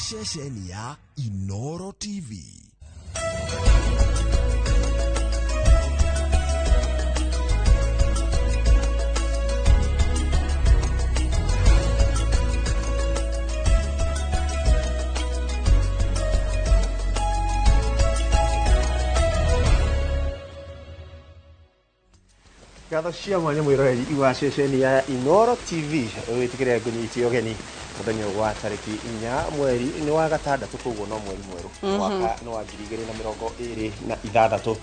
ceceni ya Inoro TV. Gatho cia mwanya mwiroreri iwa ceceni ya Inoro TV witikire ngunyiti ogeni muthenya wa tariki 4 mweri ni wa gatandatu koguo no mweri mweru mwaka no wa 2026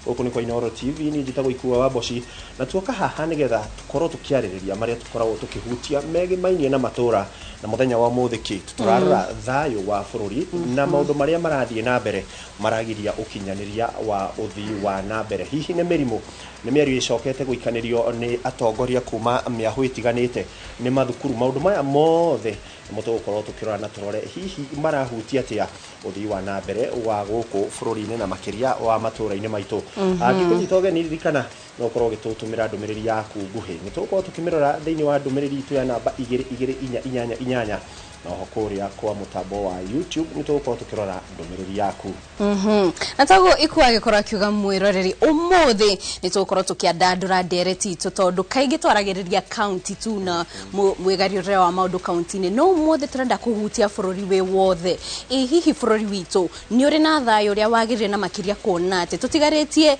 guku ni kwa Inoro TV ni njitagwo Ikuwa wa Boshi na tuoka haha nigetha tukorwo tukiaririria maria tukoragwo tukihutia megi mainie na matura na muthenya wa muthiki tuturarora thayo wa bururi na maundu maria marathie na mbere maragiria ukinyaniria wa uthii wa na mbere hihi ni mirimu ni miario icokete guikanirio ni atongoria kuma miahu itiganite ni mathukuru maundu maya mothe muto gukorwo tukirora na turore hihi marahutia atia uthii wa na mbere wa guku bururi-ini na makiria wa matura-ini maitu angikunyita ogeni ririkana no ukorwo gitutumira ndumiriri yaku nguhi ni tukorwo tukimirora thiini wa ndumiriri itu ya namba 2288 na hokoria kwa mutambo wa YouTube ni tukorwo tukirora ndumiriri yaku na tago Ikuwa gikora kiuga mwiroreri umuthi ni tukorwo tukiandandura ndereti tondu kaingi twaragiriria county tu na mwigariore wa maundu county-ini no umuthi turenda kuhutia bururi we wothe hihi bururi witu ni uri na thayo ria wagirire na makiria kuona ati tutigaritie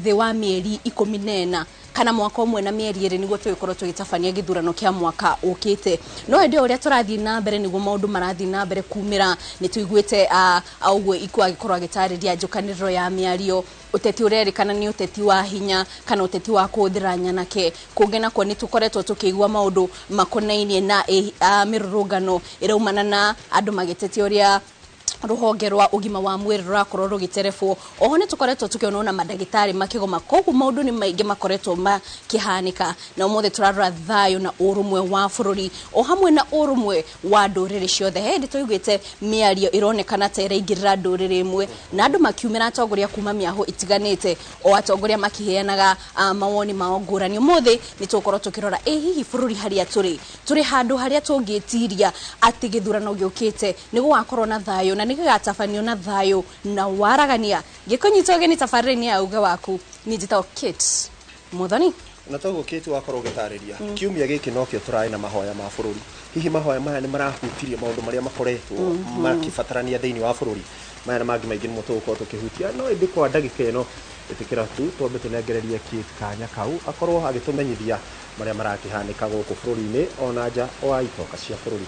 the wa mieri 14 kana mwaka umwe na mieri iri niguo tuikorwo tugitabania githurano kia mwaka ukite no ndio uria turathii na mbere niguo maundu marathii na mbere kumira ni tuiguite augo Ikuwa gikorwo agitariria njukaniro ya miario uteti urerikana ni uteti wa hinya kana uteti wa kuthira nyanake kungena kwa ni tukoretwo tukigwa maundu makonainie na mirurungano iraumana na andu magiteti uria ruhonge rwa ugima wa mwiri rurakorwo rugiterefwo oho ni tukoretwo tukiona na madagitari makigoma kogu maundu ni maingi makoretwo makihanika na umuthi turarora thayo na urumwe wa bururi o hamwe na urumwe wa nduriri ciothe hindi tuigwite miario ironekana ta iraingirira nduriri imwe na andu makiumira atongoria kuma miaho itiganite o atongoria makiheanaga mawoni mao ngurani umuthi ni tukorwo tukirora hihi bururi haria turi handu haria tungitiria ati githurano giukite ni gugakorwo na thayo na nigatafanio na thayo na waragania gikunyita ogeni tafareni ya uga waku ni njitao Kate Muthoni na togo Kate wakorwo gitariria kiumia giki no kio turai na mahoya ma bururi hihi mahoya maya ni marahutirie maundu maria makoretwo makibatarania thiini wa bururi maya na mangi maingi muto uko tukihutia no indi kwa ndagika ino itikira tu twambe tunengererie Kate kanya kau akorwo agitumenyithia maria marakihanika guku bururi-ini ona nja wa itoka cia bururi.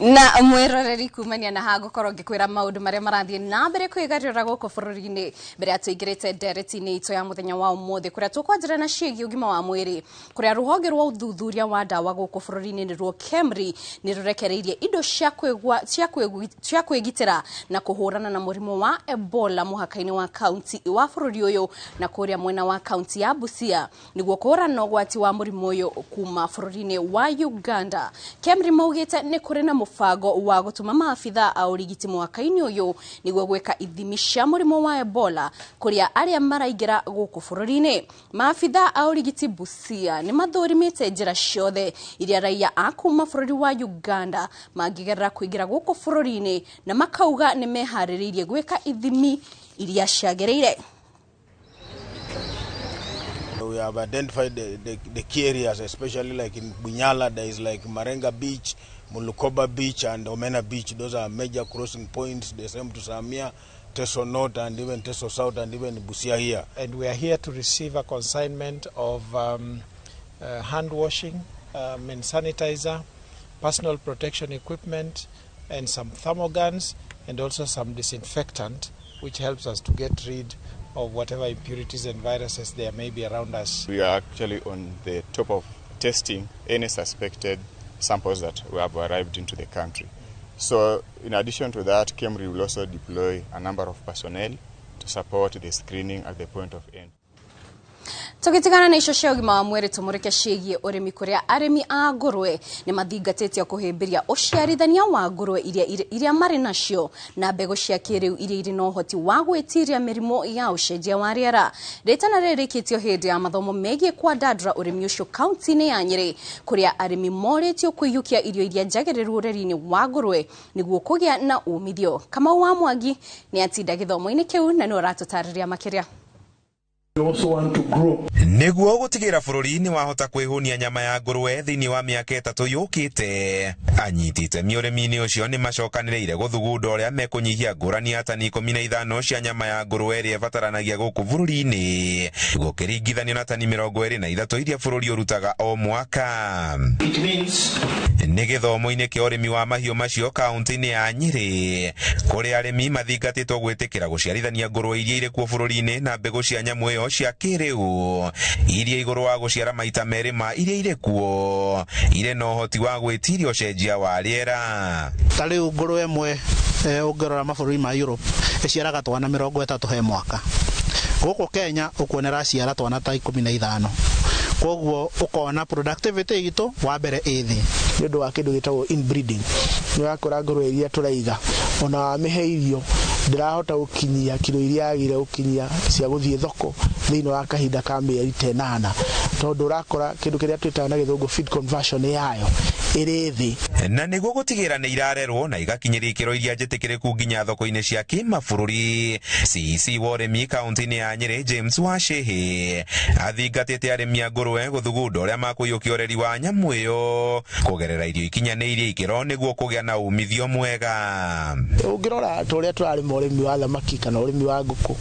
na mwiroreri kumania na hago korwo ngikwira maundu maria marathie na mbere kwigarira guku bururi-ini mbere atuigirite ndereti-ini ito ya muthenya wa umuthi kuria tukwanjira na ciigi ugima wa mwiri kuria ruhonge rwa uthuthuria wa ndawa guku bururi-ini ni ruo KEMRI ni rurekereirie indo cia kwigitira na kuhurana na murimu wa Ebola muhaka-ini wa county wa bururi uyu na kuria mwena wa county ya Busia niguo kuhurana ugwati wa murimu uyu kuma bururi-ini wa Uganda. KEMRI maugite ni kuri na mufango wa gutuma maafitha a urigiti mwaka-ini uyu niguo gweka ithimi cia murimu wa Ebola kuria aria maraingira guku bururi-ini. Maafitha a urigiti Busia ni mathurimite njira ciothe iria raia a kuma bururi wa Uganda mangigerera kuingira guku bururi-ini na makauga ni mehaririirie gweka ithimi iria ciagiriire. We have identified the key areas, especially like in Bunyala, there is like Marenga Beach, Mulukoba Beach and Omena Beach. Those are major crossing points. The same to Samia, Teso North and even Teso South and even Busia here. And we are here to receive a consignment of hand washing, and sanitizer, personal protection equipment and some thermoguns and also some disinfectant which helps us to get rid of whatever impurities and viruses there may be around us. We are actually on the top of testing any suspected samples that have arrived into the country. So in addition to that, KEMRI will also deploy a number of personnel to support the screening at the point of entry. Tukitigana na icio cia ũgima wa mwĩrĩ tumũrĩke ciĩgiĩ ũrĩmi kũrĩa arĩmi a ngũrwe nĩ mathingatĩtio kũhĩmbĩria ũciarithania wa ngũrwe iria marĩ nacio na mbegũ cia kĩrĩu iria irĩ na ũhoti wa gwĩtiria mĩrimũ ya ũcenjia wa rĩera. Rĩtana rĩrĩkĩtio hĩndĩ ya mathomo megiĩ kwandandũra ũrĩmi ũcio kaunti-inĩ ya Nyeri kũrĩa arĩmi morĩtio kũiyũkia irio iria njagĩrĩru ũreri-inĩ wa ngũrwe nĩguo kũgĩa na umithio. Kamau wa Mwangi nĩ atinda gĩthomo-inĩ kĩu na nĩ aratũtarĩria makĩria. Nĩguo gũtigĩra bũrũri nĩ wahota kwĩhũnia nyama ya ngũrwe thĩinĩ wa mĩaka 3 yũkĩte. Anyitĩte ũrĩmi-inĩ ũcio nĩ macokanĩrĩire gũthugunda ũrĩa mekũnyihia ngũrani ya tani 15 cia nyama ya ngũrwe ĩrĩa ĩbataranagia gũkũ bũrũri-inĩ gũkĩringithanio na tani 23 iria bũrũri ũrutaga o mwaka. Nĩ gĩthomo-inĩ kĩa ũrĩmi wa mahiũ macio kaunti-inĩ ya Nyeri kũrĩa arĩmi mathingatĩtwo gwĩtĩkĩra gũciarithania ngũrwe iria irĩ kuo bũrũri-inĩ na mbegũ cia nyamũ ĩyo cia kĩrĩu iria igũrũ wa gũciara maita merĩ ma iria irĩ kuo irĩ na ũhoti wa gwĩtiria ũcenjia wa rĩera. Ta rĩu ngũrwe ĩmwe ũngĩrora mabũrũri ma Europe ĩciaraga twana 30 he mwaka. Gũkũ Kenya ũkuonera ciara twana ta 15. Koguo ukona productivity gitu wa mbere ĩthĩ nĩ ũndũ wa kĩndũ gĩtagwo inbreeding. Nĩ wakora ngũrwe iria tũraiga ona mĩhe irio ndirahota gũkinyia kilo iria agire gũkinyia cia gũthiĩ thoko thĩinĩ wa kahinda ka mĩeri 8 tondũ ũrakora kĩndũ kĩrĩa twĩtaga na gĩthũngũ feed conversion yayo ĩrĩ thĩ. Na nĩguo gũtigĩra nĩ irarerwo na igakinyĩria ikĩro iria njĩtĩkĩrĩku nginya thoko-inĩ cia kĩmabũrũri. CEC wa ũrĩmi kaunti-inĩ ya Nyeri James Washehe athingatĩte arĩmi a ngũrwe gũthugunda ũrĩa makũiyũkia ũreri wa nyamũ ĩyo kũgerera irio ikinyanĩirie ikĩro nĩguo kũgĩa na umithio mwega. Ũngĩrora ũrĩa tũrarĩma ũrĩmi wa thamaki kana ũrĩmi wa ngũkũ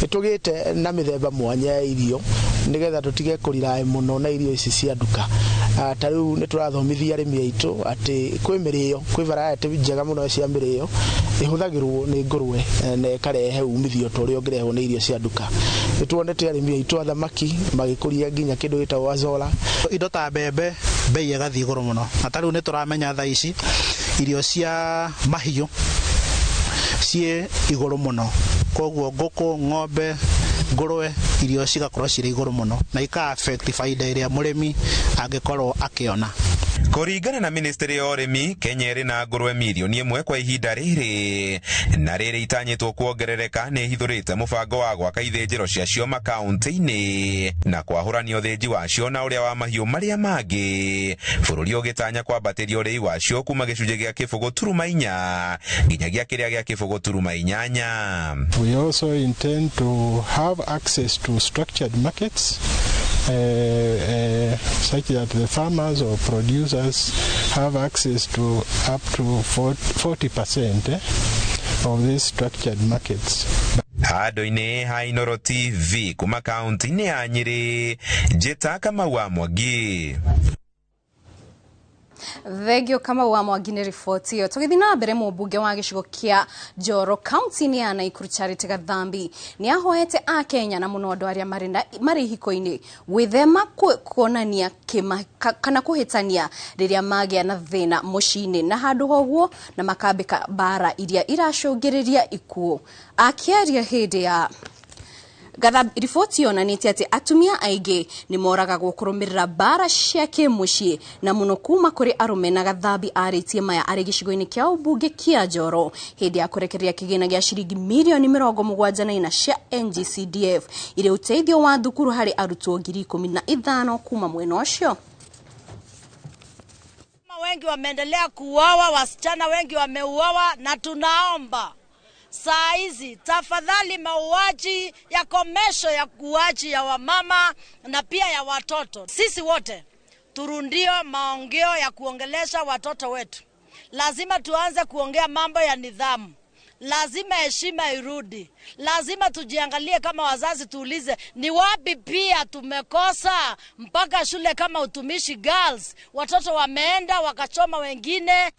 nĩtũgĩte na mĩthemba mwanya ya irio nĩgetha tũtige kũriraĩ mũno na irio ici cia nduka. Ta rĩu nĩ tũrathomithia arĩmi aitũ atĩ kwĩ mĩrĩo kwĩ variety njega mũno cia mĩrĩo ĩhũthagĩrwo nĩ ngũrwe na ĩkarehe umithio ta ũrĩa ũngĩrehwo nĩ irio cia nduka. Nĩ tuonete arĩmi aitũ a thamaki magĩkũria nginya kĩndũ gĩtagwo Azolla. Indo ta mbembe bei ĩgathiĩ igũrũ mũno. Na ta rĩu nĩ tũramenya thaa ici irio cia mahiũ ciĩ igũrũ mũno. Koguo ngũkũ, ng'ombe, ngũrwe irio cigakorwo cirĩ igũrũ mũno na ika affect faida ĩrĩa mũrĩmi angĩkorwo akĩona. Kũringana na ministry ya ũrĩmi, Kenya ĩrĩ na ngũrwe milioni 1 kwa ihinda rĩrĩ, na rĩrĩ itanyĩtwo kuongerereka nĩ ihithũrĩte mũbango wa gwaka ithĩnjĩro ciacio makaunti-inĩ na kwahũrania ũthĩnji wacio na ũrĩa wa mahiũ marĩa mangĩ, bũrũri ũgĩtanya kwambatĩria ũrĩi wacio kuma gĩcunjĩ gĩa 0.4 nginyagia kĩrĩa gĩa 0.8. We also intend to have access to structured markets such that the farmers or producers have access to up to 40% of these structured markets. Handũ-inĩ ha Inooro TV kuma kaunti-inĩ ya Nyeri, njĩta Kamau wa Mwangi. Thegio Kamau wa Mwangi nĩ riboti ĩyo. Tũgĩthiĩ na mbere mũmbunge wa gĩcigo kĩa Njoro kaunti-inĩ ya Naikuru Charity Gathambi nĩ ahoete a Kenya na mũno andũ arĩa marĩ ihiko-inĩ gwĩthema kuonania kana kũhĩtania rĩrĩa magĩa na thĩna mũciĩ-inĩ na handũ hoguo na makambĩka bara iria iracũngĩrĩria ikuũ. Akĩaria hĩndĩ ya Gathambi, riboti yonanĩtie atĩ atumia aingĩ nĩ moragagwo kũrũmĩrĩra bara cia kĩmũciĩ na mũno kuma kũrĩ arũme. Na Gathambi arĩtie maya arĩ gĩcigo-inĩ kĩa ũmbunge kĩa Njoro hĩndĩ ya kũrekereria kĩgĩna gĩa ciringi milioni 74 cia NGCDF irĩ ũteithio wa thukuru harĩ arutwo 15,000 kuma mwena ũcio. Wengi wameendelea kuuawa, wasichana wengi wameuawa, na tunaomba saa hizi tafadhali mauaji ya komesho ya kuaji ya wamama na pia ya watoto. Sisi wote turundio maongeo ya kuongelesha watoto wetu. Lazima tuanze kuongea mambo ya nidhamu. Lazima heshima irudi. Lazima tujiangalie kama wazazi, tuulize ni wapi pia tumekosa mpaka shule kama Utumishi Girls watoto wameenda wakachoma wengine.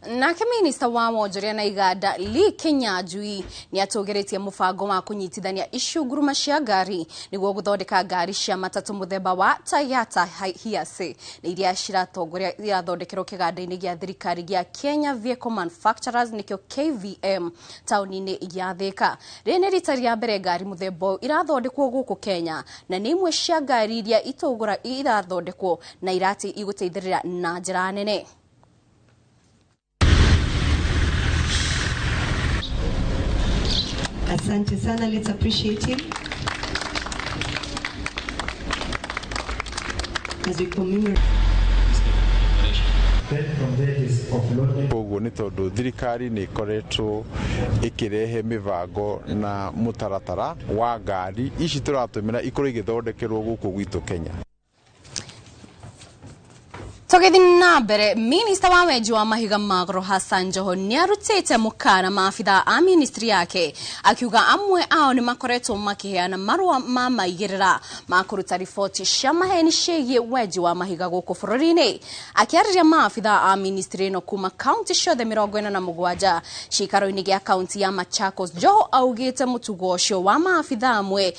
Nake minista wa wonjoria na iganda Lee Kinyanjui ni atogeretie mubango wa kunyitithania icunguruma cia ngari niguo guthondeka ngari cia matatu muthemba wa Toyota Hiace na iria ciratongoria irathondekerwo kiganda-ini gia thirikari gia Kenya Vehicle Manufacturers nikio KVM tauni-ini ya Thika. Rene rita ria mbere ngari muthemba irathondekwo guku Kenya na ni imwe cia ngari iria itogora irathondekwo na irati iguteithirira na njira nene. Asante sana, let's appreciate him. As we commemorate. Koguo ni tondu thirikari ni ikoretwo ikirehe mivango na mutaratara wa ngari ici turatumira ikorwo igithondekerwo guku gwitu Kenya. Togethi na mbere, minista wa weji wa mahiga magoro Hassan Joho ni arutete mukana maafitha a ministry yake akiuga amwe ao ni makoretwo makiheana marua ma maigirira makuruta riboti cia maheni ciĩgiĩ weji wa mahiga guku bũrũri-inĩ. Akiarĩria maafitha a ministry ĩno kuma county ciothe 47 cikaro-inĩ gĩa county ya Machakos, Joho augĩte mũtugo ũcio wa maafitha amwe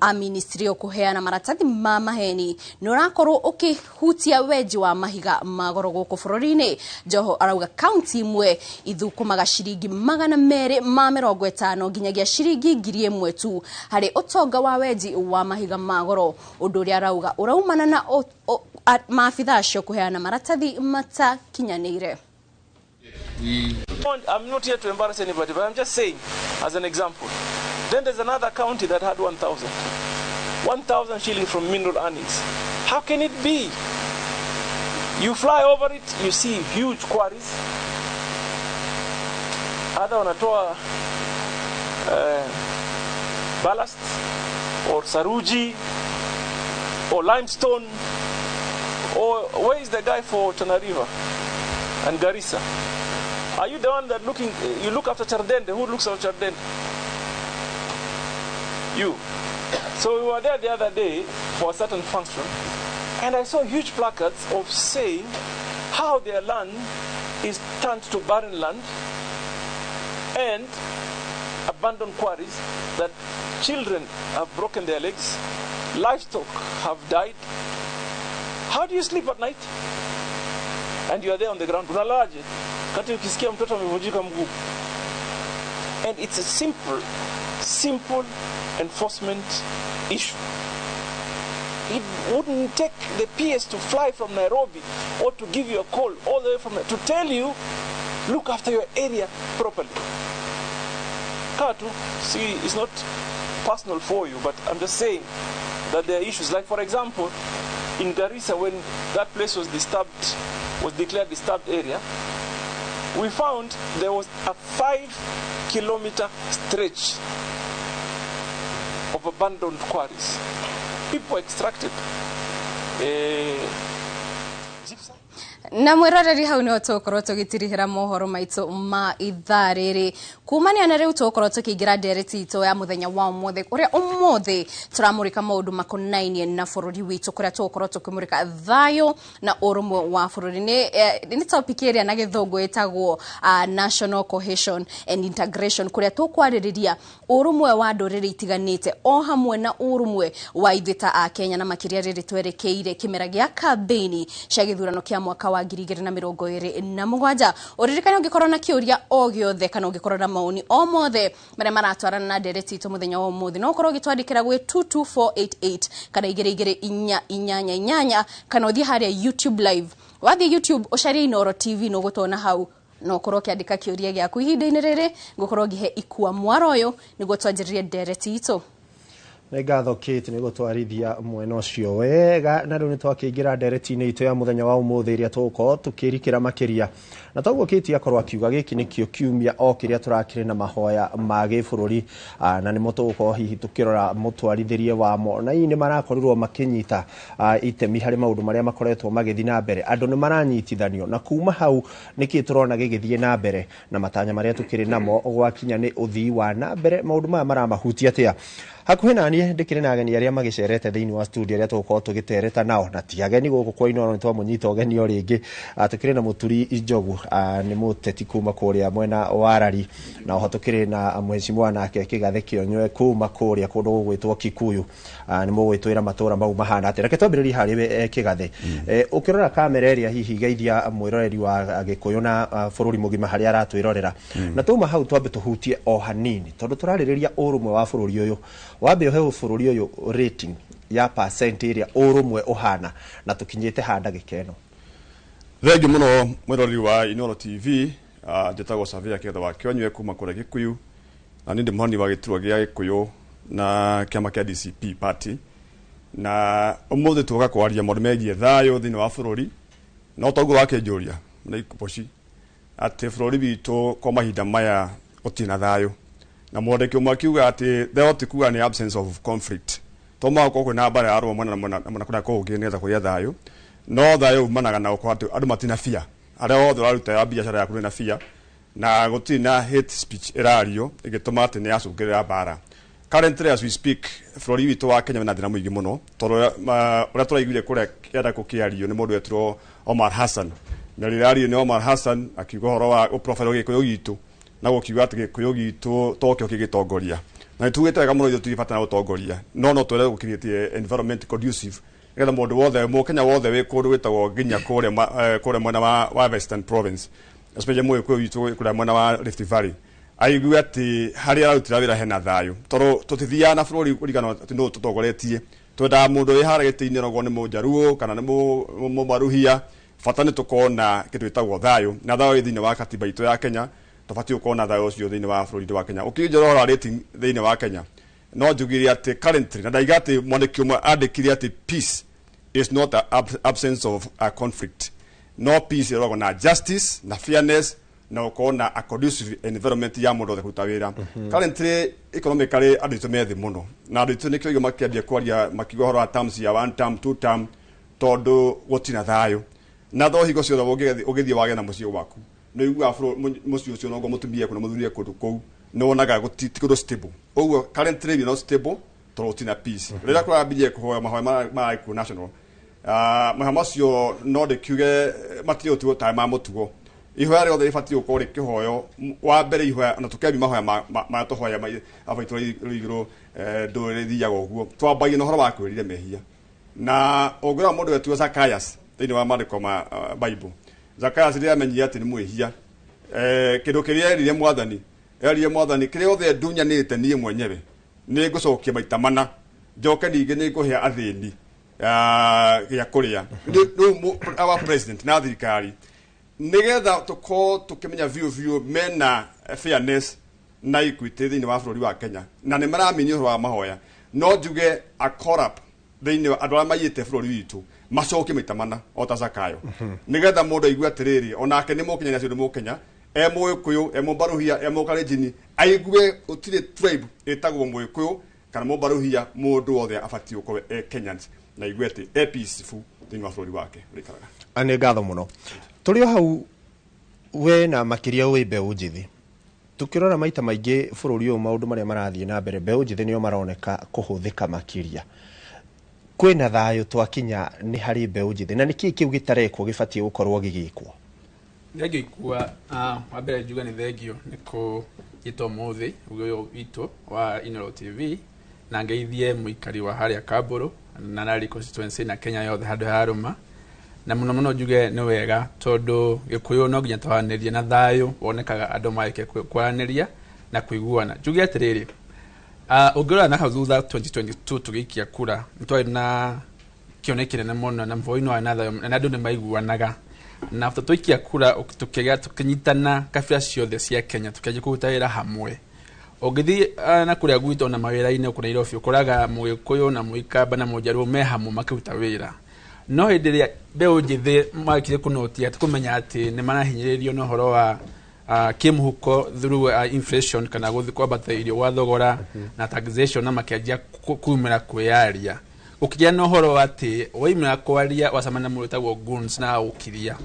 a ministry kuheana maratathi ma maheni nĩ ũrakorwo ũkĩhutia weji wa mahiga magoro guku bũrũri-inĩ. Joho arauga county imwe ithukumaga ciringi 250 nginyagia ciringi 1000 tu harĩ utonga wa weji wa mahiga magoro, ũndũ ũrĩa arauga ũraumana na maafitha acio kuheana maratathi matakinyanĩire. I'm not here to embarrass anybody, but I'm just saying as an example. Then there's another county that had 1,000 shillings from mineral earnings. How can it be? You fly over it, you see huge quarries. Either wanatoa ballast or saruji or limestone, or where is the guy for Tana River and Garissa? Are you the one that you look after Chardende? Who looks after Chardende? You. So we were there the other day for a certain function, and I saw huge placards of saying how their land is turned to barren land and abandoned quarries, that children have broken their legs, livestock have died. How do you sleep at night? And you are there on the ground. Unalalaje kati ukisikia mtoto amevunjika mguu? And it's a simple enforcement issue. It wouldn't take the PS to fly from Nairobi or to give you a call all the way from to tell you, look after your area properly. Katu, see, it's not personal for you, but I'm just saying that there are issues. Like, for example, in Garissa, when that place was declared disturbed area, we found there was a 5-kilometer stretch of abandoned quarries. People extracted gypsum. Na mwiroreri hau no tukorwo tugitirihira mohoro maitu ma ithaa riri kumania na riu tukorwo tukiingira ndereti itu ya muthenya wa umothe uria umothe turamurika maundu makonainie na bururi witu kuria tukorwo tukimurika thayo na urumwe wa bururi ni topic area na githungu etagwo national cohesion and integration kuria tukwariria urumwe wa nduriri itiganite o hamwe na urumwe wa ithita a Kenya na makiria riri twerekeire kimera gia campaign cia githurano kia mwaka wa 2027. Uririkana ungikorwo na kiuria o giothe kana ungikorwo na maoni o mothe maria maratwarana na ndereti itu muthenya wa umuthi no ukorwo gitwandikira gwe 22488 kana 2288 kana uthie haria YouTube live. Wathi YouTube ucaria Inoro TV no gutona hau no ukorwo kiandika kiuria giaku ihinda-ini riri ngukorwo gihe ikua mwaro uyu niguo twanjiririe ndereti itu. Ngatho Kate niguo twarithia mwena ucio wega na riu ni twakiingira ndereti-ini itu ya muthenya wa umuthi iria tuko tukirikira makiria na toguo Kate akorwo akiuga giki nikio kiumia o kiria turakire na mahoya ma gibururi na ni mutuko hihi tukirora mutwarithirie wamo na ini marakorirwo makinyita itemi hari maundu maria makoretwo magithii na mbere, andu ni maranyitithanio na kuma hau niki turona gigithie na mbere na matanya maria tukiri namo gwakinya ni uthii wa na mbere maundu maya maramahutia atia. hakuhĩ naniĩ ndĩkĩrĩ na ageni arĩa magĩcerete thĩinĩ wa studio arĩa tũgũkorwo tũgĩtereta nao na ti ageni gũkũ kwa Inooro nĩtwamũnyita ũgeni o rĩngĩ tũkĩrĩ na Mũturi Njogu nĩ mũteti kuma kũrĩa mwena wa Rari na oho tũkĩrĩ na mheshimiwa nake Kĩgathe Kĩonywe kuma kũrĩa kũndũ gũgwĩtwo Kikuyu nĩ mũgwĩtwĩra matũra mau mahana atĩ reke twambĩrĩrie harĩ Kĩgathe ũkĩrora kamera ĩrĩa hihi geithia mwĩroreri wa Gĩkũyũ na bũrũri mũgima harĩa aratwĩrorera na tuma hau twambe tũhutie o hanini tondũ tũrarĩrĩria ũrũmwe wa bũrũri ũyũ wambe ũhe bũrũri ũyũ rating ya percent ĩrĩa ũrũmwe ũhana na tũkinyĩte ha ndagĩka ĩno. Thengiũ mũno mwĩroreri wa Inooro TV njĩtagwo Savia Kĩgathe wa Kĩonywe kuma kũrĩa Gĩkũyũ na nĩ ndĩ mũhoni wa gĩturwa gĩa Gĩkũyũ na kĩama kĩa DCP party na ũmũthĩ tũgoka kwaria maũndũ megiĩ thayũ thĩinĩ wa bũrũri na ũtongoria wa kĩnjũria na ikupoci atĩ bũrũri witũ kwa mahinda maya gũtirĩ na thayũ na mwandĩki ũmwe akiuga atĩ thayũ ti kuga nĩ absence of conflict toma gũkorwo kwĩna mbara ya arũa mwena na kũrĩa kũngĩ nĩgetha kũgĩa thayũ no thayũ umanaga na gũkorwo atĩ andũ matina bia arĩa othe ũraruta ya biacara yaku na bia na gũtirĩ na hate speech ĩrario ĩgĩtũma atĩ nĩ yacũngĩrĩra mbara. Currently as we speak bũrũri witũ wa Kenya wĩna thĩna mũingĩ mũno tondũ ũrĩa tũraiguire kũrĩa kĩanda kũkĩario nĩ mũndũ wetwo Omar Hassan na rĩrario nĩ Omar Hassan akiuga ũhoro wa ũprofile Gĩkũyũ gitũ na gũkiuga atĩ Gĩkũyũ gitũ tokĩo kĩgĩtongoria na nĩtugĩte wega mũno ithuĩ tũgĩbatara ũtongoria no twere gũkirĩtie environment conducive nĩgetha mũndũ wothe Mũkenya wothe wĩ kũndũ gwĩtagwo nginya kũrĩa mwena wa Western Province especially Mũgĩkũyũ witũ kũrĩa mwena wa Rift Valley aigue atĩ harĩa ararutĩra wĩra hena thayũ tondũ tũtithiaga na bũrũri kũringana atĩ no tũtongoretie twendaga mũndũ wĩ harĩa gĩtĩ-inĩ rogwo nĩ Mũjaruo kana nĩ Mũmaruhia bata nĩ tũkona kĩndũ gĩtagwo thayũ na thayũ thĩinĩ wa katiba itũ ya Kenya tũbatiĩ gũkorwo na thayũ ũcio thĩinĩ wa bũrũri wa Kenya ũkĩnjĩra ũhoro rating thĩinĩ wa Kenya no njugire atĩ currently na ndaiga atĩ mwandĩki ũmwe andĩkire atĩ peace is not an absence of a conflict no peace ĩrogwo na justice na fairness na gũkorwo na a conducive environment ya mũndũ othe kũruta wĩra currently economically andũ aitũ me thĩ mũno na andũ aitũ nĩkĩo makĩambia kwaria makiuga ũhoro wa terms ya one term two term tondũ gũtirĩ na thayũ na tho hingo ciothe ũgĩthiĩ wagĩa na mũciĩ waku nĩ uiguaga mũciĩ ũcio noguo mũtumia kuna mũthuri kũndũ kũu nĩ wonaga ti kũndũ stable ũguo currently we not stable tondũ gũtirĩ na peace rĩrĩa kũrambirie kũhoya mahoya ma Gĩkũyũ national mahoya macio no ndĩkiuge matirĩ ũtugo ta ma mũtugo ihoya rĩothe rĩbatiĩ gũkorwo rĩkĩhoyo wa mbere ihoya na tũkĩambia mahoya ma tũhoya abaitũ igũrũ ndũrĩrĩ thiaga ũguo twambagia na ũhoro wa kwĩrire mehia na ũngĩrora mũndũ wetwo Zacchaeus thĩinĩ wa maandĩko ma Bible Zacchaeus rĩrĩa amenyire atĩ nĩ mwĩhia kĩndũ kĩrĩa erire mwathani kĩrĩa othe ndunyanĩte niĩ mwenyewe nĩ ngũcokia maita mana njoke ningĩ nĩ ngũhe athĩni gĩa kũrĩa rĩu our president na thirikari nĩgetha tũkorwo tũkĩmenya biũ mena fairness na equity thĩinĩ wa bũrũri wa Kenya na nĩ maramenya ũhoro wa mahoya no njuge a corrupt thĩinĩ wa andũ arĩa maiyĩte bũrũri witũ macokie maita mana o ta Zakayo nĩgetha mũndũ aigue atĩrĩrĩ onake nĩ Mũkenya nacio nĩ Mũkenya Mũgĩkũyũ Mũbaruhia Mũkalenjin aigue gũtirĩ tribe ĩtagwo Mũgĩkũyũ kana Mũbaruhia mũndũ wothe abatiĩ gũkorwo Kenyans na aigue atĩ peaceful thĩinĩ wa bũrũri wake rĩkaraga anĩ ngatho mũno tũrĩ o hau we na makĩria wĩ mbeũ njĩthĩ tukirora maita maingĩ bũrũri ũyũ maũndũ marĩa marathiĩ na mbere mbeũ njĩthĩ nĩo maroneka kũhũthĩka makĩria kwĩna thayũ twakinya nĩ harĩ mbeũ njĩthĩ na nĩkĩĩ kĩu gĩtarekwo gĩbatiĩ gũkorwo gĩgĩkwo thengio ikua wa mbere njuga nĩ thengio nĩ kũgĩtwo mũthĩ ũyũ witũ wa Inooro TV na ngeithie mũikari wa harĩa Kambũrũ na Nari constituency na Kenya yothe handũ harũma na mũno njuge nĩ wega tondũ Gĩkũyũ no nginya twaranĩrie na thayũ wonekaga andũ mareke kwaranĩria na kũiguana njuge atĩrĩrĩ ũngĩrora na hau thutha 2022 tũgĩikia kura nĩtwarĩ na kĩoneki nene mũno na mvoino wa thayũ na andũ nĩ maiguanaga na tũikia kura tũkĩnyitana kabira ciothe cia Kenya tũkĩanjia kũruta wĩra hamwe ũngĩthiĩ na kũrĩa gwitũ na mawĩra-inĩ kũrĩa Nairobi ũkoraga Mũgĩkũyũ na Mũikamba na Mũjaruo me hamwe makĩruta wĩra no hĩndĩ ĩrĩa mbeũ njĩthĩ makire kũnotia kũmenya atĩ nĩ marahinyĩrĩrio na ũhoro wa kĩmũhuko through inflation kana gũthiĩ kwambata irio wa thogora na taxation na makĩanjia kumĩra kwĩyaria ũkĩgĩa na ũhoro atĩ waimĩra kwaria wacamana mũndũ wĩtagwo goons na ũkiria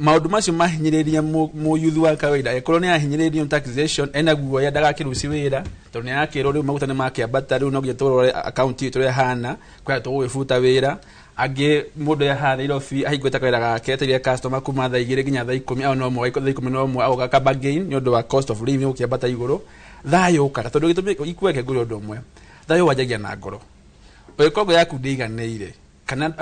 maundu macio mahinyiriria mu youth wa kawaida ekorwo ni ahinyiririo taxation ena guoya ndagakiruci wira tondu ni akirwo riu maguta ni makiambata riu no gitoro account itu ria hana kwa tugwifuta wira age mundu ya hana irofi ahingweta kawira gake teria customer kuma thaa 2 nginya thaa 10 au no mwe thaa 11 au gakaba gain ni undu wa cost of living ukiambata iguru thayo ukara tondu gitumi ikweke nguri undu umwe thayo wajagia na ngoro oikogo yaku ndiganire kana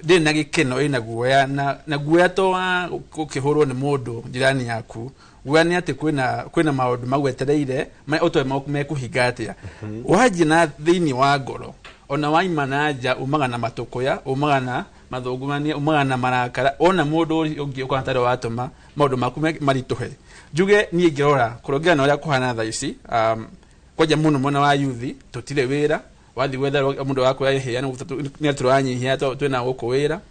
ndina gikeno ina guoya na guoya to wa ukihurwo ni mundu jirani yaku guoya ni ati kwina maundu magwetereire mai otwe mekuhinga atia waji na thini wa ngoro ona waimanaja umagana matukoya umagana mathungumania umagana marakara ona mundu ungi ukantare watuma maundu maku marituhe juge ni ngirora kurogera na uria kuhana thaa ici kwaja muno mwana wa youth tutire wira wathi wetha mundu wako yahia ni turanyihia twina guku wira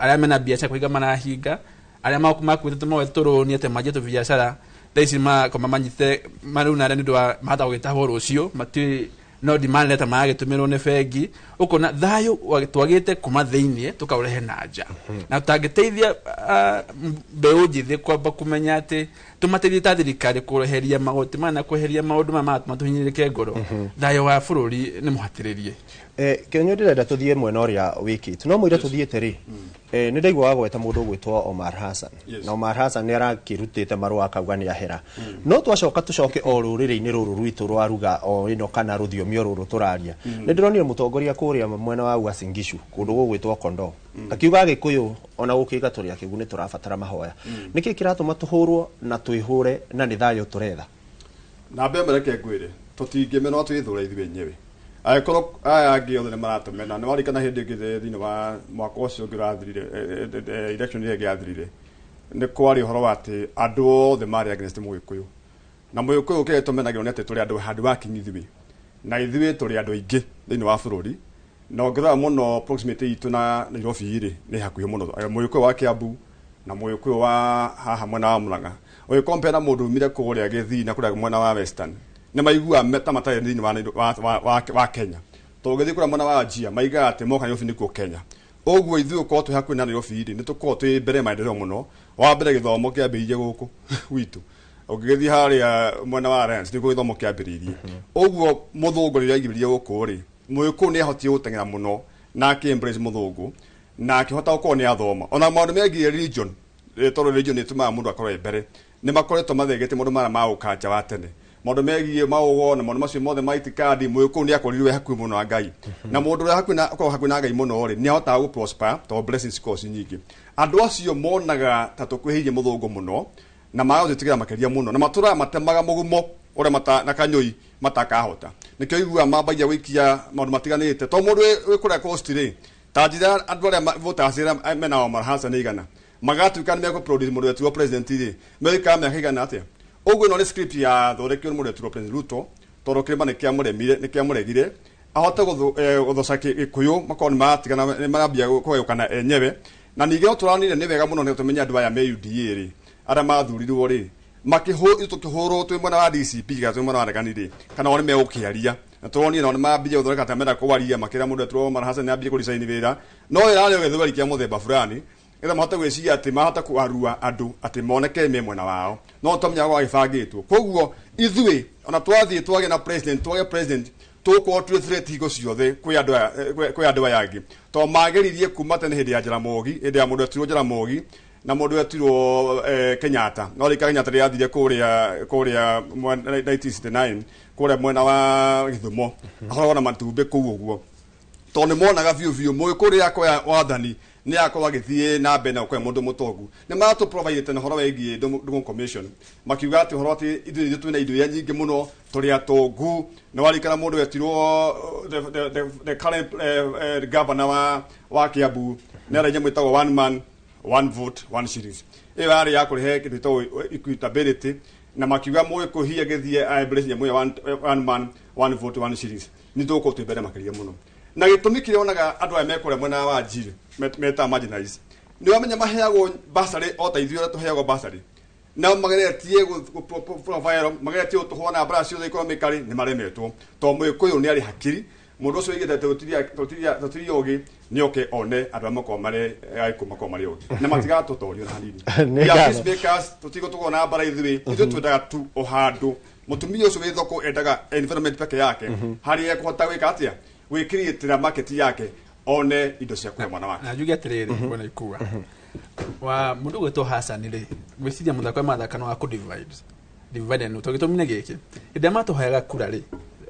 aria mena biacara kuiga marahinga aria makwite mawe turuni ate majeto biacara thaici koma manyite maruna ndu wa mahata gugitahwo rucio mati no demand letter magitumirwo ni bengi ukona thayo twagite kuma thiini tukaurehe nanja na tutangiteithia mbeu njithi kwamba kumenya ati tumateithie ta thirikari kureheria magoti mana kweheria maundu matuhinyirike ngoro thayo wa bururi ni muhatiririe kenyo ndirenda tuthie mwena uria wiki no mwire tuthiete ri ni ndaigwa wagweta mundu gwitwa Omar Hassan na Omar Hassan ni arakirutite marua akauga ni ahera no twacoka tucoke o ruriri-ini ruru rwitu rwa ruga o ino kana ruthiomi ruru turaria ni ndironire mutongoria kuria mwena wa Uasin Gishu kundu gugwitwa Kondo akiuga agikuyu ona gukiga turi akiguni turabatara mahoya niki kiratuma tuhurwo na tuihure na ni thayo turetha na mbembe reke ngwire tutingimena twithura ithuĩ nyewe akorwo aya angĩ othe nĩ maratumena nĩ warikana hĩndĩ ĩngĩ thĩinĩ wa mwaka ũcio ũngĩ ũrathirire election ĩrĩa ĩngĩathirire nĩ kwarĩ ũhoro wa atĩ andũ othe marĩ against mũgĩkũyũ na mũgĩkũyũ ũkĩrĩa tũmenagĩrwo nĩ atĩ tũrĩ andũ handũ wakinyi ithuĩ na ithuĩ tũrĩ andũ aingĩ thĩinĩ wa bũrũri na ũngĩrora mũno proximity itũ na Nairobi rĩ nĩ hakuhĩ mũno mũgĩkũyũ wa Kiambu na mũgĩkũyũ wa haha mwena wa Murang'a ũgĩkompare na mũndũ umire kũrĩa Gĩthii na kũrĩa mwena wa Western nĩ maigua meta matarĩ thĩinĩ wa Kenya tũgĩthiĩ kũrĩa mwena wa Wajir maigaga atĩ moka Nairobi nĩkuo Kenya ũguo ithuĩ ũkorwo twĩ hakuhĩ na Nairobi rĩ nĩ tũkorwo twĩ mbere maendeleo mũno wa mbere gĩthomo kĩambĩrĩirie gũkũ witũ ũngĩgĩthiĩ harĩa mwena wa Alliance nĩkuo gĩthomo kĩambĩrĩirie ũguo mũthũngũ rĩrĩa aingĩrĩire gũkũ rĩ mũgĩkũyũ nĩ ahotire gũteng'era mũno na akĩ-embrace mũthũngũ na akĩhota gũkorwo nĩ athoma ona maũndũ megiĩ religion tondũ religion nĩ ĩtũmaga mũndũ akorwo mbere nĩ makoretwo mathegete mũndũ mara ma gũka nja wa tene maũndũ megiĩ maũgo na maũndũ macio mothe ma itikadi mũgĩkũyũ nĩ akorirwo hakuhĩ mũno na Ngai na mũndũ ũrĩa hakuhĩ na Ngai mũno rĩ nĩ ahotaga gũ prosper tondũ blessings course nyingĩ andũ acio monaga ta tũkwĩhĩirie mũthũngũ mũno na magagũtĩtigĩra makĩria mũno na matũraga matemaga mũgumo ũrĩa na kanyũi matakahota nĩkĩo iguaga mambagia gũikia maũndũ matiganĩte tondũ mũndũ wĩ kũrĩa coast rĩ ta njĩra andũ arĩa voters mena Omar Hassan nĩ igana magatuĩka nĩ megũproduce mũndũ wetuo president rĩ megũikara mĩaka igana atĩa ũguo ĩno nĩ script ya thondekio nĩ mũndũ wetuo president Ruto tondũ kĩrĩma nĩ kĩamũregire ahote gũthoca Gĩkũyũ makorwo nĩ maratigana nĩ marambia kũgayũkana enyewe na ningĩ no tũranire nĩ wega mũno nĩ tũmenye andũ aya me UDA rĩ arĩa mathurirwo rĩ tũkĩhũrwo twĩ mwena wa DCP kana twĩ mwena wa regani rĩ kana o nĩ megũkĩaria na tũronire nao nĩ mambia gũthondeka ta menda kũwaria makĩra mũndũ wetuo Omar Hassan nĩ ambia kũricaini wĩra no ĩrarĩ gĩthũgari kĩa mũthemba fulani etha mahote gwĩciria atĩ mahota kwarua andũ atĩ moneke me mwena wao no tũmenyaga gwagĩbangĩtwo koguo ithuĩ ona twathiĩ twagĩa na president tũkorwo twĩ threat hingo ciothe kwĩ andũ aya angĩ tondũ mageririe kuma tene hĩndĩ ya Jaramogi hĩndĩ ya mũndũ wetirwo Jaramogi na mũndũ wetirwo Kenyatta no rĩka Kenyatta rĩrĩa athire kũrĩa 1969 kũrĩa mwena wa Gĩthumo akoragwo na matumbĩ kũu ũguo tondũ nĩ monaga biũ mũgĩkũyũ rĩrĩa akoya wathani nĩ akorwo agĩthiĩ na mbere na gũkorwo mũndũ mũtongu nĩ maratũ provide na ũhoro wĩgiĩ Ndung'u Commission makiuga atĩ ũhoro atĩ ithuĩ twĩna indo iria nyingĩ mũno tũrĩ atongu nĩ warikana mũndũ wetirwo the current governor wa Kiambu nĩ arĩa nyamũ ĩtagwo one man one vote one shillings ĩyo yarĩ ya kũrehe kĩndũ gĩtagwo equitability na makiuga mũgĩkũyũ hihi agĩthiĩ embrace nyamũ ya one man one vote one shillings nĩ tũgũkorwo twĩ mbere makĩria mũno na gĩtũmi kĩrĩa onaga andũ aya mekũrĩa mwena wa Wajir meta marginalized nĩ wamenya maheagwo basarĩ o ta ithuĩ tũheagwo basarĩ na mageretie provide mageretie tũhona bara ciothe economically nĩ maremetwo tondũ mũgĩkũyũ nĩ arĩ hakiri mundu ucio igite tutiria ogi ni oke one andu amako mare aikumako mare ogi na matiga tutorio na hanini ya peacemakers tutigo tugona bara ithwi ithu twendaga tu ohandu mutumia ucio withoko endaga environment peke yake hari ekuhota gwika atia gwikiriitira market yake one indo cia kuhe mwana wake najuge atiriri mbona ikuwa wa mundu gwetwo Hassan ri gwiciria muthako mathakano wa ku divide no tugitumine giki inde matuhayaga kura ri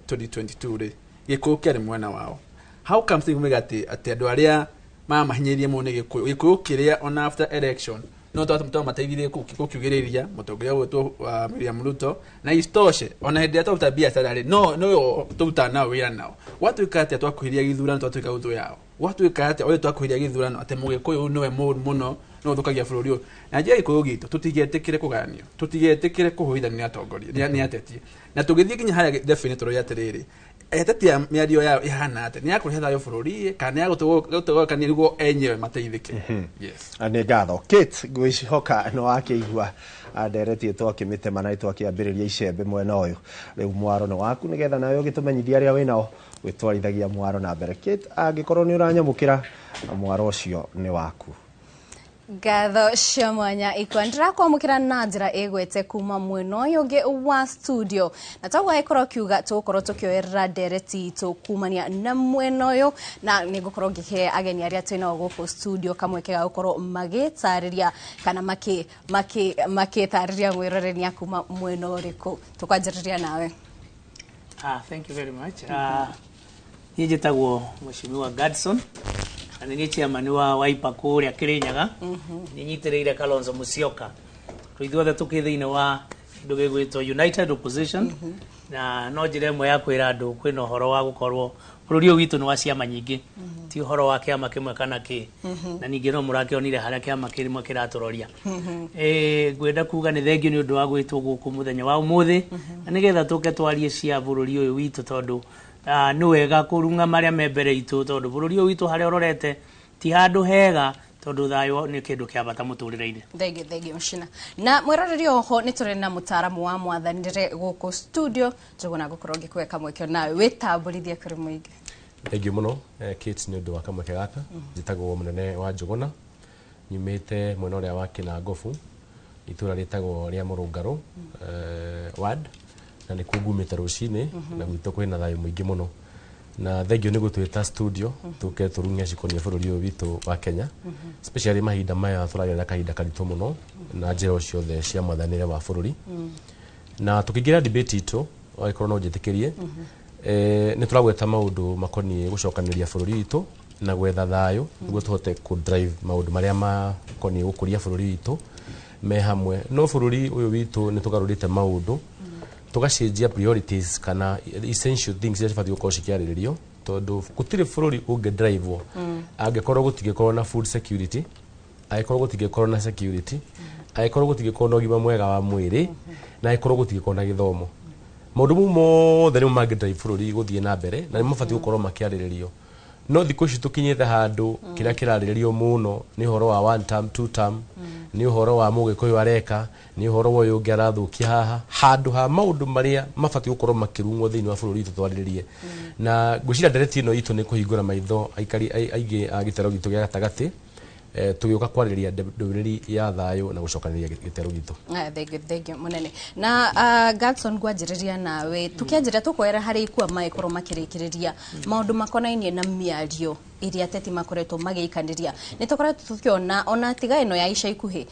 2022 ri gikuyu kiari mwana wao how comes thing megati ati andu aria mahinyirie mu ni gikuyu kiria on after election no twatu mateithirie kukiugiriria mutongoria gwetwo William Ruto na istoshe ona hindi atuta biacara ri no tuta na wira nao watu ikati atwakuhiria githurano twatuika uthu yao watu ikati oyo twakuhiria githurano ate mugikuyu nowe muno no thukagia bururi uyu na njia ikuyu gitu tutigetikire kuganio tutigetikire kuhuithania atongoria ni ateti na tugithie kinya haya definitely atiriri eteti ya miario yao ihana ate ni akurehe thayo bururi kana ya gutugo kana niguo enyewe mateithike yes ane gatho Kate gwicihoka no akeigua ndereti twakimite mana twakiambiriria icembe mwena uyu riu mwaro no waku nigetha nayo gitumenyithia aria winao gwitwarithagia mwaro na mbere Kate angikorwo ni uranyamukira mwaro ucio ni waku Gatho cia mwanya ikwendera kwamukira na njira igwete kuma mweno uyu wa studio na tagwa ikorwo kiuga tukorwo tukioerera ndereti tukumania na mweno uyu na nigukorwo ngihe ageni aria twina guku studio kamwekega gukorwo magitariria kana makitariria mwirorenia kuma mweno riku tukwanjiriria nawe. Thank you very much. Njitagwo Mheshimiwa Gadson ni chairman wa Wiper kuria Kirinyaga ninyitireire Kalonzo Musyoka tuithuothe tukithiine wa nduge gwitwo United Opposition na no njire mwe ya kwira andu kwina horo wa gukorwo bururi witu ni wa ciama nyingi ti horo wa kiama kimwe kana ki na ningi no murakionire haria kiama kirimwe kiraturoria ngwenda kuga ni thengio ni undu wa gwitwo guku muthenya wa umuthi na nigetha tuke twarie cia bururi uyu witu tondu ni wega kurunga maria membere itu tondu bururi uyu witu haria urorete ti handu hega tondu thayo ni kindu kia bata muturire-ini. Thegi mshina na mwiroreri oho ni turi na mutaramu wa mwathanire guku studio tugona gukorwo gikweka mwekyo nawe witamburithia kuri muingi. Thegi muno Kate ni undu wa kamweke gaka njitagwo munene wa Njuguna nyumite mwena uria wa Kinangofu itura ritagwo ria Murungaru ward na ni kugumite rucini na gwito kwina thayo muingi muno na thengio ni gutwita studio tuke turungia cikonie bururi uyu witu wa Kenya especially mahinda maya turagira kahinda karitu muno na njira ciothe cia mwathanire wa bururi na tukigira debate itu aikorwo no njitikirie ni turagweta maundu makonie gucokaniria bururi witu na gwetha thayo niguo tuhote ku drive maundu maria makonie gukuria bururi witu me hamwe no bururi uyu witu ni tugarurite maundu tugacenjia priorities kana essential things iria cibatiĩ gũkorwo cikiarĩrĩrio tondu gutire bururi unge drive angikorwo gutigĩkorwo na food security angĩkorwo gutigĩkorwo na security angĩkorwo gutigĩkorwo na ũgima mwega wa mwĩrĩ na angĩkorwo gutigĩkorwo na gĩthomo maũndũ mothe nĩ mangi drive bururi gũthiĩ na mbere na nĩ mabatiĩ gũkorwo makiarĩrĩrio no thikũ ici tukinyĩte handũ kĩrĩa kĩrarĩrĩrio mũno nĩ ũhoro wa one term two term ni uhoro wa Mũgĩkũyũ areka ni uhoro wa uyu ngerathukia haha handu ha maundu maria mabati gukorwo makirungwo thiini wa bururi tutwariririe na ngwiciria ndereti ino itu ni kuhingura maitho aikari aingi agitero gitu gya gatagati tugiuka kwariria nduriri ya thayo na gucokaniria gitero gitu. Thengio munene na Gadson ngwanjiriria nawe tukianjira tukwera hari ikua maikorwo makirikiriria maundu makonainie na miario iria teti makoretwo magiikaniria ni tukoretwo tukiona ona tiga ino ya ica ikuhi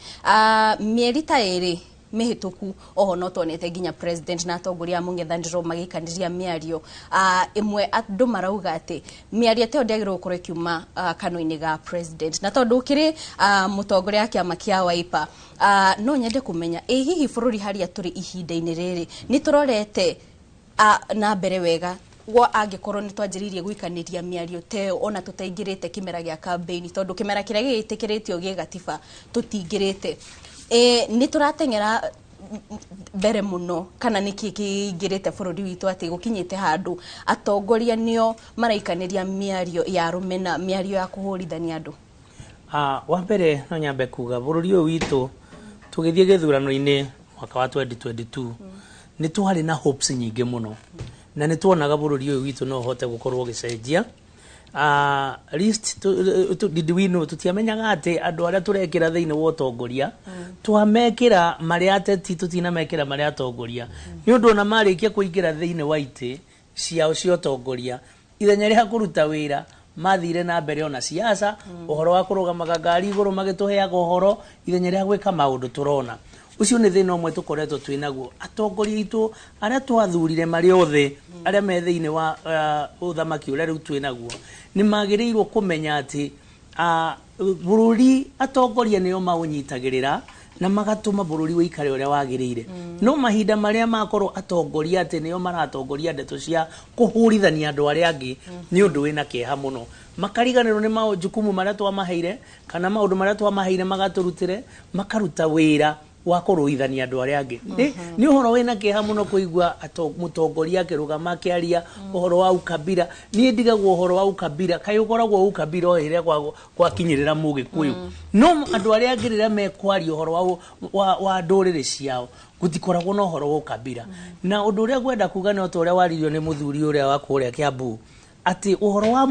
mieri ta iri mihituku oho no tonete ginya president na atongoria mungethaniro magiikaniria miario imwe andu marauga ati miario te ondiagirwo gukorwo kiuma kanoini ga president na tondu kiri mutongoria kiama kia Wiper no nyende kumenya hihi bururi haria turi ihinda-ini riri ni turorete na mbere wega wa angikorwo ni twanjiririe gwikaniria miario teo ona tutaingirite kimera gia campaign tondu kimera kiria gitikiritio gi gatiba tutingirite ni turatengera mbere muno kana niki kingirite bururi witu ati gukinyite handu atongoria nio maraikaniria miario ya rumena miario ya kuhurithania andu wa mbere no nyambe kuga bururi witu tugithie githurano-ini mwaka wa 2022 ni twari na hopes nyingi muno na nä tuonaga bå rå ri å yå witå no hote gå korwo gä cenjia tutiamenyaga atä andå arä a tå rekä ra thä inä wa åtongoria twamekä ra marä ateti tå tinamekä ra marä atongoria nä å ndå ona marä kia kå ingä ra thä inä wa itä ciao cia åtongoria ithenya rä ha kå ruta wä ra mathire na mbere ona siasa uhoro wa kå rå gamaga ngari igå rå magä tå heaga å ithenya rä ha gwä ka maå ndå tå rona ucio nä thä na å mwe tå koretwo twä naguo atongoria itå arä a twathurire marä othe arä a me thä inä wa å thamaki å rä a rä u twä naguo nä magä rä irwo kå menya atä bå rå ri atongoria nä o maå nyitagä rä ra na magatũma bå rå ri wĩikare å rä a wagä rä ire no mahinda marä a makorwo atongoria atä nä o maratongoria ndeto cia kå hå rithania andå arä a angä nä å ndå wä na kä ha må no makariganä rwo nä majukumu marä a twamaheire kana maå ndå marä a twamaheire magatå rutä re makaruta wä ra wa kũrũithania andũ arĩa angĩ nĩ ũhoro wĩna kĩeha mũno kũigua mũtongoria akĩrũgama akĩaria ũhoro wa ukabira niĩ ndigagwo ũhoro wa ukabira kaĩ ũkoragwo ukabira o ĩrĩa gwakinyĩrĩra mũgĩkũyũ no andũ arĩa angĩ rĩrĩa mekwaria ũhoro wa ndũrĩrĩ ciao gũtikoragwo na ũhoro wa ukabira na ũndũ ũrĩa ngwenda kuga nĩ ta ũrĩa waririo nĩ mũthuri ũrĩa wa kũrĩa Kiambu atĩ ũhoro wa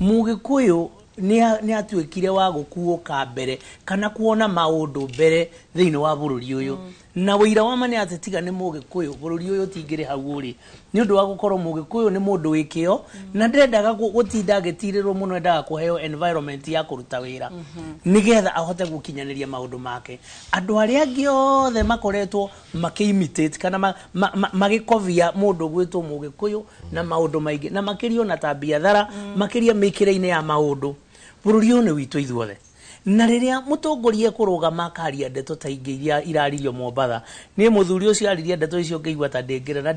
mũgĩkũyũ nĩ atuĩkire wa gũkuũka mbere kana kuona maũndũ mbere thĩinĩ wa bũrũri ũyũ na wĩira wa ma nĩ atĩ tiga nĩ mũgĩkũyũ bũrũri ũyũ ũtingĩrĩ hau ũrĩ nĩ ũndũ wa gũkorwo mũgĩkũyũ nĩ mũndũ wĩ kĩo na ndendaga gũtinda agĩtirĩrwo mũno endaga kũheo environment ya kũruta wĩra nĩgetha ahote gũkinyanĩria maũndũ make andũ arĩa angĩ othe makoretwo makĩ-imitate kana magĩkovia mũndũ gwĩtwo mũgĩkũyũ na maũndũ maingĩ na makĩria ona ta biathara makĩria mĩkĩre-inĩ ya maũndũ bũrũri ũyũ nĩ witũ ithuothe na rĩrĩa mũtongoria kũrũgama akaria ndeto ta ingĩ iria iraririo Mombatha nĩ mũthuri ũcio aririe ndeto icio ngĩigua ta ndĩngĩra na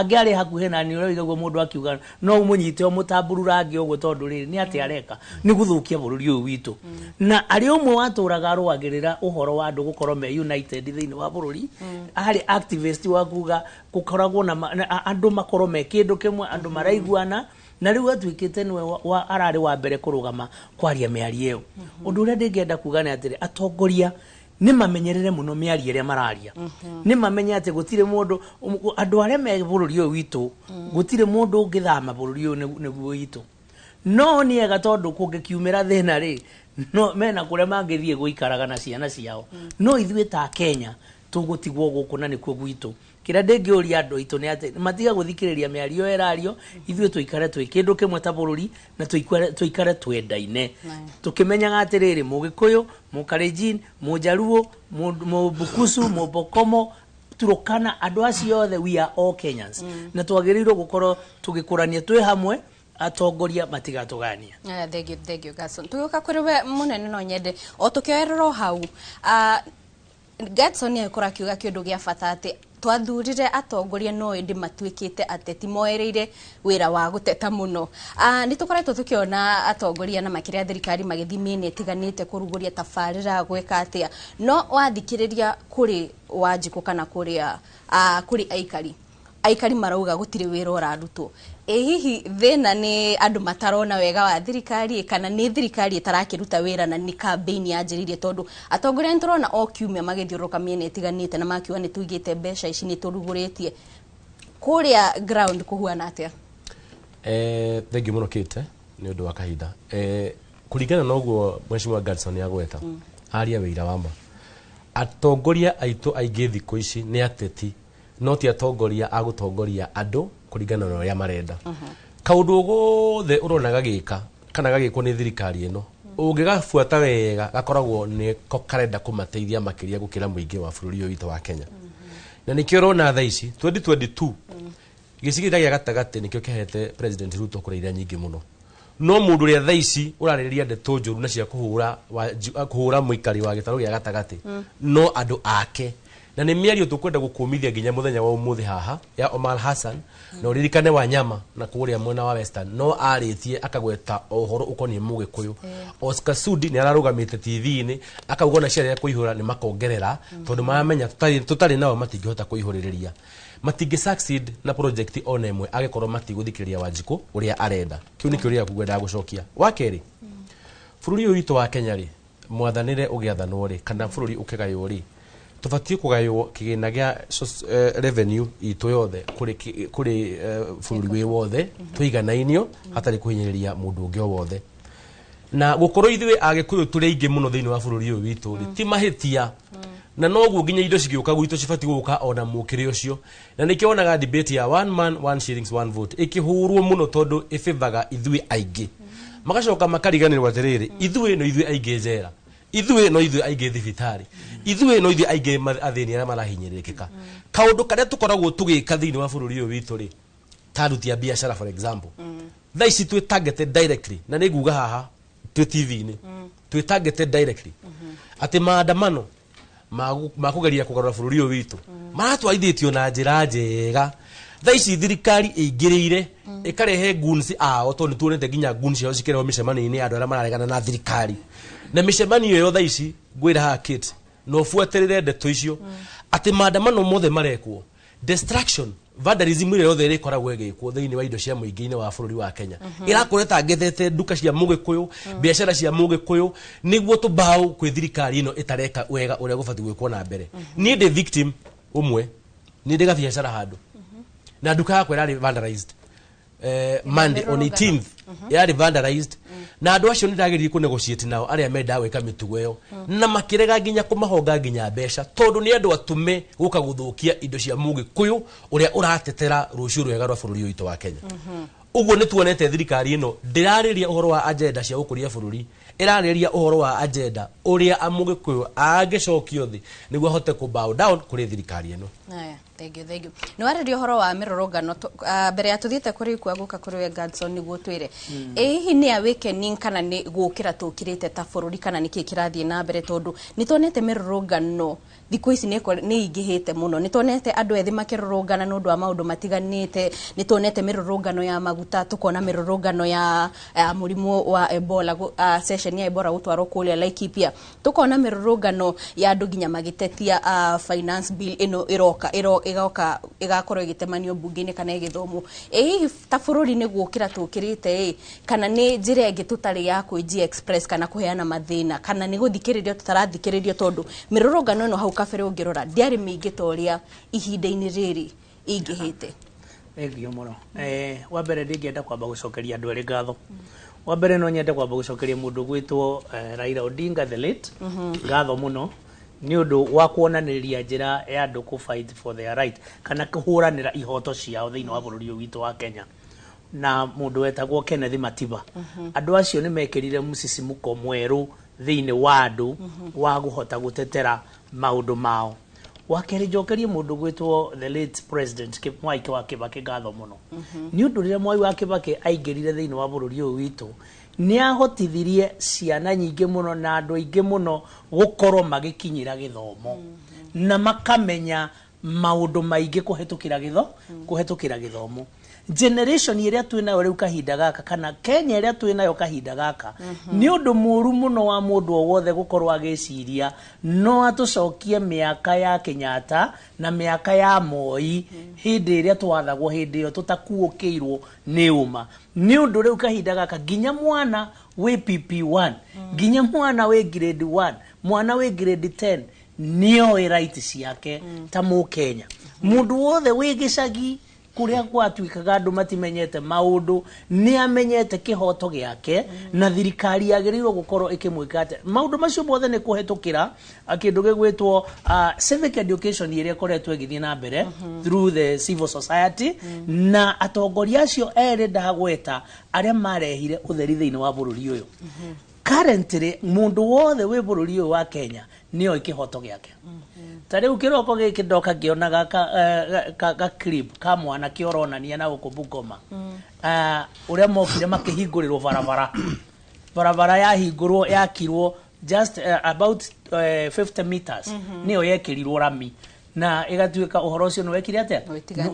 angĩarĩ hakuhĩ na niĩ ũraigagwo mũndũ akiuga no ũmũnyite ũmũtambururange ũguo tondũ rĩrĩ nĩ atĩ areka nĩ gũthũkia bũrũri ũyũ witũ na arĩ ũmwe watũraga arũagĩrĩra ũhoro wa andũ gũkorwo me united thĩinĩ wa bũrũri arĩ activist wa kuga gũkoragwo na andũ makorwo me kĩndũ kĩmwe andũ maraiguana na rĩu atuĩkĩte nĩwe ararĩ wa mbere kũrũgama kwaria mĩario ĩyo ũndũ ũrĩa ndĩngĩenda kuga nĩ atĩrĩ atongoria nĩ mamenyerere mũno mĩario ĩrĩa mararia nĩ mamenye atĩ gũtirĩ mũndũ andũ arĩa me bũrũri ũyũ witũ gũtirĩ mũndũ ũngĩthama bũrũri ũyũ nĩguo witũ no nĩ ega tondũ kũngĩkiumĩra thĩna rĩ no mena kũrĩa mangĩthiĩ gũikaraga na ciana ciao no ithuĩ ta Kenya tũgũtigwo gũkũ na nĩkuo gwitũ kĩrĩa ndĩngĩũria andũ aitũ nĩ atĩ matiga gũthikĩrĩria mĩario ĩrario ithuĩ tũikare twĩ kĩndũ kĩmwe ta bũrũri na tũikare twendaine tũkĩmenyaga atĩrĩrĩ mũgĩkũyũ mũkalenjin mũjaluo mũbukusu mũbokomo Turkana andũ acio othe we are all Kenyans na twagĩrĩirwo gũkorwo tũgĩkũrania twĩ hamwe atongoria matigatũgania thengio Gadson tũgĩũka kũrĩ we mũnene no nyende o tũkĩoerera hau Gadson nĩ agĩkorwo akiuga kĩndũ gĩa bata atĩ twathurire atongoria no ĩndĩ matuĩkĩte ateti moereire wĩra wa gũteta mũno nĩ tũkoretwo tũkĩona atongoria na makĩria thirikari magĩthiĩ mĩena ĩtiganĩte kũrugũria tabarĩra gwĩka atĩa no wathikĩrĩria kũrĩ Wanjikũ kana kũrĩ aikari marauga gũtirĩ wĩra ũrarutwo hihi thĩna nĩ andũ matarona wega wa thirikari kana nĩ thirikari ĩtarakĩruta wĩra na nĩ campaign yanjĩrĩirie tondũ atongoria nĩ tũrona o kiumia magĩthiũrũrũka mĩena ĩtiganĩte na makiuga nĩ tũigĩte mbeca ici nĩ tũrugũrĩtie kũrĩa ground kũhuana atĩa thengiũ mũno Kate nĩ ũndũ wa kahinda kũringana na ũguo Mheshimiwa Gadson agweta aria wĩira wa ma atongoria aitũ aingĩ thikũ ici nĩ ateti no ti atongoria agũtongoria andũ kũringana na ũrĩa marenda kaũndũ gothe ũrona gagĩka kana gagĩkwo nĩ thirikari ĩno ũngĩgabuata wega gakoragwo nĩ karenda kũmateithia makĩria gũkĩra mũingĩ wa bũrũri ũyũ witũ wa Kenya na nĩkĩo ũrona thaa ici 2022 gĩcigĩrĩra gĩa gatagatĩ nĩkĩo kĩhete President Ruto kũrĩa nyingĩ mũno no mũndũ ũrĩa thaa ici ũrarĩrĩria ndeto njũru na cia kũhũra mũikari wa gĩtarũ gĩa gatagatĩ no andũ ake na nĩ mĩario tũkwenda gũkũmithia nginya mũthenya wa ũmũthĩ haha ya Omar Hassan na ũririkane Wanyama na kũrĩa mwena wa Western no arĩtie akagweta ũhoro ũkoniĩ mũgĩkũyũ Oscar Sudi nĩ ararũgamĩte TV-inĩ akauga na ciarĩa kũihũra nĩ makongerera tondũ maramenya tũtarĩ nao matingĩhota kũihũrĩrĩria matingĩ succeed na project ona ĩmwe agĩkorwo matigũthikĩrĩria Wanjikũ ũrĩa arenda kĩu nĩ kĩũria kũgwenda gũcokia wa kerĩ bũrũri ũyũ witũ wa Kenya rĩ mwathanĩre ũgĩathanwo rĩ kana bũrũri ũkĩgaywo rĩ tubatie kugayo kigina gya revenue itu yothe kuri bururi wi wothe tuiganainio hatari kuhinyiriria mundu ungi wothe na gukorwo ithuĩ Agĩkũyũ tũrĩ aingĩ mũno thĩinĩ wa bũrũri ũyũ witũ ti mahĩtia na noguo nginya indo cigĩũka gwitũ cibati gũka ona mũkĩrĩ ũcio na nĩkĩo wonaga debate ya one man one shillings one vote ĩkĩhũrwo mũno tondũ ĩbĩthaga ithuĩ aingĩ magacoka makariganĩrwo atĩrĩrĩ ithuĩ no ithuĩ aingĩ njera ithuĩ no ithuĩ aingĩ thibitarĩ ithuĩ no ithuĩ aingĩ athĩni arĩa marahinyĩrĩrĩkĩka kaũndũ karĩa tũkoragwo tũgĩka thĩinĩ wa bũrũri ũyũ witũ rĩ ta aruti a biacara for example thaa ici twĩ targeted directly na nĩ nguga haha twĩ TV-inĩ twĩ targeted directly atĩ maandamano ma kugeria kugarura bũrũri ũyũ witũ maratwarithĩtio na njĩra njega thaa ici thirikari ĩingĩrĩire ĩkarehe goons ao tondũ nĩtuonete nginya goons ciao cikĩreho mĩcemanio-inĩ andũ arĩa mararegana na thirikari na mĩcemanio ĩyo thaa ici ngwĩra haha Kate no ũbuatĩrĩre ndeto icio atĩ maandamano mothe marekwo destruction vandalism ile yothe ĩkoragwo ĩgĩkwo thĩinĩ wa indo cia mũingĩ-inĩ wa bũrũri wa Kenya ĩrakoreta ngethete nduka cia Mũgĩkũyũ biacara cia Mũgĩkũyũ nĩguo tũbaũ kwĩ thirikari ĩno ĩtareka wega ũrĩa gũbatiĩ gwĩkwo na mbere niĩ ndĩ victim ũmwe nĩ ndĩ gabiacara handũ na nduka yakwa ĩrarĩ vandalized Monday on 18th yarĩ vandalized na andũ acio nĩndageririe kũnegotiate nao arĩa mendaga gwĩka mĩtugo ĩyo na makĩrega nginya kũmahonga nginya mbeca tondũ nĩ andũ atume gũka gũthũkia indo cia Mũgĩkũyũ ũrĩa ũratetera rũciũ rwega rwa bũrũri witũ wa Kenya uguo nĩ tuonete thirikari ĩno ndĩrarĩria ũhoro wa agenda cia gũkũria bũrũri ĩrarĩria ũhoro wa agenda ũrĩa Mũgĩkũyũ angĩcokio thĩ nĩguo ahote ku bow down kũrĩ thirikari ĩno aya thank you nĩ warĩria ũhoro wa mĩrũrũngano mbere ya tũthiĩte kũrĩ kwa gũka kũrĩ we Gadson nĩguo twĩre hihi nĩ awakening kana nĩ gũkĩra tũkĩrĩte ta bũrũri kana nĩkĩ kĩrathiĩ na mbere tondũ nĩtuonete mĩrũrũngano thikũ ici nĩ ingĩhĩte mũno nĩtuonete andũ ethĩ makĩrũrũngana nĩ ũndũ wa maũndũ matiganĩte nĩtuonete mĩrũrũngano ya maguta tukona mĩrũrũngano ya mũrimũ wa Ebola session ya Ebola gũtwarwo kũrĩa Laikipia tukona mĩrũrũngano ya andũ nginya magĩtetia finance bill ĩno igoka igakorwo igitemanio bunge-inĩ kana igithomwo hihi ta bũrũri nĩ gũkĩra tũkĩrĩte kana nĩ njĩra ĩngĩ tũtarĩ ya kwĩji express kana kũheana mathĩna kana nĩ gũthikĩrĩrio tutarathikĩrĩrio tondũ mĩrũrũngano ĩno hau kabere ũngĩrora ndĩarĩ mĩingĩ ta ũrĩa ihinda-inĩ rĩrĩ ingĩhĩte Egio mũno wa mbere ndingĩenda kwamba gũcokeria andũ erĩ ngatho wa mbere no nyende kwamba gũcokeria mũndũ gwĩtwo Raila Odinga the late ngatho mũno ni ũndũ wa kuonanĩria njĩra ya andũ ku fight for their right kana kũhũranĩra ihoto ciao thĩinĩ wa bũrũri ũyũ witũ wa Kenya na mũndũ wetagwo Kenneth Matiba andũ acio nĩ mekĩrire mũcicimuko mwerũ thĩinĩ wa andũ wa gũhota gũtetera maũndũ mao wakerĩ njokerie mũndũ gwĩtwo the late president Mwai wa Kibaki ngatho mũno ni ũndũ rĩrĩa Mwai wa Kibaki aingĩrire thĩinĩ wa bũrũri ũyũ witũ nĩ ahotithirie ciana nyingĩ mũno na andũ aingĩ mũno gũkorwo magĩkinyĩra gĩthomo na makamenya maũndũ maingĩ kũhetũkĩra gĩthomo generation ĩrĩa twĩ nayo rĩu kahinda gaka kana Kenya ĩrĩa twĩ nayo kahinda gaka nĩ ũndũ mũru mũno wa mũndũ o wothe gũkorwo agĩciria no atũcokie mĩaka ya Kenyatta na mĩaka ya Moi hĩndĩ ĩrĩa twathagwo hĩndĩ ĩyo tũtakuũkĩirwo nĩ ũma nĩ ũndũ rĩu kahinda gaka nginya mwana wĩ PP1 nginya mwana wĩ grade 1 mwana wĩ grade 10 nĩoĩ right ciake ta Mũkenya mũndũ wothe wĩ gĩcagi kuria gwatuikaga andũ matimenyete maũndũ nĩ amenyete kĩhoto gĩake na thirikari yagĩrĩirwo gũkorwo ĩkĩmwĩka atĩ maũndũ macio mothe nĩ kũhetũkĩra kĩndũ gĩgwĩtwo civic education ĩrĩa ĩkoretwo ĩgĩthiĩ na mbere through the civil society na atongoria acio erĩ ndagweta arĩa marehire ũtheri thĩinĩ wa bũrũri ũyũ currently mũndũ wothe wĩ bũrũri ũyũ wa Kenya nĩoĩ kĩhoto gĩake tarĩu kĩroko gĩkĩ ndoka ngĩonaga ka clip ka mwana kĩoronania na gũkũ Bungoma ũrĩa mokire makĩhingũrĩrwo barabara yahingũrwo yakirwo just about 50 meters nĩyo yekĩrirwo rami na ĩgatuĩka ũhoro ũcio nĩ wekire atĩa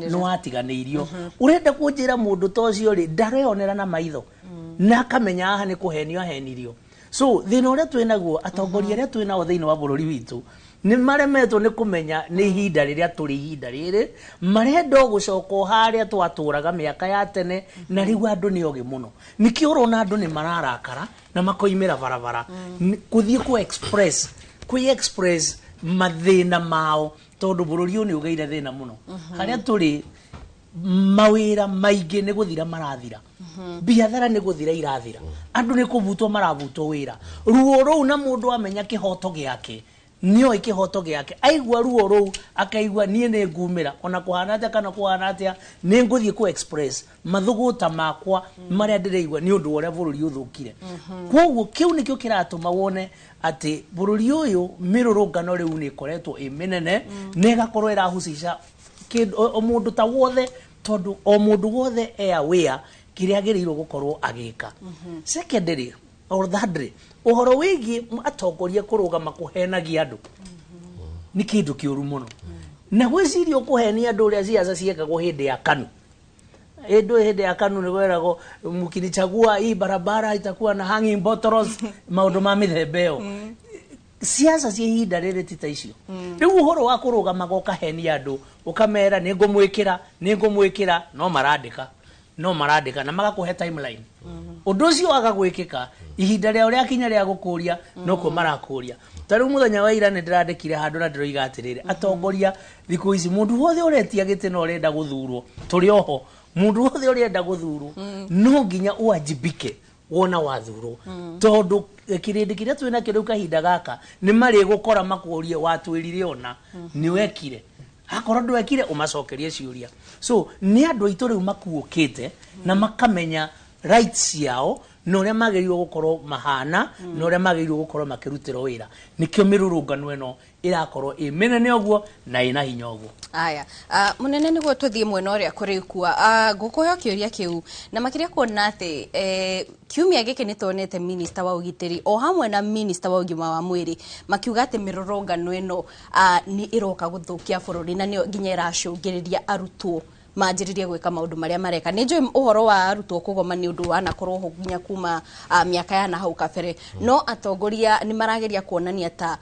nĩ watiganĩirio ũrenda kũnjĩra mũndũ ta ũcio rĩ ndareyonera na maitho na akamenya haha nĩ kũhenio ahenirio so thĩna ũrĩa twĩ naguo atongoria arĩa twĩ nao thĩinĩ wa bũrũri witũ nĩ maremetwo nĩ kũmenya nĩ ihinda rĩrĩa tũrĩ ihinda rĩrĩ marenda gũcoka harĩa twatũraga mĩaka ya tene na rĩu andũ nĩ ogĩ mũno nĩkĩo ũrona andũ nĩ mararakara na makoimĩra barabara gũthiĩ ku express mathina mao tondu bururi ni ugeire thina muno haria turi mawira maingi ni guthira marathira biathara ni guthira irathira andu ni kubutwo maravutwo wira ruo ruu na mundu amenya kihoto giake nio ikihoto giake aigwa ruo ruu akaigwa nie ni ngumira ona kuhana atia kana kuhana atia ni nguthie ku express mathuguta makwa maria ndireigwa ni undu uria bururi uthukire koguo kiu nikio kiratuma wone ati bururi uyu mirurungano riu ni koretwo iminene negakorwo irahucisha o mundu ta wothe tondu o mundu wothe aware kiria agirirwo gukorwo agika secondary or thirdly uhoro wigi atongoria kurugama kuhenagia andu ni kindu kiuru muno na gwicirio kuhenia andu uria ciaca ciekagwo hindi ya KANU hindi ya KANU ni gwerago mukinichagua hii barabara itakuwa na hanging bottles maundu ma mithemba iyo siasa cia ihinda riri tita icio riu uhoro wa kurugama gokahenia andu ukamera ni ngumwikira no marandika na magakuhe timeline undu ucio agagwikika ihinda ria uria kinya ria gukuria no ko marakuria tariu muthenya wa ira ni ndirandikire handu na ndiroiga atiriri atongoria thiku ici mundu wothe uretia giti no urenda guthurwo turi oho mundu wothe urenda guthurwo no nginya uajibike wona wathurwo tondu kirindi kiria twina kiru kahinda gaka ni mari gukora makurie watwirire ona ni wekire akorwo ndwekire umacokerie ciuria so ni andu aitu riu makuukite na makamenya rights yao no ria magirirwo gukorwo mahana no ria magirirwo gukorwo makirutira wira nikio mirurungano eno irakorwo imenene oguo na ina hinya oguo aya munene niguo tuthie mwena uria kurikua ngukuyo kiuria kiu na makiria kuona ati kiumia giki nitonete minister wa ugitiri o hamwe na minister wa ugima wa mwiri makiuga ati mirurungano eno ni iroka guthukia bururi na ni nginya iracungiriria arutwo manjiririe gwika maundu maria mareka ni njui uhoro wa arutwo kugoma ni undu anakorwo ho nginya kuma miaka ya na hau kabere no atongoria ni marageria kuonania ta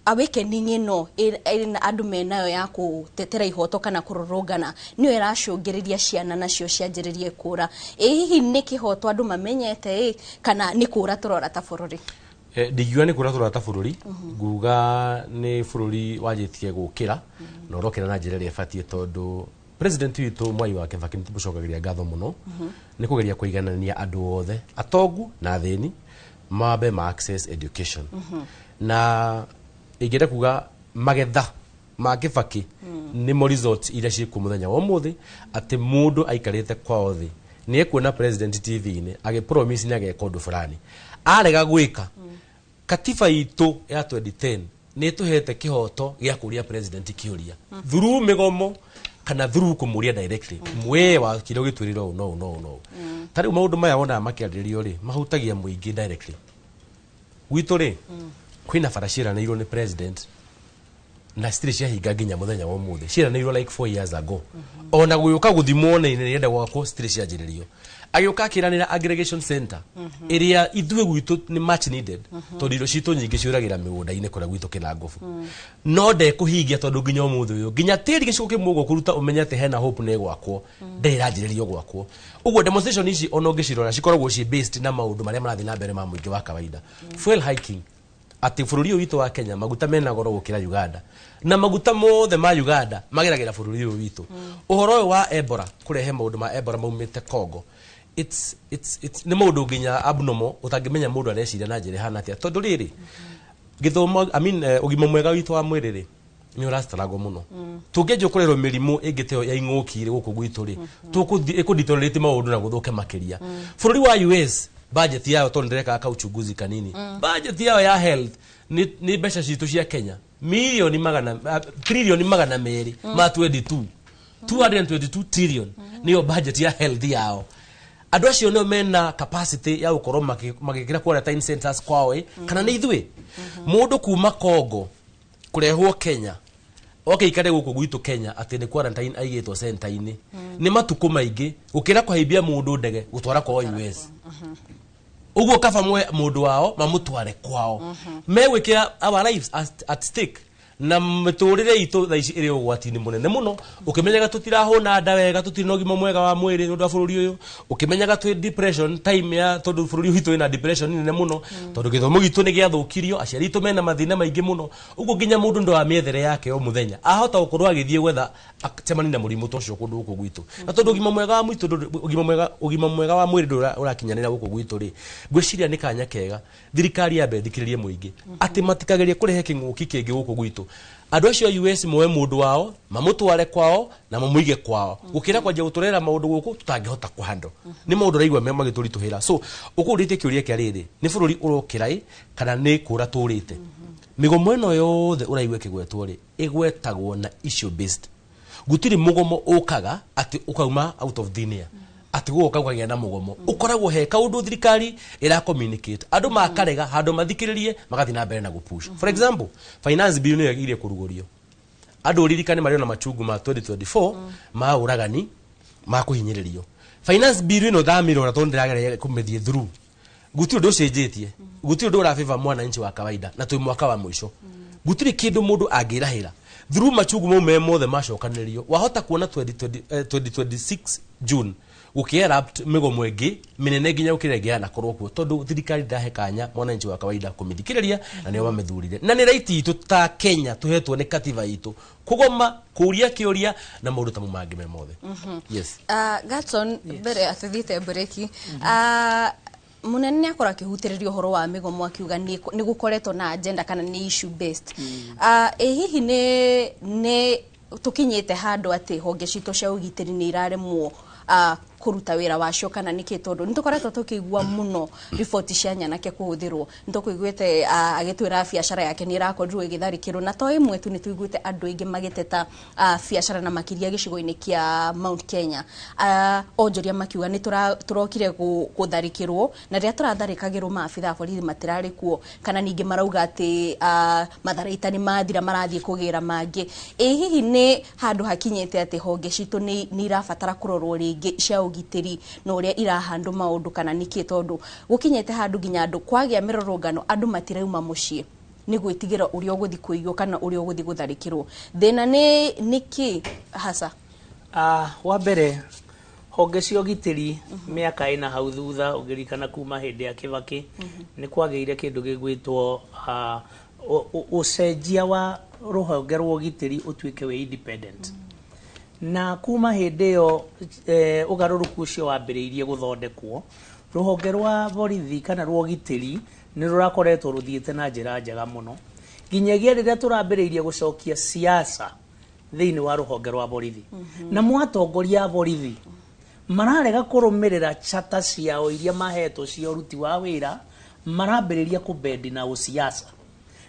awakening ino andu menayo ya kutetera ihoto kana kururungana niyo iracungiriria ciana nacio cianjiririe kura hihi ni kihoto andu mamenyete kana ni kura turora ta bururi ndigiwa ni kura turora ta bururi nguga ni bururi wajitie gukira no rokera na njira ria fatie tondu president witu Mwai wa Kibaki nitubucokagiria ngatho muno ni kugeria kuiganania andu othe atongu na thini mabe ma access education na igere kuga magetha ma Kibaki ni mo result ira ciku muthenya wa muthi ati mundu aikarite kwao thi ni ekuona president TV ni age promise ni age kondu fulani arega gwika katiba itu ya 2010 ni tuhete kihoto gia kuria president kiuria through migomo kana through kumuria directly mwe wa kiro gitwiriro no tari maundu maya wona makiaririo ri mahutagia muingi directly witu ri kwina farashira na iro ni president na stiri cia hinga nginya muthenya wa muthi cira na iro like 4 years ago ona guyuka guthimwo ni yenda gwako stiri cia njiririo agioka kiranira aggregation center area ithwe gwitu ni much needed tondu iro citu nyingi ciuragira migunda-ini kura gwitu kina ngofu no de kuhingia tondu nginya umuthi uyu nginya tiri gicigo kimwe kuruta umenyate hena hope ne gwakwo ndirajiririo gwakwo uguo demonstration ici ono ngicirora cikoragwo ci based na maundu maria marathi na mbere ma muingi wa kawaida fuel hiking ati bururi witu wa Kenya maguta mena goro gukira Uganda na maguta mothe ma Uganda mageragira bururi witu uhoro wa Ebola kurehe maundu ma Ebola maumite Congo it's ni maundu nginya abnormal utangimenya mundu areciria na njira hana atia tondu riri githomo ugima mwega witu wa mwiriri ni urastarago muno tungeje kurero mirimo ingiteo ya ingukire guku gwitu ri ikuditolerate maundu na guthuke makiria bururi wa US budget yao tondereka aka uchunguzi kanini budget yao ya health ni besha citu cia Kenya milioni trilioni magana meri ma 222 trillion niyo budget ya health yao andu acio no mena capacity ya gukorwo magikira quarantine centers kwao kana ni ithwe mundu kuma Congo kurehwo Kenya ikare guku gwitu Kenya ati ni quarantine aigitwo center-ini ni matuku maingi gukira kuhaibia mundu ndege gutwara kwa US uguo kaba mwe mundu wao mamutware kwao megwikira our lives at stake na miturire itu tha ici iri ugwati-ini munene muno ukimenyaga tutirahuna nda wega tutirina ũgima mwega wa mwĩrĩ nĩ ũndũ wa bũrũri ũyũ ukimenyaga twi depression time ya tondu bũrũri witũ ina depression nene muno tondu gĩthomo gitũ nĩ gĩathũkirio aciari itũ mena mathina maingĩ muno ũguo nginya mũndũ ndo wa mĩethere yake o mũthenya ahota gũkorwo agĩthiĩ gwetha acemani na mũrimũ ta ũcio kũndũ gũkũ gwitũ na tondu ũgima mwega wa mwitũ ũgima mwega wa mwĩrĩ ndũ ũrakinyanĩra gũkũ gwitũ rĩ ngwĩciria nĩ kanya kega thirikari yambe thikĩrĩrie mũingĩ atĩ matikagerie kũrehe kĩng'ũki kĩngĩ gũkũ gwitũ andũ acio US moe mũndũ wao mamũtware kwao na mamũige kwao gũkĩra kwanja gũtũrera maũndũ gũkũ tutangĩhota kũhandle nĩ maũndũ raigua magĩtũritũhĩra so ũkũrĩte kĩũria kĩa rĩrĩ nĩ bũrũri ũrokĩra kana nĩ kũra tũrĩte mĩgomo ĩno yothe ũraigua kĩgwetwo rĩ ĩgwetagwo na issue based gũtirĩ mũgomo ũkaga atĩ ũkauma out of thin air ati go ukagĩa na mugomo ukoragwo he kaundu thirikari ira communicate andu makarega handu mathikiririe magathi na mbere na gupush for example finance bill no yagirie kurugurio andu ririkane mario na machungu ma 2024 ma uragani ma kuhinyiririo finance bill no thamiro na tondiragereye kumethie through gutiri ndu cenjetie gutiri ndu ura favor mwana nchi wa kawaida na twi mwaka wa mwisho gutiri kindu mundu angirahira through machungu mo mothe macokanirio wahota kuona 2026 June ukierupt migomo ĩngĩ minene nginya ukiregea na korwo kuo tondu thirikari ndahe kanya mwananchi wa kawaida kumithikiriria na nio mamethurire na ni right itu ta Kenya tuhetwo ni katiba itu kugoma kuria kiuria na maundu tamu mangi me mothe yes Gatson mbere atithite breki munene akora kihutiririo horo wa migomo akiuga ni gukoretwo na agenda kana ni issue based hihi ne tukinyite handu ati honge cito cia ugitiri ni iraremwo kuruta wira wacio kana niki tondu nitukoretwo tukigua muno riboti cia nyanake kuhuthirwo nitukuiguite agitwira biashara yake ni irakorirwo igitharikirwo na to imwe tu nituiguite andu aingi magiteta biashara na makiria gicigo-ini kia Mount Kenya onjoria makiuga ni turokire gutharikirwo na ria turatharikagirwo maabitha borithi matirari kuo kana ningi marauga ati matharaitani mathira marathie kugira mangi hihi ni handu hakinyite ati honge citu ni irabatara kurorwo ringi cia ugitiri no uria irahandu maundu kana niki tondu gukinyete handu ginya andu kwagia mirorongano andu matirauma mucii ni gwitigira uria uguthi kuigwo kana uria uguthi gutharikirwo thina ni niki hasa wa mbere honge cia ugitiri miaka ina hau thutha ugirikana kuma hindi ya Kibaki ni kwageire kindu gigwitwo ucenjia wa ruhonge rwa ugitiri utuike we independent na kuma hindi yo ugaruruku ucio wambiriirie guthondekwo ruhonge rwa borithi kana rwa ugitiri ni rurakoretwo ruthiite na njira njega muno nginyagia riria turambiriirie gucokia siasa thiini wa ruhonge rwa borithi na mwatongoria borithi mararega kurumirira chata ciao iria mahetwo cia uruti wa wira marambiriria kubendi na usiasa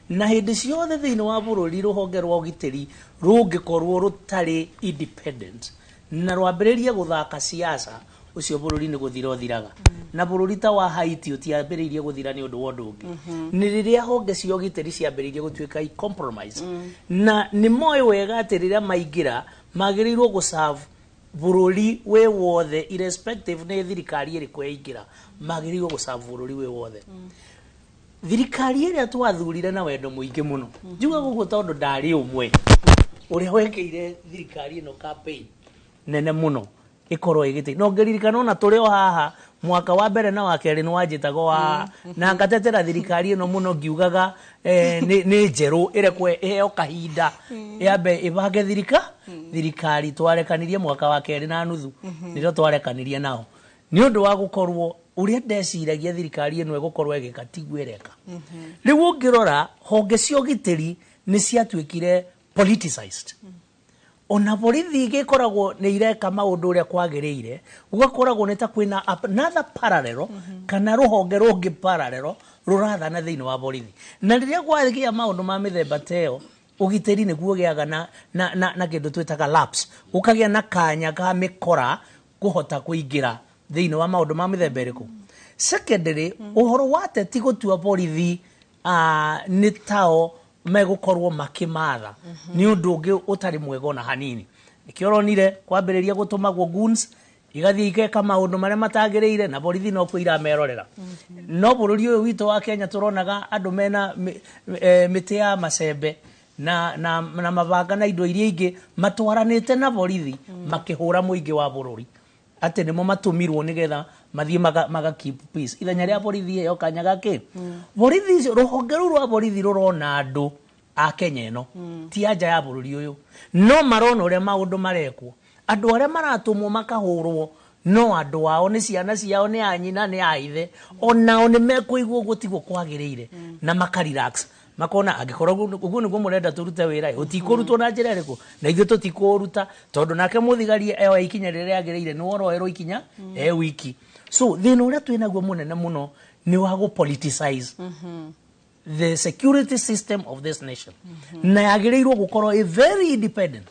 na hindi ciothe thiini wa bururi ruhonge rwa ugitiri rungikorwo rutari independent na rwambiririe guthaka siasa ucio bururi ni guthira uthiraga na bururi ta wa Haiti utiambiririe guthira ni undu wondu ungi ni riria honge cia ugitiri ciambiririe gutuika i compromise na ni moyo wega ati riria maingira magirirwo guserve bururi we wothe irrespective ne thirikari iri kweingira magirirwo guserve bururi we wothe thirikari ĩrĩa twathurire na wendo mũingĩ muno njuga gũkũ tondu ndari umwe uria wekeire thirikari ĩno campaign nene muno ikorwo igite no ngeririkana ona turi o haha mwaka wa mbere na wa kerĩ ni wanjitago wa na ngatetera thirikari ĩno muno ngiugaga ni njeru irekwe iheo kahinda yambe ibange thirikari twarekanirie mwaka wa kerĩ na nuthu niro twarekanirie nao ni undu wa gukorwo uria ndeciragia thirikari ĩno ĩgũkorwo ĩgĩka tiguo ĩreka rĩu ũngĩrora honge cia ũgitĩri nĩ ciatuĩkire politicized ona borithi gĩkoragwo nĩ ireka maũndũ ũrĩa kwagĩrĩire ũgakoragwo nĩ ta kwĩna another parallel kana rũhonge rũngĩ parallel rũrathana thĩinĩ wa borithi na rĩrĩa gwagĩa maũndũ ma mĩthemba ta ĩyo ũgitĩri nĩguo gĩaga na kĩndũ twĩtaga lapse ũkagĩa na kanya ka mĩkora kũhota kũingĩra thĩinĩ wa maũndũ ma mĩthemba ĩrĩkũ secondary ũhoro wa teti gũtua borithi nĩ tao megũkorwo makimatha ni undu ungi utari mwega ona hanini nikioronire kwambiriria gutumagwo goons igathii ikeka maundu maria matagiriire na borithi no kuira merorera no bururi uyu witu wa Kenya turonaga andu mena miti ya macembe na mabanga na indo iria ingi matwaranite na borithi makihura muingi wa bururi ate nimo matumirwo nigetha mathie maga keep peace ithenya ria borithi yo kanyaga ki borithi ruhonge rwa borithi rurona andu a Kenya no ti anja ya bururi uyu no marona uria maundu marekwo andu aria maratumwo makahurwo no andu ao ni ciana ciao ni anyina ni aithe onao ni mekuigwo gutigwo kwagirire na makarelax makona agikorwo uguo niguo murenda turute wira utikurutwo na njira iriku na ithuĩ tutikuruta tondu nake muthigarie ewa ikinya riria agirire ni woroerwo ikinya wiki so thina uria twinaguo munene muno ni wa go politicize the security system of this nation na yagirirwo gukorwo a very independent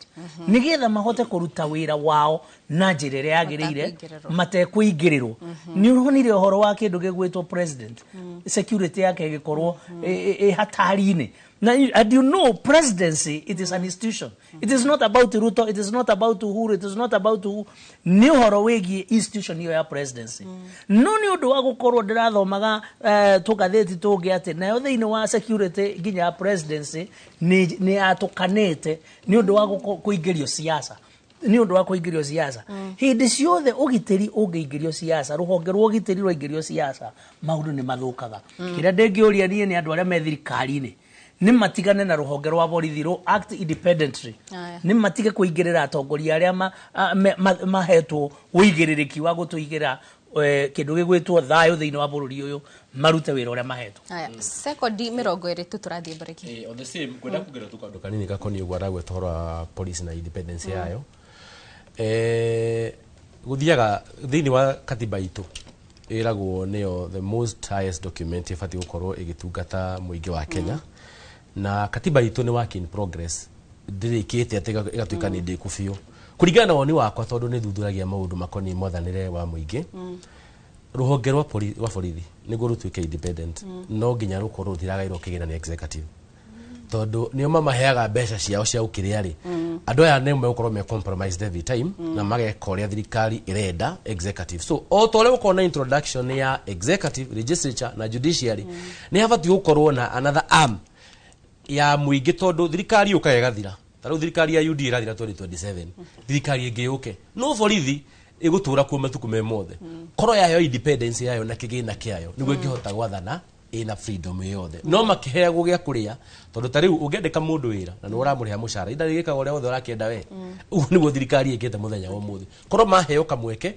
nigetha mahote kuruta wira wao na njira iria yagirire matekuingirirwo ni uronire uhoro wa kindu gigwitwo president security yake gikorwo hatari-ini na and you know presidency it is an institution it is not about Ruto it is not about Uhuru it is not about ni uhoro wigi institution hiyo ya presidency no ni undu wa gukorwo ndirathomaga tugatheti tungi ati nayo thiini wa security ginya ya presidency ni atukanite ni undu wa kuingirio siasa ni undu wa kuingirio siasa hindi ciothe ugitiri ungiingirio siasa ruhonge rwo ugitiri rwaingirio siasa maundu ni mathukaga kira ndingiuria ni andu aria me thirikari-ini ni matigane na ruhonge rwa borithi ro act independently ni matige kuingirira atongoria aria mahetwo uigiririki wa gutuigira kindu gigwitwo thayo thiini wa bururi uyu marute wira uria mahetwo sekondi 20 tuturathie break on the same kwenda kugira tukandu kanini gakoni ugwa ragwe tora police na independence yayo guthiaga thiini wa katiba itu iragwo niyo the most highest document ifati gukorwo igitungata muingi wa Kenya na katiba itu ni work in progress ndirikite ati igatuika ni ndikufio kuringana na woni wakwa tondu ni thuthuragia maundu makoni mothanire wa muingi ruhonge rwa borithi niguo rutuike independent no nginya rukorwo rutiragairwo kigina ni executive tondu nio mamaheaga mbeca ciao cia ukiria ri andu aya ne megukorwo me compromised every time na mageka uria thirikari irenda executive so o tole uko na introduction ya executive legislature na judiciary ni habati gukorwo na another arm ya muingi tondu thirikari ukaegathira taru thirikari ya UD irathira 2027 thirikari ingi uke no borithi igutura kuo matuku me mothe koro yayo independence yayo na kigina kiayo niguo ingihota gwathana ina freedom yothe no makiheagwo gya kuria tondu tariu ungendeka mundu wira na nura muriha mushara indari gika uria wothe urakienda we ugu niguo thirikari ikite muthenya wa muthi koro maheo kamweke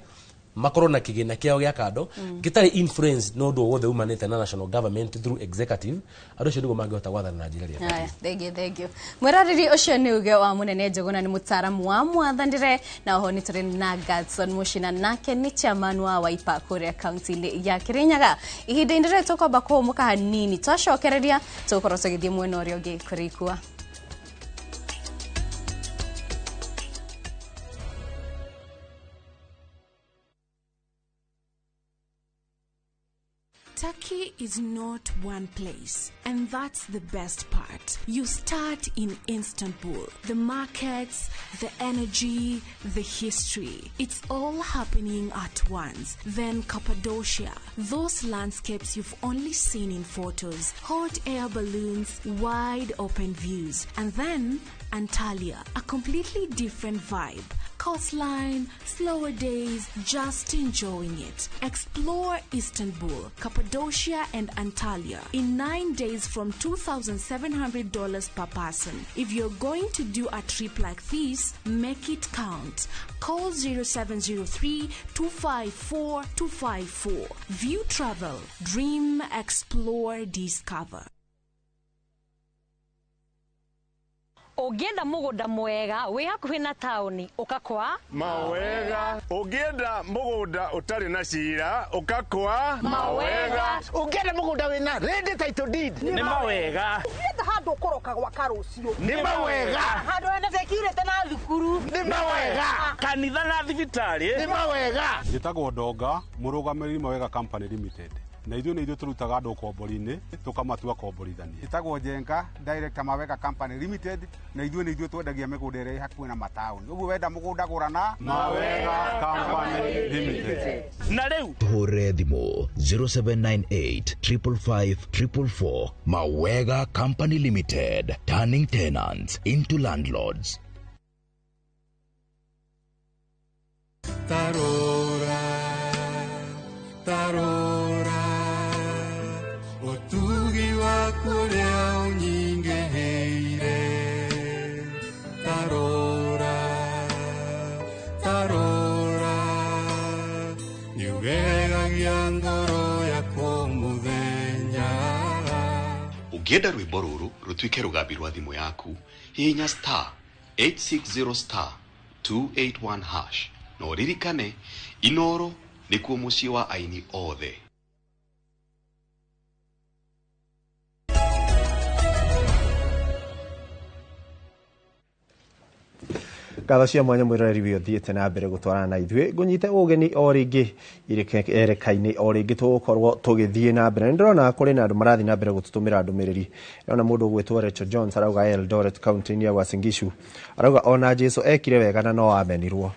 makoro na kigina kiao gya kando gitari influence no ndo wothe umanite na national government through executive ado cio niguo mangihota gwathana na njira ria thank you mwerariri ucio ni uge wa munene Njuguna ni mutaramu wa mwathanire na ho ni turi na Gadson Mushina nake ni chairman wa Wiper kuria county ya Kirinyaga ihinda indire tukoba ko muka hanini twacokereria tukorwo tugithie mwena uria ungi kurikua Turkey is not one place, and that's the best part. You start in Istanbul. The markets, the energy, the history. It's all happening at once. Then Cappadocia. Those landscapes you've only seen in photos. Hot air balloons, wide open views. And then Antalya, a completely different vibe. Coastline, slower days, just enjoying it. Explore Istanbul, Cappadocia and Antalya in 9 days from $2,700 per person. If you're going to do a trip like this, make it count. Call 0703-254-254. View Travel. Dream, explore, discover. Ugienda mugunda mwega wi hakuhi na tauni ukakwa mawega ugienda mugunda utari na cira ukakwa mawega ugienda mugunda wina ready title deed ni mawega ugienda handu ukoroka gwa karucio ni mawega handu ena security na thukuru ni mawega kanitha na thibitari ni mawega njitagwo Ndonga murugamiri Mawega Company Limited na ithuĩ tũrutaga andũ kombori-inĩ tũkamatua komborithania. Itagwo Njenga, Director Mawega Company Limited, na ithuĩ twendagia mĩgũnda ĩrĩa hakuhĩ na mataũni. Ũguo wenda mũgũnda gũra na Mawega Company Limited. Na rĩu Tũhũre thimũ 0798 555 444. Mawega Company Limited, turning tenants into landlords. Tarora Otugi wa kurea unyingeheire. Tarora Niugegagia ngoro yako muthenya. Ũngĩenda rwĩmbo rũrũ rũtuĩke rũgambi rwa thimũ yaku, hihinya *860*281# na ũririkane Inoro nĩkuo mũciĩ wa aini othe. Ngatho cia mwanya mwiroreri wĩ ũthiĩte na mbere gũtwarana na ithuĩ ngũnyite ũgeni o rĩngĩ erekainĩ o rĩngĩ tũgũkorwo tũgĩthiĩ na mbere. Nĩndĩrona kũrĩ na andũ marathiĩ na mbere gũtũtũmĩra ndũmĩrĩri. Ndĩrona mũndũ ũgwĩtwo Rachel Jones arauga Eldoret County ya Uasin Gishu, arauga ona Jesu ekire wega na no amenirwo.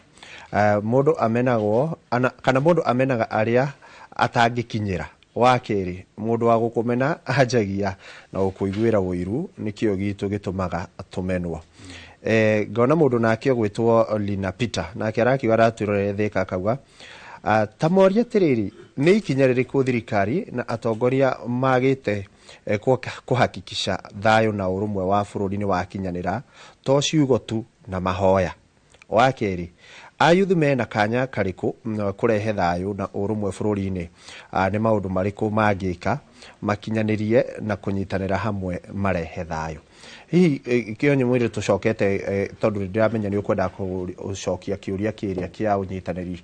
Mũndũ amenagwo kana mũndũ amenaga arĩa atangĩkinyĩra. Wa kerĩ, mũndũ wa gũkũmena ajagia na gũkũiguĩra ũiru nĩkĩo gitũ gĩtũmaga tũmenwo. Ngona mũndũ nake gwĩtwo Lina Peter nake arakiuga aratwĩrorera Thĩka akauga tamoria tiriri nĩ ikinya rĩrĩkũ thirikari na atongoria magĩte kuhakikisha thayũ na ũrũmwe wa bũrũri-inĩ wakinyanĩra to ciugo tu na mahoya. Wa kerĩ, ayuthi mena kanya karĩkũ kũrehe thayũ na ũrũmwe bũrũri-inĩ, nĩ maũndũ marĩkũ mangĩka makinyanĩrie na kũnyitanĩra hamwe marehe thayũ. Hihi kĩonye mwĩrĩ tũcokete tondũ ndĩramenya nĩ ũkwenda gũcokia kĩũria kĩrĩa kĩa ũnyitanĩri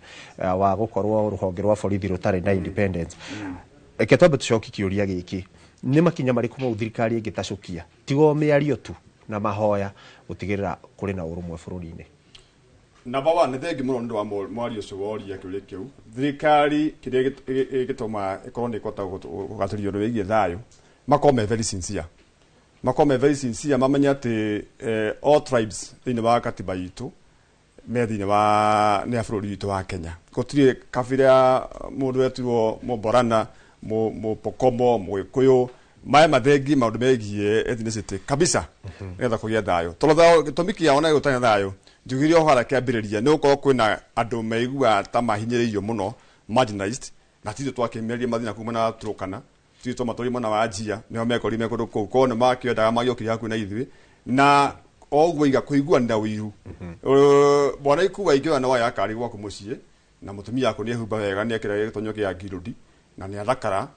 wa gũkorwo rũhonge rwa borithi rũtarĩ na independence. Reke twambe tũcokie kĩũria gĩkĩ, nĩ makinya marĩkũ mau thirikari ĩngĩtacũkia tigo mĩario tu na mahoya gũtigĩrĩra kũrĩ na ũrũmwe bũrũri-inĩ? Number one, thengi muno nĩ wa mwario ũcio woria kĩũria kĩu. Thirikari kĩrĩa gĩtũma ĩkorwo nĩ ĩkũhota kũgatĩria ũndũ wĩgiĩ thayũ, makorwo me very sincere. Mamenya atĩ all tribes thĩinĩ wa katiba itũ me thĩinĩ wa nĩ bũrũri witũ wa Kenya. Gũtirĩ kabira mũndũ wetirwo Mũborana, Mũpokomo, Mũgĩkũyũ, maya mathengi maũndũ megiĩ ethnicity kabisa nĩgetha kũgĩa thayũ. Tondũ gĩtũmi kĩao na gũtarĩ thayũ njugire ohara kĩambĩrĩria nĩ gũkorwo kwĩna andũ maiguaga ta mahinyĩrĩirio mũno, marginalized, na titũ twakĩmeria mathina kuma na Turkana, titũ matũri mwena wa Wajir nĩo mekorire kũndũ kũu, koguo nĩ makĩendaga magĩokire hakuhĩ na ithuĩ na oguo kũiguanĩra ũiru. Bwana ikuga ingĩoya no waya kari gwaku mũciĩ na mũtumia wako nĩehumba wega nĩekĩra gĩtonyo kĩa ngirũndi na nĩ athakara,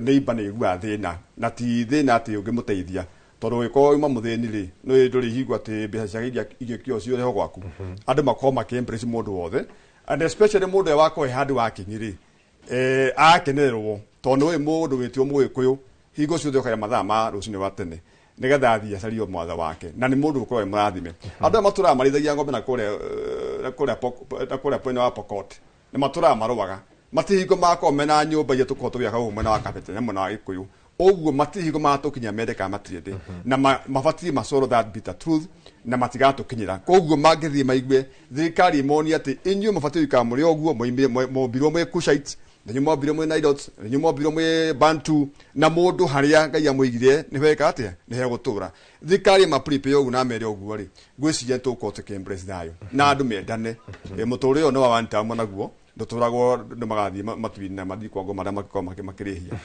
neighbor nĩ aiguaga thĩna na ti thĩna atĩ ũngĩmũteithia tondũ gĩkorwo uma mũthĩni rĩ nĩ ndũrĩ higwa atĩ mbeca ciake igĩkio ciothe gwaku. Andũ makorwo makĩembrace mũndũ wothe, and especially mũndũ ũrĩa wakorwo handũ wakinyi rĩ akenererwo tondũ ũyũ mũndũ wĩtio Mũgĩkũyũ hingo ciothe ũkaya mathaa ma rũcinĩ wa tene nĩgetha athiĩ acarie mwatha wake na nĩ mũndũ ũkorwo mũrathime. Andũ aya matũraga marĩithagia ng'ombe na kũrĩa mwena wa Pokot nĩ matũraga marũaga, matihingo makorwo mena nyũmba iria tũkorwo tũgĩaka gũkũ mwena wa Kabete na mwena wa Gĩkũyũ. Oguo matihingo matũkinya mendeka matirĩndĩ na mabatiĩ macoro that bitter truth na matigatũkinyĩra. Koguo mangĩthiĩ maigue thirikari ĩmonie atĩ inyuĩ mabatiĩ gũikara mũrĩ oguo mombirwo mwĩ Cushites, na inyuĩ mombirwo mwĩ Nilotes, na inyuĩ mombirwo mwĩ Bantu, na mũndũ harĩa Ngai amũigire nĩ weka atĩa nĩ hegũtũra. Thirikari maprepare oguo na mere oguo rĩ ngwĩciria tũgũkorwo tũkĩembrace thayũ na andũ mendane. Mũtũrĩre ũyũ nĩ wa one time naguo ndũtũragwo ndũ magathiĩ matuinĩ na mathiĩ kwango marĩa makorwo makĩrĩhia.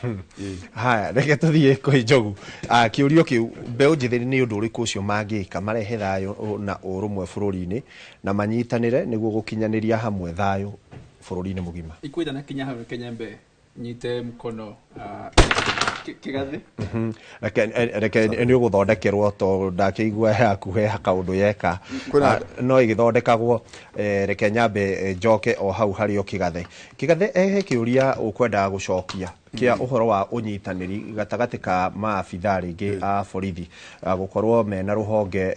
Haya, reke tũthiĩ kwĩ Njogu. Kĩũrio kĩu, mbeũ njĩthĩ nĩ ũndũ ũrĩkũ ũcio mangĩka marehe thayũ na ũrũmwe bũrũri-inĩ na manyitanĩre nĩguo gũkinyanĩria hamwe thayũ bũrũri-inĩ mũgima? Ikwenda na Kenya hawe Kenya mbe nyite mkono Kĩgathĩ. Reke nĩ ũgũthondekerwo tondũ ndakĩigua hakuhĩ kaũndũ yeka no ĩgĩthondekagwo. Reke nyambe njoke o hau harĩ o Kĩgathĩ. Kĩgathĩ ehe kĩũria ũkwenda gũcokia kĩa ũhoro wa ũnyitanĩri gatagatĩ ka maabitha rĩngĩ a borithi gũkorwo mena rũhonge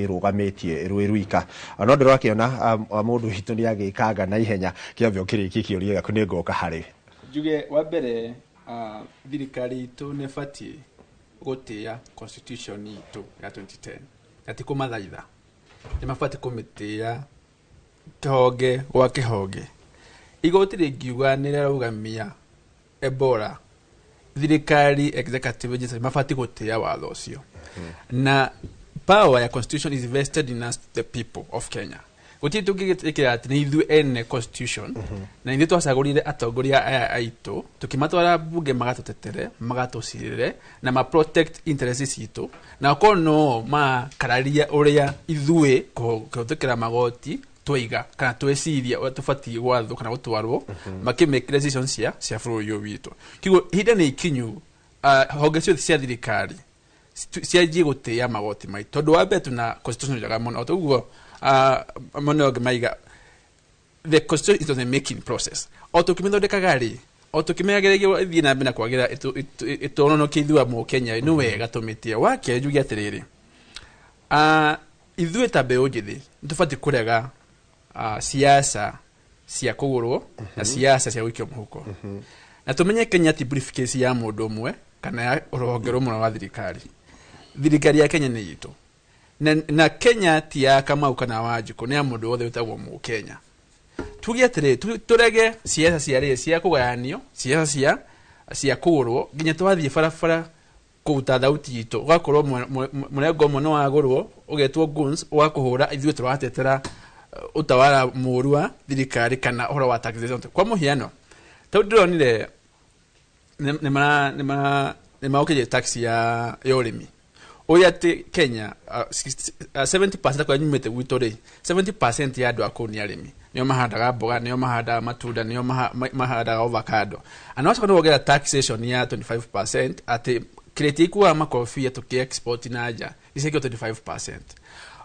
rũgamĩtie rwĩ rwika. No ndĩrakĩona mũndũ witũ nĩ agĩkanga na ihenya kĩambia ũkĩrĩkia kĩũria gĩaku nĩ ngoka harĩ Juge wabere thirikari itu nefati gotea constitution itu ya 2010 ati kumathaitha ni mafati kumitia kĩhonge gwa kĩhonge igoti rĩngiuga nĩrĩraugamia Ebola thirikari executive agency mafati gũtĩa watho ũcio na power ya constitution is vested in us the people of Kenya gũtirĩ tũngĩgĩtĩkĩra atĩ nĩ ithuĩ ene constitution na ithuĩ twacagũrire atongoria aya aitũ tũkĩmatwara bunge magatũtetere magatũcirĩre na ma protect interests citũ na okorwo no makararia ũrĩa ithuĩ kũhũthĩkĩra magoti twaiga kana tweciria tũbatiĩ gwathwo kana gũtwarwo makĩmake decisions cia bũrũri ũyũ witũ kĩguo ihinda nĩ ikinyu honge ciothe cia thirikari cianjie gũtĩa magoti maitũ tondũ wa mbere tuna constitution njaga mũno toguo mono maiga the constitution is the making process o tũkĩmĩthondekaga rĩ o tũkĩmĩagĩrĩria ithiĩ na mbere na kwagĩra ĩtononokia ithuĩ amũ Kenya nĩ wega tũmĩtie wake njuge atĩrĩrĩ ithuĩ ta mbeũ njĩthĩ nĩtũbatiĩ kũrega siasa cia kũgũrwo na siasa cia gũikio mũhuko na tũmenye Kenya ti briefcase ya mũndũ ũmwe kana ya rũhonge rũmwe rwa thirikari ya Kenya nĩ itũ na Kenya ti ya Kamau kana Wanjikũ nĩ ya mũndũ wothe wĩtagwo Mũkenya tuge atĩrĩ tũrege siasa cia kũgayanio siasa cia kũgũrwo nginya twathiĩ barabara kũruta thauti itũ ũgakorwo mũrengo ũmwe nĩ wagũrwo ũgetwo goons ũgakũhũra ithuĩ tũratetera utawala mũũru wa thirikari kana ũhoro wa taxation kwa mũhiano tondũ ndĩronire nĩmaũkĩrie tax ya ũrĩmi ũrĩa atĩ Kenya 70% kwa nyumĩte gwitũ rĩ 70% ya andũ akũu nĩ arĩmi nĩo mahandaga mboga nĩo mahandaga matunda nĩo mahandaga avocado ana wacoka nĩwongerera taxation ya 25% atĩ kireti ikuwa makorobia tuki-export na nja isekio 25%.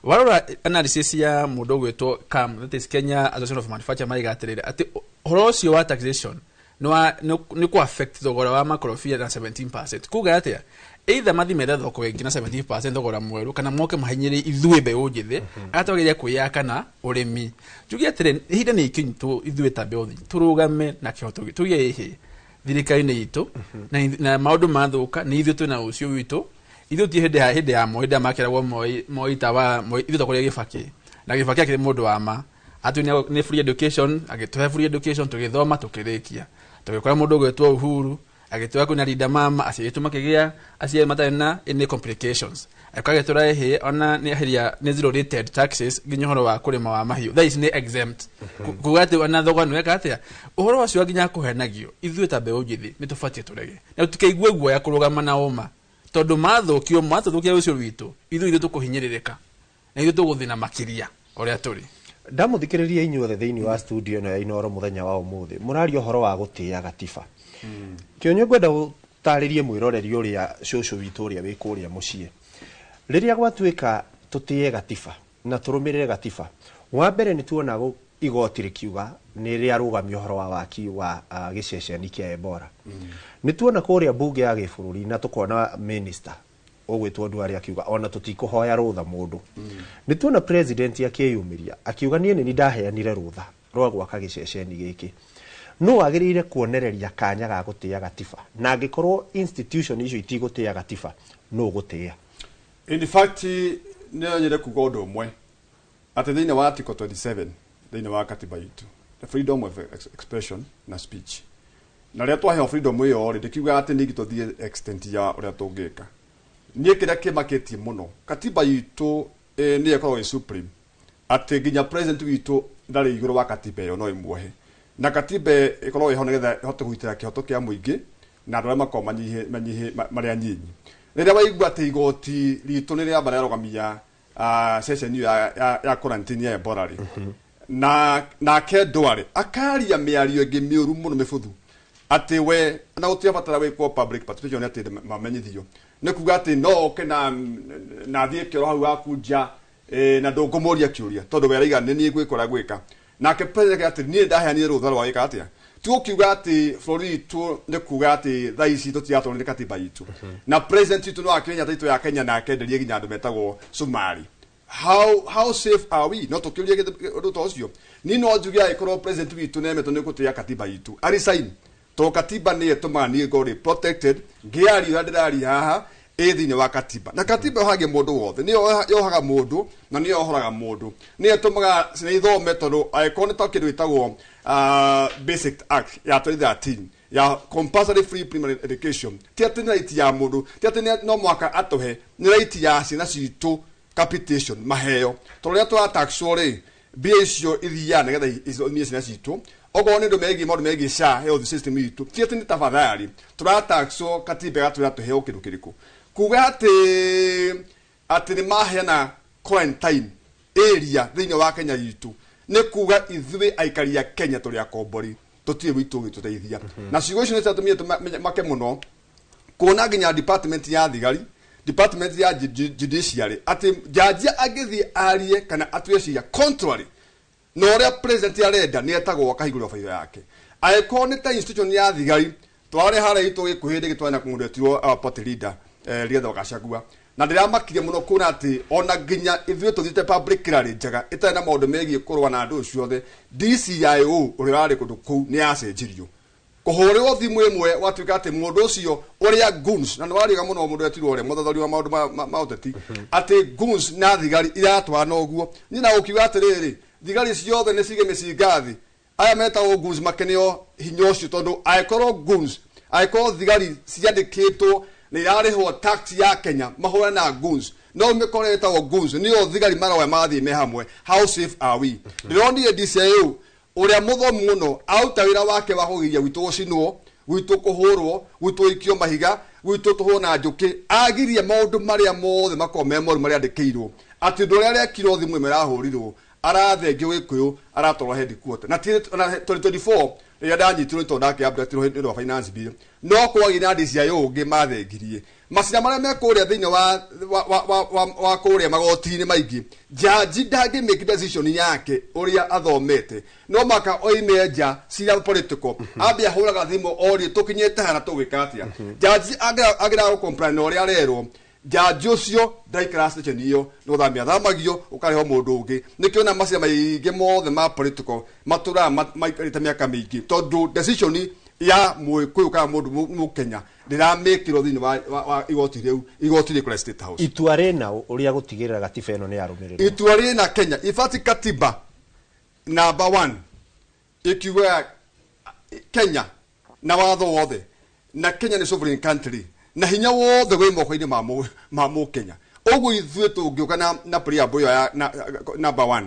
Warora analysis ya mũndũ gwĩtwo CAM, that is Kenya Association of Manufacturers, maigatirĩre atĩ ũhoro ũcio wa taxation nĩ ku affect thogora wa makorobia na 17%. Kuga atĩa either mathimere thoko ĩngĩ na 17% thogora mwerũ kana moke mahinyĩre ithuĩ mbeũ njĩthĩ agatwageria kwĩyaka na ũrĩmi. Tuge atĩrĩ ihinda nĩ ikinyu ithuĩ ta mbeũ njĩthĩ tũrũgame na kĩhoto gitũ tuge ihe thirikari nĩ itũ na maũndũ mathũka nĩ ithuĩ twĩna ũcio witũ ithuĩ ti hĩndĩ ya moida makĩragwo moita wa ithuĩ tũkũrĩa Gĩbakĩ na Gĩbakĩ akĩrĩ mũndũ wa ma atũnya nĩ free education agĩtũhe free education tũgĩthoma tũkĩrĩkia tũgĩkora mũndũ gwĩtwo Uhuru agĩtũra kuna Linda Mama aciĩtũma kĩgĩa aciĩ matarĩ na any complications akagĩtũra ehe ona nĩ zero rated taxes nginya ũhoro wa kũrĩma wa mahiũ that is ne exempt kuga atĩ ona thogora nĩ weka atĩa ũhoro ũcio nginya kũhenagio ithuĩ ta mbeũ njĩthĩ nĩ tũbatiĩ tũrege na tũkĩigua guoya kũrũgama na ũma tondũ mathũkia ũcio witũ ithuĩ tũkũhinyĩrĩrĩka na ithuĩ tũgũthina makĩria ũrĩa tũrĩ. Ndamuthikiriria inyuothe thiini wa studio no ya Inoro muthenya wa umuthi murario horo wa gutia gatiba kionyo gwenda gutaririe mwiroreri uria cũcũ witũ uria wĩ kũrĩa muciĩ riria gwatuĩka tutie gatiba na turumirire gatiba wa mbere ni tuona igoti rikiuga ni ria rugamio horo wa waki wa giceceni kia Ebola ni tuona kũrĩa bunge ya gĩbũrũri na tukona minister ogwetwo ndwari akiuga ona tutikuhoya rutha mundu ni tuona president akiyumiria akiuga nie ni ndaheanire rutha rwa gwaka giceceni giki no wagirire kuonereria kanya ga gutia gatiba na angikorwo institution icio itigutia gatiba no gutia. In fact ne nyere kugodo umwe ati thina wa article 27 thina wa katiba itu the freedom of expression na speech na ria twaheo freedom iyo ri ndikiuga ati ni gituthie extent ya uria tungika nie kira kimaketie muno katiba itu ni ekorwo supreme ati ginya president witu ndari iguru wa katiba yo no imwohe na katiba ikorwo iho nigetha ihote gwitira kihoto kia muingi na andũ arĩa makorwo manyihe marĩa nyinyi rĩrĩa waigua atĩ igoti ritũ nĩ rĩa barĩarogamia session ya quarantine ya Ebola rĩ nake ndwarĩ akaria mĩario ĩngĩ mĩũru mũno mĩbũthu atĩ we na gũtiabatara gwĩkwo public participation atĩ mamenyithio nĩ kuga atĩ no oke na thiĩ kĩoro hau gaku nja na ndũngũmũria kĩũria tondũ we araiga nĩ niĩ gwĩkora gwĩka nake president atĩ niĩ ndaheanire rũtha rwa gĩka atĩa tukiuga atĩ bũrũri witũ nĩ kuga atĩ thaa ici tũtigatwarwo nĩ katiba itũ na president witũ no akĩrenya taitũ ya Kenya na akenderie nginya andũ metagwo Somali. How safe are we? No tũkĩũria ũndũ ta ũcio ni no njuge agĩkorwo president witũ nemetwo nĩ gũtĩa katiba itũ arisign to katiba nä ätåmaga niä ngorä protected ngäario å rä ndärari haha ä thä-inä wa katiba na katiba yohagia må ndå wothe nä yohaga må ndå na nä yohoraga må ndå nä ätåmaga nä ithome tondå angäkorwo nä ta kä ndå gä tagwo Basic Act ya 2013 ya compulsory free primary education ti atä nä raiti ya må ndå ti atä no mwaka atå he nä raiti ya ciana citå capitation maheo tondå rä a twataxwo rä mbia icio ithiaga nä getha ithomie ciana citå ogo nä ndå megiä maå ndå megiä SHA health system itå ti atä nä tafadhali tå rataxwo katiba gatwä ra tå heo kä ndå kä rä kå kuga atä nä maheana quarantine area thä-inä wa Kenya itå nä kuga ithuä aikari a Kenya tå rä akombori tå tirä witå gä tå teithia na ciugo icio nä ciatåmire tå make må no kuona nginya department ya thigari department ya judiciary atä njajia angĩthiĩ arie kana atue ciira contrary na ũrĩa president arenda nĩ etagwo akahingũrĩrwo baitho yake angĩkorwo nĩ ta institution ya thigari twarĩ harĩa itũ gĩkuhĩ gĩtwarana kũndũ etirwo party leader Rigathi Gachagua na ndĩramakirie mũno kuona atĩ ona nginya ithuĩ tũthiĩte publicly njega ĩtarĩ na maũndũ megiĩ kũrũa na andũ ciothe DCIO ũrĩa warĩ kũndũ kũu nĩ yacenjirio kuhurĩrwo thimũ ĩmwe watuĩka atĩ mũndũ ũcio ũrĩa goons na nĩ wariga mũno mũndũ etirwo ũrĩa mũthathori wa maũndũ ma ũteti atĩ goons na thigari iratwarana ũguo niĩ na gũkiuga atĩrĩrĩ thigari ciothe nĩ cige mĩcingathi aya metagwo goons makeneo hinya ũcio tondũ angĩkorwo goons angĩkorwo thigari ciandĩkĩtwo nĩ irarĩhwo tax ya Kenya mahũrane na goons no mĩkore etagwo goons nĩo thigari maroya mathiĩ me hamwe how safe are we ndĩronire DCIO ũrĩa mũthomu mũno auta wĩra wake wa kũgiria gwitũ gũcinwo gwitũ kũhũrwo gwitũ ikio mahiga gwitũ tũhũrwo na njũkĩ agirie maũndũ marĩa mothe makorwo me moru marĩa andĩkĩirwo atĩ ũndũ ũrĩa arekirwo thimũ ĩmwe ĩrahũrirwo arathengio Gĩkũyũ aratwarwo headquarter na 2024 rĩrĩa ndanyitirwo nĩ tondũ ndakĩambatirwo hĩndĩ wa finance bill no kwagĩ na DCIO ũngĩ mathengirie macira marĩa me kũrĩa thĩinĩ wa kũrĩa magoti-inĩ maingĩ jaji ndangĩmake decision yake ũrĩa athomete no maka oime nja cira political ambia hũraga thimũ orie tũkinyĩte hana tũgwĩka atĩa jaji agĩra gũcomplain na ũrĩa arerwo jaji ũcio ndaikara station iyo nĩ gũthamia thamagio ũkareho mũndũ ũngĩ nĩkĩona macira maingĩ mothe ma political matũraga maikarĩte mĩaka mĩingĩ tondũ decision ya Mũgĩkũyũ kana mũndũ Mũkenya ndiramĩkĩrwo thĩinĩ wa igoti rĩu igoti rĩkũrĩa State House itua rĩna ũrĩa gũtigĩrĩra katiba ĩno nĩ yarũmĩrĩrwo itua rĩna Kenya ifati katiba number 1 ikiuga Kenya na watho wothe na Kenya nĩ sovereign country na hinya wothe wĩ moko-inĩ ma Mũkenya ũguo ithuĩ tũngĩũka na preamble ya number 1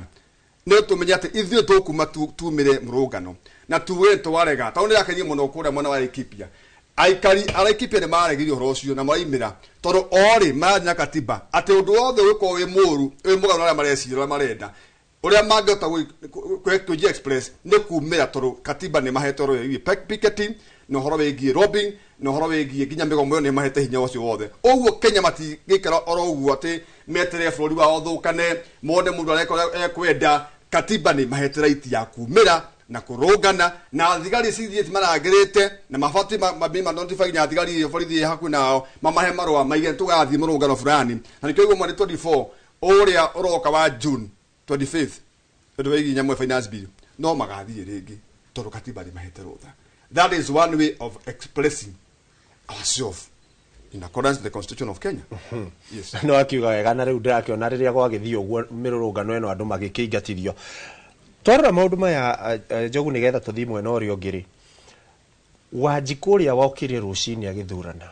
nĩ tũmenye atĩ ithuĩ tũkuma tumĩre mũrũngano na tuwe twarega tondũ nĩ rakenie mũno kũrĩa mwena wa Laikipia aikari Laikipia nĩ maregirie ũhoro ũcio na maraimĩra tondũ orĩ manya katiba atĩ ũndũ wothe wĩkorwo wĩ mũru wĩ mũgarũ na arĩa marecira ũrĩa marenda ũrĩa mangĩhota kũjia express nĩ kumĩra tondũ katiba nĩ mahete ũhoro wĩgiĩ picketing na ũhoro wĩgiĩ lobbying na ũhoro wĩgiĩ nginya mĩgomo ĩyo nĩ mahete hinya ũcio wothe ũguo Kenya matigĩikara oro ũguo atĩ meterere bũrũri wao thũkane mone mũndũ areka ekwenda katiba nĩ mahete right ya kumĩra na kurugana na thigari cithiĩte marangĩrĩte na mabati mabima notify nya thigari borithi hakuhĩ nao mamahe marũa maige tũgathiĩ mũrũngano fulani na nĩkĩo ũguo mweri 24 ũrĩa ũroka wa June 25th ũndũ wĩgiĩ nyamũ finance bill no magathiĩ rĩngĩ tondũ katiba nĩ mahete rũtha that is one way of expressing ourselves in accordance with the constitution of Kenya. Yes. No akiuga wega na rĩu ndĩrakĩona rĩrĩa gwagĩthiĩ ũguo mĩrũrũngano ĩno andũ magĩkĩingatithio twarora maũndũ maya Njogu nĩgetha tũthiĩ mwena ũrĩa ũngĩ rĩ Wanjikũ ũrĩa wokire rũcinĩ agĩthurana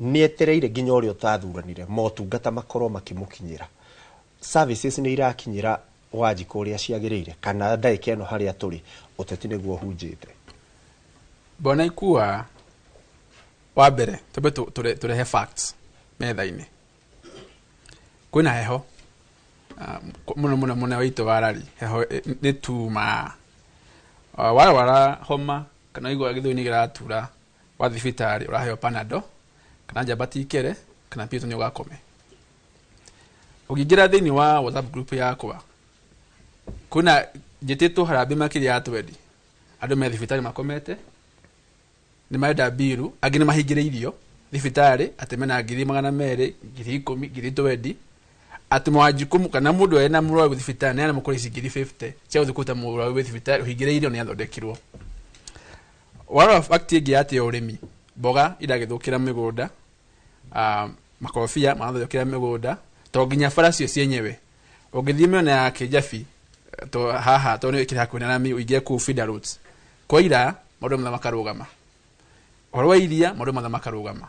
nĩ etereire nginya ũrĩa ũtathuranire motungata makorwo makĩmũkinyĩra services nĩ irakinyĩra Wanjikũ ũrĩa ciagĩrĩire kana ndagĩka ĩno harĩa tũrĩ ũteti nĩguo hunjĩte bona ikua wa mbere tũbe tũrehe facts metha-inĩ kwĩna heho mũno witũ warari heho nĩ tuma wara homa kana igua gĩthũi-inĩ gĩratura wa thibitarĩ ũraheo panado kana njambati ikere kana pia tũnyũ gakome ũngĩingĩra thĩinĩ wa WhatsApp group yakwa kwĩna njĩtĩtwo harambĩ makĩria ya twendi andũ me thibitarĩ makomete nĩ marenda biru angĩ nĩ mahingĩrĩirio thibitarĩ atĩ mena 200,000 10,000 20 atĩ Wanjikũ kana mũndũ ena mũrwaru thibitarĩ nĩ ana mũkũrĩ 50 cia gũthikuta mũrwaru thibitarĩ uhingĩrĩirio nĩ athondekirwo wala fact igi ati urimi boga idagithukira migunda makofia mathukira migunda to ginya faracio cienyewe ugithime na ya Kijabi to haha to ni kira kwina nami uige ku feeder routes kwa ira maundu mothe makarugama orwa iria maundu mothe makarugama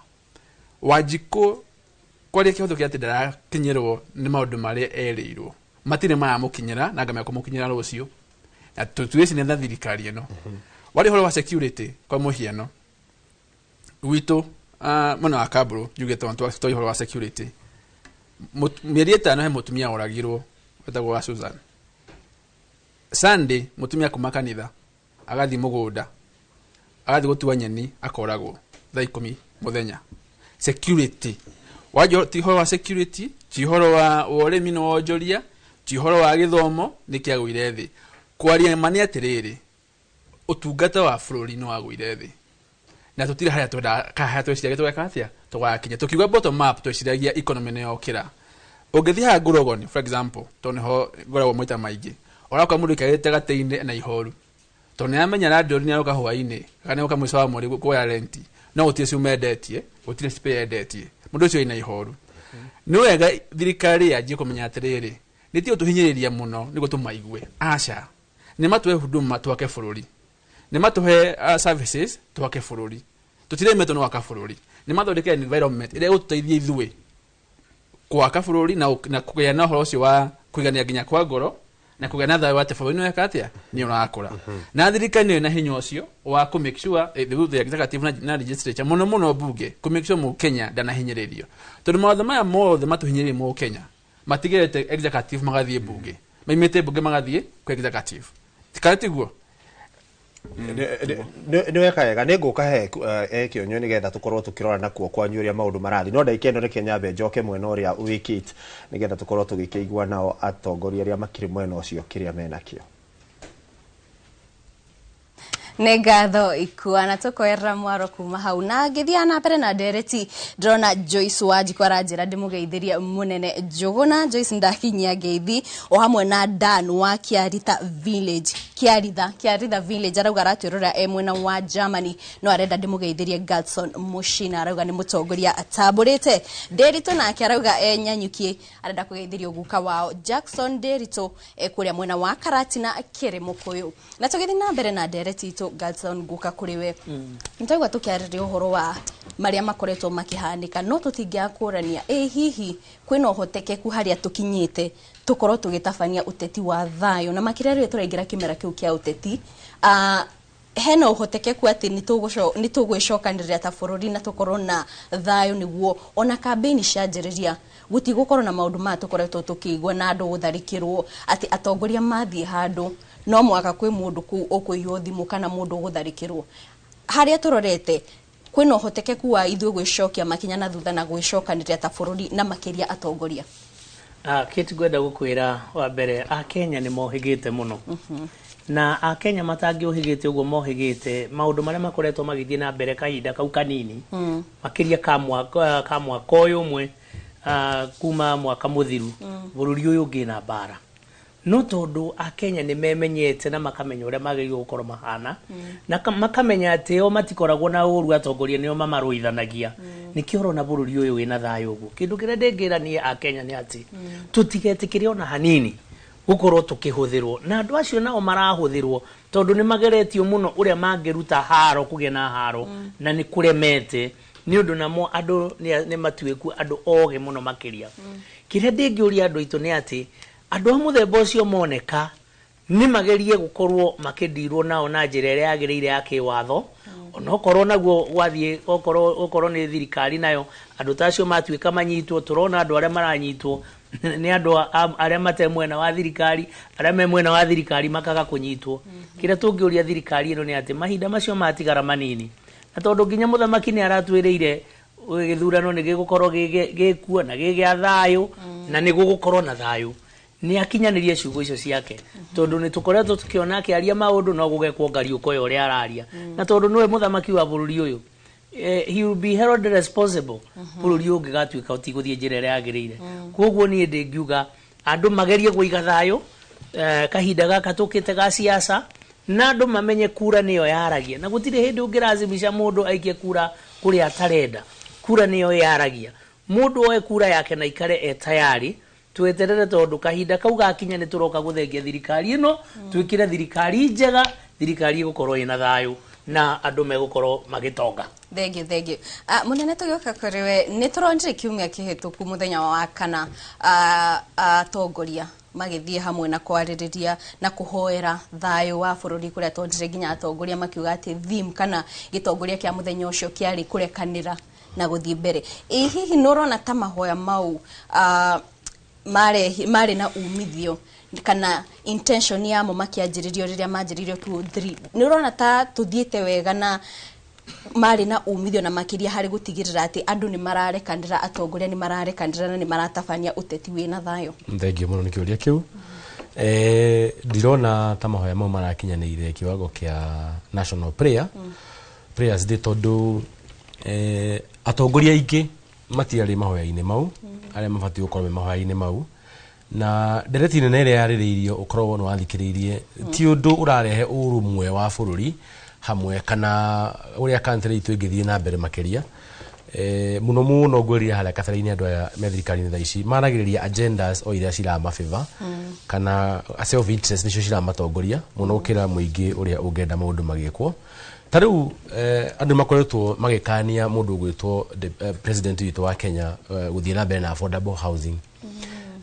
Wajiko kwaria kihoto kia ati ndarakinyirwo ni maundu mari erirwo matire maya mukinyira na ngamya kumukinyira rucio na tutuisi ni thirikari eno wali horo wa security kwa muhiano wito mwana wa kabro yugeto ntwa toi horo wa security mieri 5 he mutumia oragirwo wetagwo wa Susan Sunday mutumia kumakanitha agathi mugunda agathi gutua nyeni akoragwo thaa 10 muthenya security wajo tihoro wa security tihoro wa urimi no wonjoria tihoro wa githomo nikiagwire thi kwaria mani atiriri utungata wa bururi no agwire thi na tutire haya twenda haya twiciria tweka atia twakinya tukiuga bottom up twiciragia economy ne yokira ugithi ha Ngurogoni for example tonho ngoragwo moita maingi orakwa mundu kaite gateine na ihoru tone amenya radio ni aroka hwaine kana uka mwiso wa muri kwa renti no utisi umedetie utire spare detie mundu ucio ina ihoru ni wega thirikari yaje kumenya atiriri nitio tuhinyiriria muno niguo tumaigwe aca ni matwe huduma twake bururi ni matuhe services twake bururi tutire meto no waka bururi ni mathondeke environment ire ututeithie ithuwe kwa ka bururi na kugea na horo ucio wa kuigania ginya kwa ngoro na kugea na thayo wa tebuni ya katia ni urakura na thirikari ni na hinyo ucio wa ku make sure the executive na legislature muno bunge ku make sure mu Kenya dana hinyiririo tondu mawatho maya mothe matuhinyiririe mu Kenya matigete executive magathie bunge maimete bunge magathie ku executive tikartiguo ni weka wega ni nguka he kionyo ni getha tukorwo tukirora na kuo kwa nyuria maundu marathi no ndaikeno reke nyambe njoke mwena uria wikit ni getha tukorwo tugikeigua nao atongoria aria makiri mwena ucio kiria mena kio Negatho ikuana tukoera mwaro kuma hau na ngithia na mbere na ndereti ndrona Joyce Wajiko aranjira ndimugeithiria munene Njuguna Joyce ndakinyia ngeithi o hamwe na Dan wa Kiaritha Village Kiaritha Village arauga ratwirora mwena wa Germany no arenda ndimugeithirie Galson Mushina arauga ni mutongoria ataburite Derito nake arauga nyanyukie arenda kugeithirio guka wao Jackson Derito kuria mwena wa Karatina kiri mukuyu na tugithi na mbere na ndereti Galson guka kuriwe ntagwa tukiarĩrĩria uhoro wa maria makoretwo makihanika no tutingiakurania hihi kwina uhotekeku haria tukinyite tukorwo tugitabania uteti wa thayo na makirĩrĩria turaingira kimera kiu kia uteti hena uhotekeku ati nitugwicokanirira ta bururi na tukorwo na thayo niguo ona campaign cianjiriria gutigukorwo na maundu ma tukoretwo tukigwa na andu gutharikirwo ati atongoria mathie handu no mwaka kwi mundu ku okuiyo thimu kana mundu gutharikirwo haria turorete kwina uhotekeku wa ithuĩ gwicokia makinya na thutha na gwicokanirira ta bururi na makiria atongoria kitu gwenda gukwira wa mbere Kenya ni mohigite muno na Kenya matangiohigite uguo mohigite maundu maria makoretwo magithie na mbere kahinda kau kanini makiria ka mwaka uyu umwe kuma mwaka muthiru bururi uyu ungi na bara no tondu Kenya ni memenyete na makamenya uria magirwo gukorwo mahana na makamenya ati o matikoragwo na uru atongoria nio mamaruithanagia nikio na bururi uyu wina thayo uguo kindu kiria ndengiranie Kenya ni ati tutigetikire ona hanini gukorwo tukihuthirwo na andu acio nao marahuthirwo tondu ni mageretio muno uria mangiruta haro kugia na haro na ni kuremete ni undu namo andu ni matueku andu oge muno makiria kiria ndingiuria andu itu ni ati andu amuthemba ucio moneka ni magerie gukorwo makidirwo nao na njira iria yagirire ya kiwatho ona okorwo naguo wathie okorwo ni thirikari nayo andu tacio matuika manyitwo turona andu aria maranyitwo ni andu aria mate mwena wa thirikari aria me mwena wa thirikari makaga kunyitwo kira tungiuria thirikari ino ni ati mahinda macio matigara manini na tondu nginya muthamaki ni aratwiriire githurano ni gigukorwo gikuo na gigia thayo na ni gugukorwo na thayo ni akinyanirie ciugo icio ciake tondu ni tukoretwo tukiona akiaria maundu no gugekwo ngariuko yo ria araria na tondu niwe muthamaki wa bururi uyu he will be held responsible bururi ungi gatuika utiguthie njira ria yagirire koguo ni ndingiuga andu magerie guiga thayo kahinda gaka tukite ga siasa na andu mamenye kura niyo yaragia na gutire hindi ungirazimisha mundu aikie kura kuri atarenda kura niyo yaragia mundu oe kura yake na ikare tayari tweterere tondu kahinda kau gakinya ni turoka guthengia thirikari ino twikire thirikari njega thirikari gukorwo ina thayu na andu megukorwo magitonga Thegi. Munene tuyoka kuriwe nituronjire kiumia kihituku muthenya wa kana atongoria magithie hamwe na kwaririria na kuhoera thayu wa bururi kuria tonjire ginya atongoria makiuga ati theme kana gitongoria kia muthenya ucio kiari kurekanira na guthie mbere hihi nurona ta mahoya mau mare na umithio kana intention yamo makianjiririo riria manjiririo 2-3 nurona ta tuthiete wega na mari na umithio na makiria hari gutigirira ati andu ni mararekanira atongoria ni mararekanira na ni maratabania uteti wina thayo thengio muno nikiuria kiu ndirona ta mahoya mau marakinyanire kiwango kia national prayer prayers de tondu atongoria ingi matiari mahoya-ini mau aria mabati gukorwo mahoya-ini mau na ndereti nene ria yaririirio ukorwo no wathikiririe ti undu urarehe urumwe wa bururi hamwe kana uria country itu ingithie na mbere makiria muno gweria hala katharaini andu aya methirikari tha ici maragiriria agendas o iria cira mafeva kana self interest nicio cira matongoria muno ukira muingi uria ungenda maundu magikwo tariu andu makoretwo magikania mundu gwitwo president witu wa Kenya guthie na mbere na affordable housing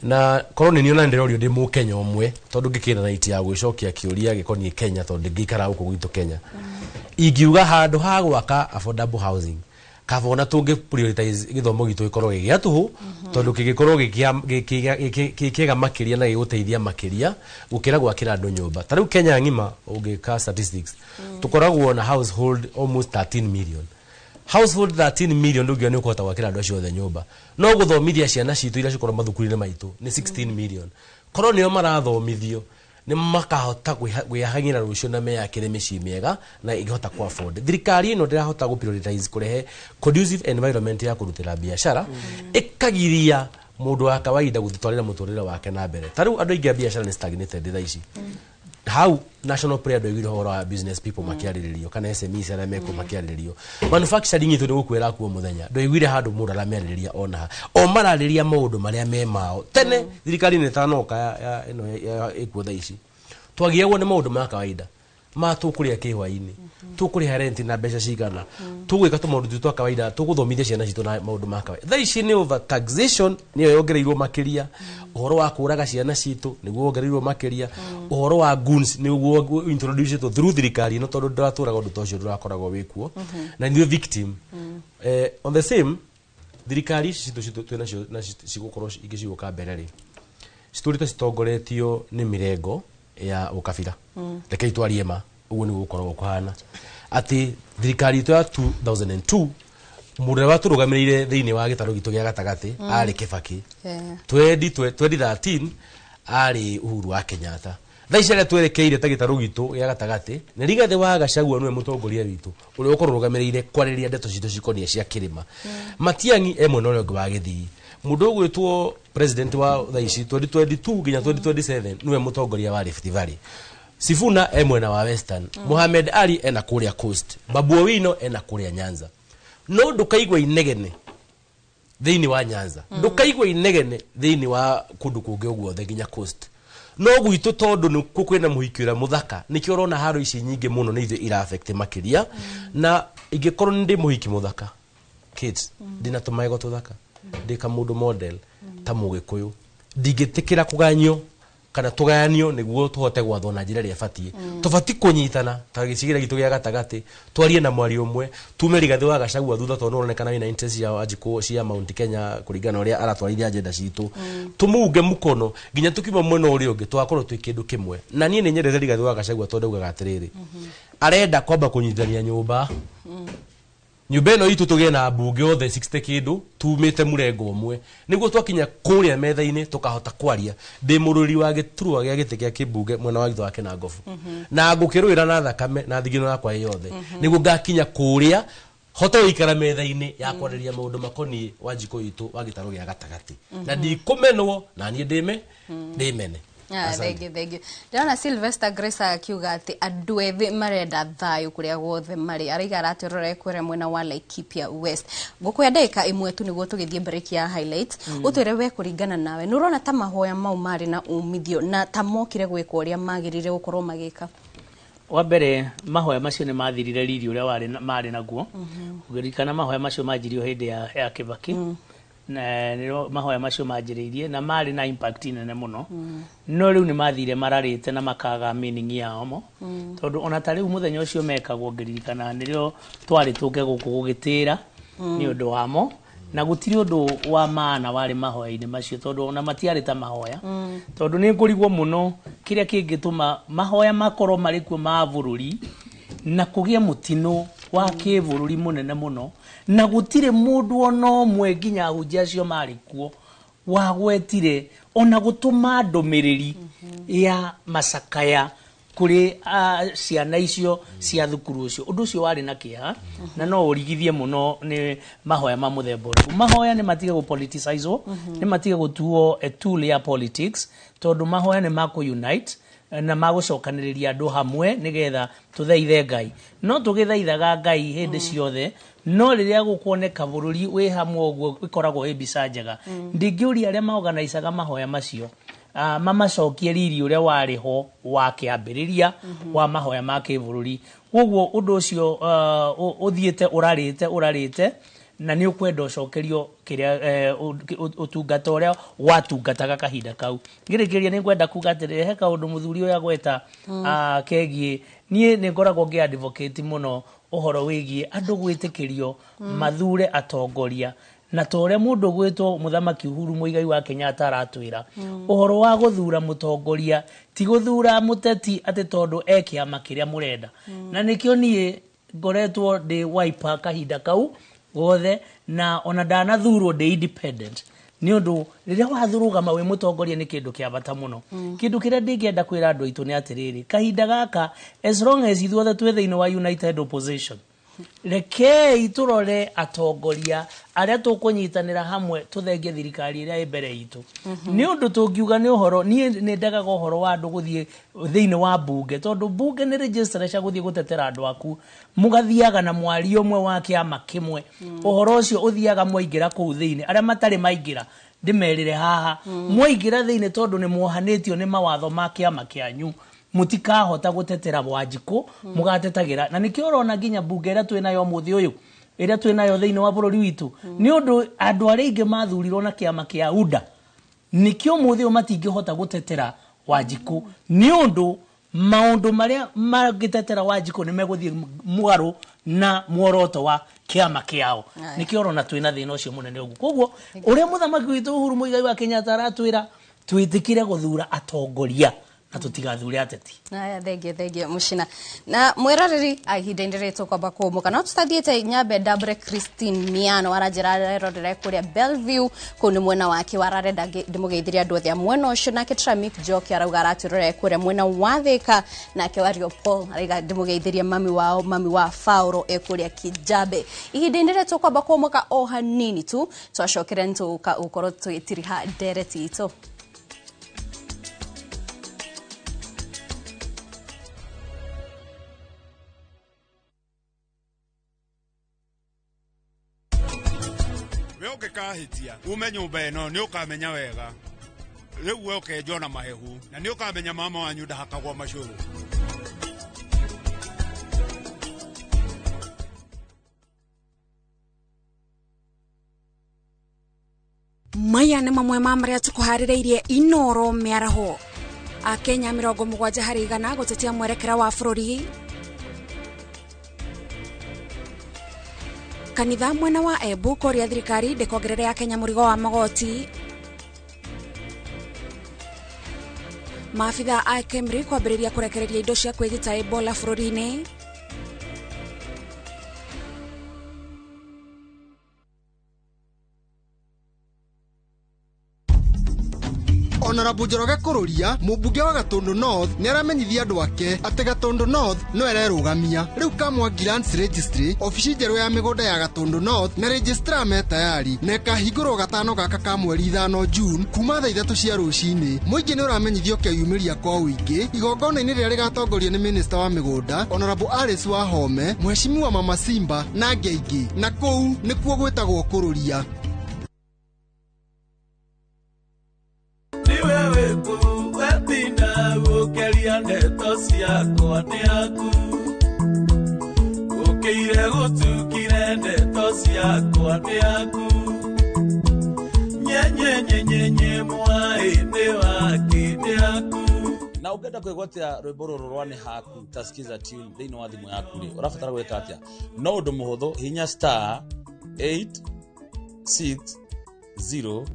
na koroni niona nderorio ndi mu Kenya omwe tondu ngikira na iti ya gwicokia kiuria gikoni Kenya tondu ngikara huko gwitu Kenya ingiuga handu ha gwaka affordable housing kavona tunge prioritize githomo gitu gikorwo gigia tuhu tondu gigikorwo gikiga makiria na giguteithia makiria gukira gwakira andu nyumba tariu Kenya ngima ungika statistics tukoragwo na household almost 13 million household 13 million ndugia ni ukota gwakira andu acio the nyumba no guthomithia ciana citu ira cikorwo mathukuru-ini maitu ni 16 million korwo nio marathomithio ni makahota gwihangira rucio na meyakire micii miega na igihota ku afford thirikari ino ndirahota gu prioritize kurehe conducive environment ya kurutira biashara ikagiria mundu wa kawaida guthitwarira muturire wake na mbere tariu andu ingi biashara ni stagnated tha ici how national prayer do you hora business people makiariririo kana SMEs ara meko makiariririo manufacturing itu ni gukwira kuo muthenya do igwire handu mundu arameriria ona o marariria maundu maria me mao tene thirikari ni tanoka ino ikuo tha ici twagiagwo ni maundu ma kawaida ma tukuria kihwa-ini tukuria rent na mbeca cigana tugwika tumaundu twa kawaida tuguthomithia ciana citu na maundu ma kawaida tha ici ni over taxation niyo yongereirwo makiria uhoro wa kuraga ciana citu niguo wongereirwo makiria uhoro wa goons niguo introduce to through thirikari no tondu ndaturaga undu tocio ndurakoragwo wikuo na ndio victim on the same thirikari citu twenacio na cigukorwo ingicigoka mbere ri citurite citongoretio ni mirengo ya ukabira reke itwarie ma uguo ni gukorwo kuhana ati thirikari itu ya 2002 murere wa turugamirire thiini wa gitaru gitu gia gatagati ari Kibaki 2013 ari Uhuru wa Kenyatta thaicere twerekeire ta gitaru gitu gia gatagati ni Rigathi wa Gachagua niwe mutongoria witu uri ukorugamirire kwariria ndeto citu cikonie cia kirima Matiang'i emwe no rongo wa githii mundu gwitwo president wa thaici 2022 ginya 2027 niwe mutongoria wa Rift Valley Sifuna emwena wa Western Mohamed Ali ena kuria Coast Babu Owino ena kuria Nyanza no ndukaigwa inegene thiini wa Nyanza ndukaigwa inegene thiini wa kundu kungi uguo the ginya Coast no gwitu tondu ni kukwina muhikira muthaka nikio urona haro ici nyingi muno ni ithe ira affect makiria na ingikorwo ndi muhiki muthaka kids dina tumaego tuthaka ndika mundu model ta mugikuyu ndigitikira kuganyo kana tuganyo niguo tuhote gwathwo na njira ria batie tubati kunyitana ta gicigira gitu gia gatagati twarie na mwari umwe tume Rigathi wa Gachagua thutha tondu uronekana ina interest ya ajiko cia Mount Kenya kurigana uria aratwarithia agenda citu tumuge mukono ginya tukiuma mwena uri ungi twakorwo twi kindu kimwe na nie ni nyerere Rigathi wa Gachagua tondu ugaga atiriri arenda kwamba kunyithania nyumba nyumba ino itu tugie na mbunge othe 60 kindu tumite murengo umwe niguo twakinya kuria metha-ini tukahota kwaria ndi mururi wa giturwa gia giti gia kibunge mwena wa githo wake na ngofu na ngukirwira na thakame na thigino yakwa yothe niguo ngakinya kuria hote wikara metha-ini ya kwariria maundu makoni wa njiko itu wa gitaru gia gatagati na ndikumenwo na nie ndimene Thank you. Ndona Sylvester Grace akiuga ati andu ethi marenda thayu kuria guothe mari ariga aratirore kwire mwena wa Laikipia West. Ngukwenda ndeka imwe tu niguo tugithie break ya highlight. Utwire we kuringana nawe nurona ta mahoya mau mari na umithio na ta mokire gwika uria magirire gukorwo magika. Wa mbere mahoya macio ni mathirire riri uria mari naguo. Ugirikana mahoya macio manjirio hindi ya Kibaki. Na niro mahoya macio manjiriirie na mari na impact nene muno no riu ni mathire mararite na makaga meaning yao mo tondu ona ta riu muthenya ucio mekagwo ngirikana nirio twari tuke guku gugitira ni undu wamo na gutiri undu wa maana wari mahoya-ini macio tondu ona matiari ta mahoya tondu ni ngurigwo muno kiria kingituma mahoya makorwo mari kuo ma bururi na kugie mutino wa kibururi munene muno na gutire mundu ona omwe nginya hunjia acio mari kuo wagwetire ona gutuma ndumiriri ya masakaya kuri ciana icio cia thukuru ucio undu ucio wari na kiha na no urigithie muno ni mahoya ma muthemba ucio mahoya ni matige go politicize ni matige gutuo a tool ya politics tondu mahoya ni mako unite na magucokaniriria andu hamwe nigetha tuthaithe Ngai no tugithaithaga Ngai hindi ciothe no riria gukuoneka bururi wi hamwe uguo ikoragwo ibica njega ndingiuria aria maorganizaga mahoya macio mamacokie riri uria wari ho wa kiambiriria wa mahoya ma kibururi uguo undu ucio uthiete urarite na ni ukwenda ucokerio kiria utungata uria watungataga kahinda kau ngirikiria ni kwenda kugatirire he kaundu muthuri uya gweta kegie nie ni ngoragwo ngi advocate muno uhoro wigie andu gwitikirio mathure atongoria na tore mundu gwitwo muthamaki Uhuru Muigai wa Kenyatta aratwira uhoro wa guthura mutongoria ti guthura muteti ati tondu ekia makiria murenda na nikio nie ngoretwo ndi Wiper kahinda kau gothe na ona ndanathurwo ndi independent ni undu riria wathurugama we mutongoria ni kindu kia bata muno kindu kiria ndingienda kwira andu aitu ni atiriri kahinda gaka as long as ithuothe twe thiini wa united opposition reke iturore atongoria aria tukunyitanira hamwe tuthengie thirikari iria imbere itu ni undu tungiuga ni uhoro ni ndagaga uhoro wa andu guthie thiini wa bunge tondu bunge ni register cia guthie gutetera andu aku mugathiaga na mwari umwe wa kiama kimwe uhoro ucio uthiaga mwaingira ku thiini aria matari maingira ndimerire haha mwaingira thiini tondu ni muohanitio ni mawatho ma kiama kianyu mutikahota gutetera Wanjiku mugatetagira na nikio urona nginya bunge ira twinayo muthi uyu ira twinayo thiini wa bururi witu ni undu andu aria ingi mathurirwo na kiama kia UDA nikio muthi matingihota gutetera Wanjiku ni undu maundu maria magitetera Wanjiku ni meguthie mugaru na muoroto wa kiama kiao nikio urona twina thina ucio munene ugu koguo uria muthamaki witu Uhuru Muigai wa Kenyatta aratwira twitikire guthura atongoria na tutigathure ateti thank you mushina na mwiroreri ahinda ndireto kwamba kumuka no tutathiete nyambe Dabre Christine Miano arajira rodere kuria Bellevue kuni mwena wake wararenda ndimugeithiria andu othe mwena ucio nake Tramik Joke arauga aratirore kuria mwena wa Thika nake Wario Paul ariga ndimugeithiria mami wa Fauro ekuria Kijabe ihinda ndireto kwamba kumuka o hanini tu twacokere ntuka ukoro twitiriha dereti ito kahitia ume nyumba eno ni ukamenya wega riu we ukenjona mahehu na ni ukamenya mama wanyu ndahakagwa macuru maya nĩ mamwe ma marĩa tũkũharĩrĩirie Inoro mĩaraho Akenya 70% gũtetia mwerekera wa bũrũri kanitha mwena wa Embu koria thirikari ndĩkongerere Akenya mũrigo wa magoti maabitha a Kemri kwambĩrĩria kũrekereria indo cia kwĩgita Ebola bũrũri-inĩ Honorable Njoroge Kururia mũmbunge wa Gatundu North nĩ aramenyithia andũ ake atĩ Gatundu North no ererũgamia. Rĩu Kamwangi Lands Registry ofici njerũ ya mĩgũnda ya Gatundu North na registrar me tayari na ĩkahingũrwo gatano gaka ka mweri 5 June kuma thaa 3 cia rũcinĩ. Mũingĩ nĩ ũramenyithio kĩyumĩria kwa ũingĩ igongona-inĩ rĩrĩa rĩgatongorio nĩ Minister wa Mĩgũnda Honorable Alice Wahome, Mheshimiwa Mama Simba na angĩ aingĩ, na kũu nĩkuo gwĩtagwo Kururia. Niwewe ku wetina gukeria ndeto ciakwa ni aku ukire gutukire ndeto ciakwa ni aku nyenyenyenyenye mwaini wake ni aku. Na ungenda kwigwatia rwimbo ruru rwa ni haku tasikiza tune thiini wa thimu yaku ri urabatara gwika atia no undu muhuthu hinya star 860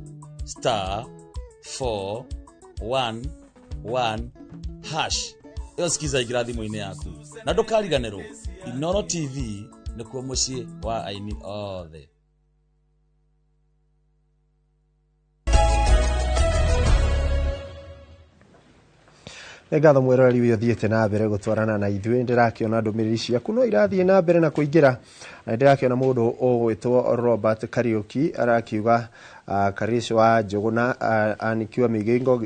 star 411 hash iyo sikiza igira thimu-ini yaku na ndukariganirwo Inoro TV nikuo mucii wa aini othe. Ngatho mwerori wi uthiete na mbere gutwarana na ithuĩ ndirakiona ndũmĩrĩri ciaku no irathiĩ na mbere na kũingĩra na ndirakiona mũndũ ũgwĩtwo Robert Kariuki arakiuga Karish wa Njuguna anikiwa Migingo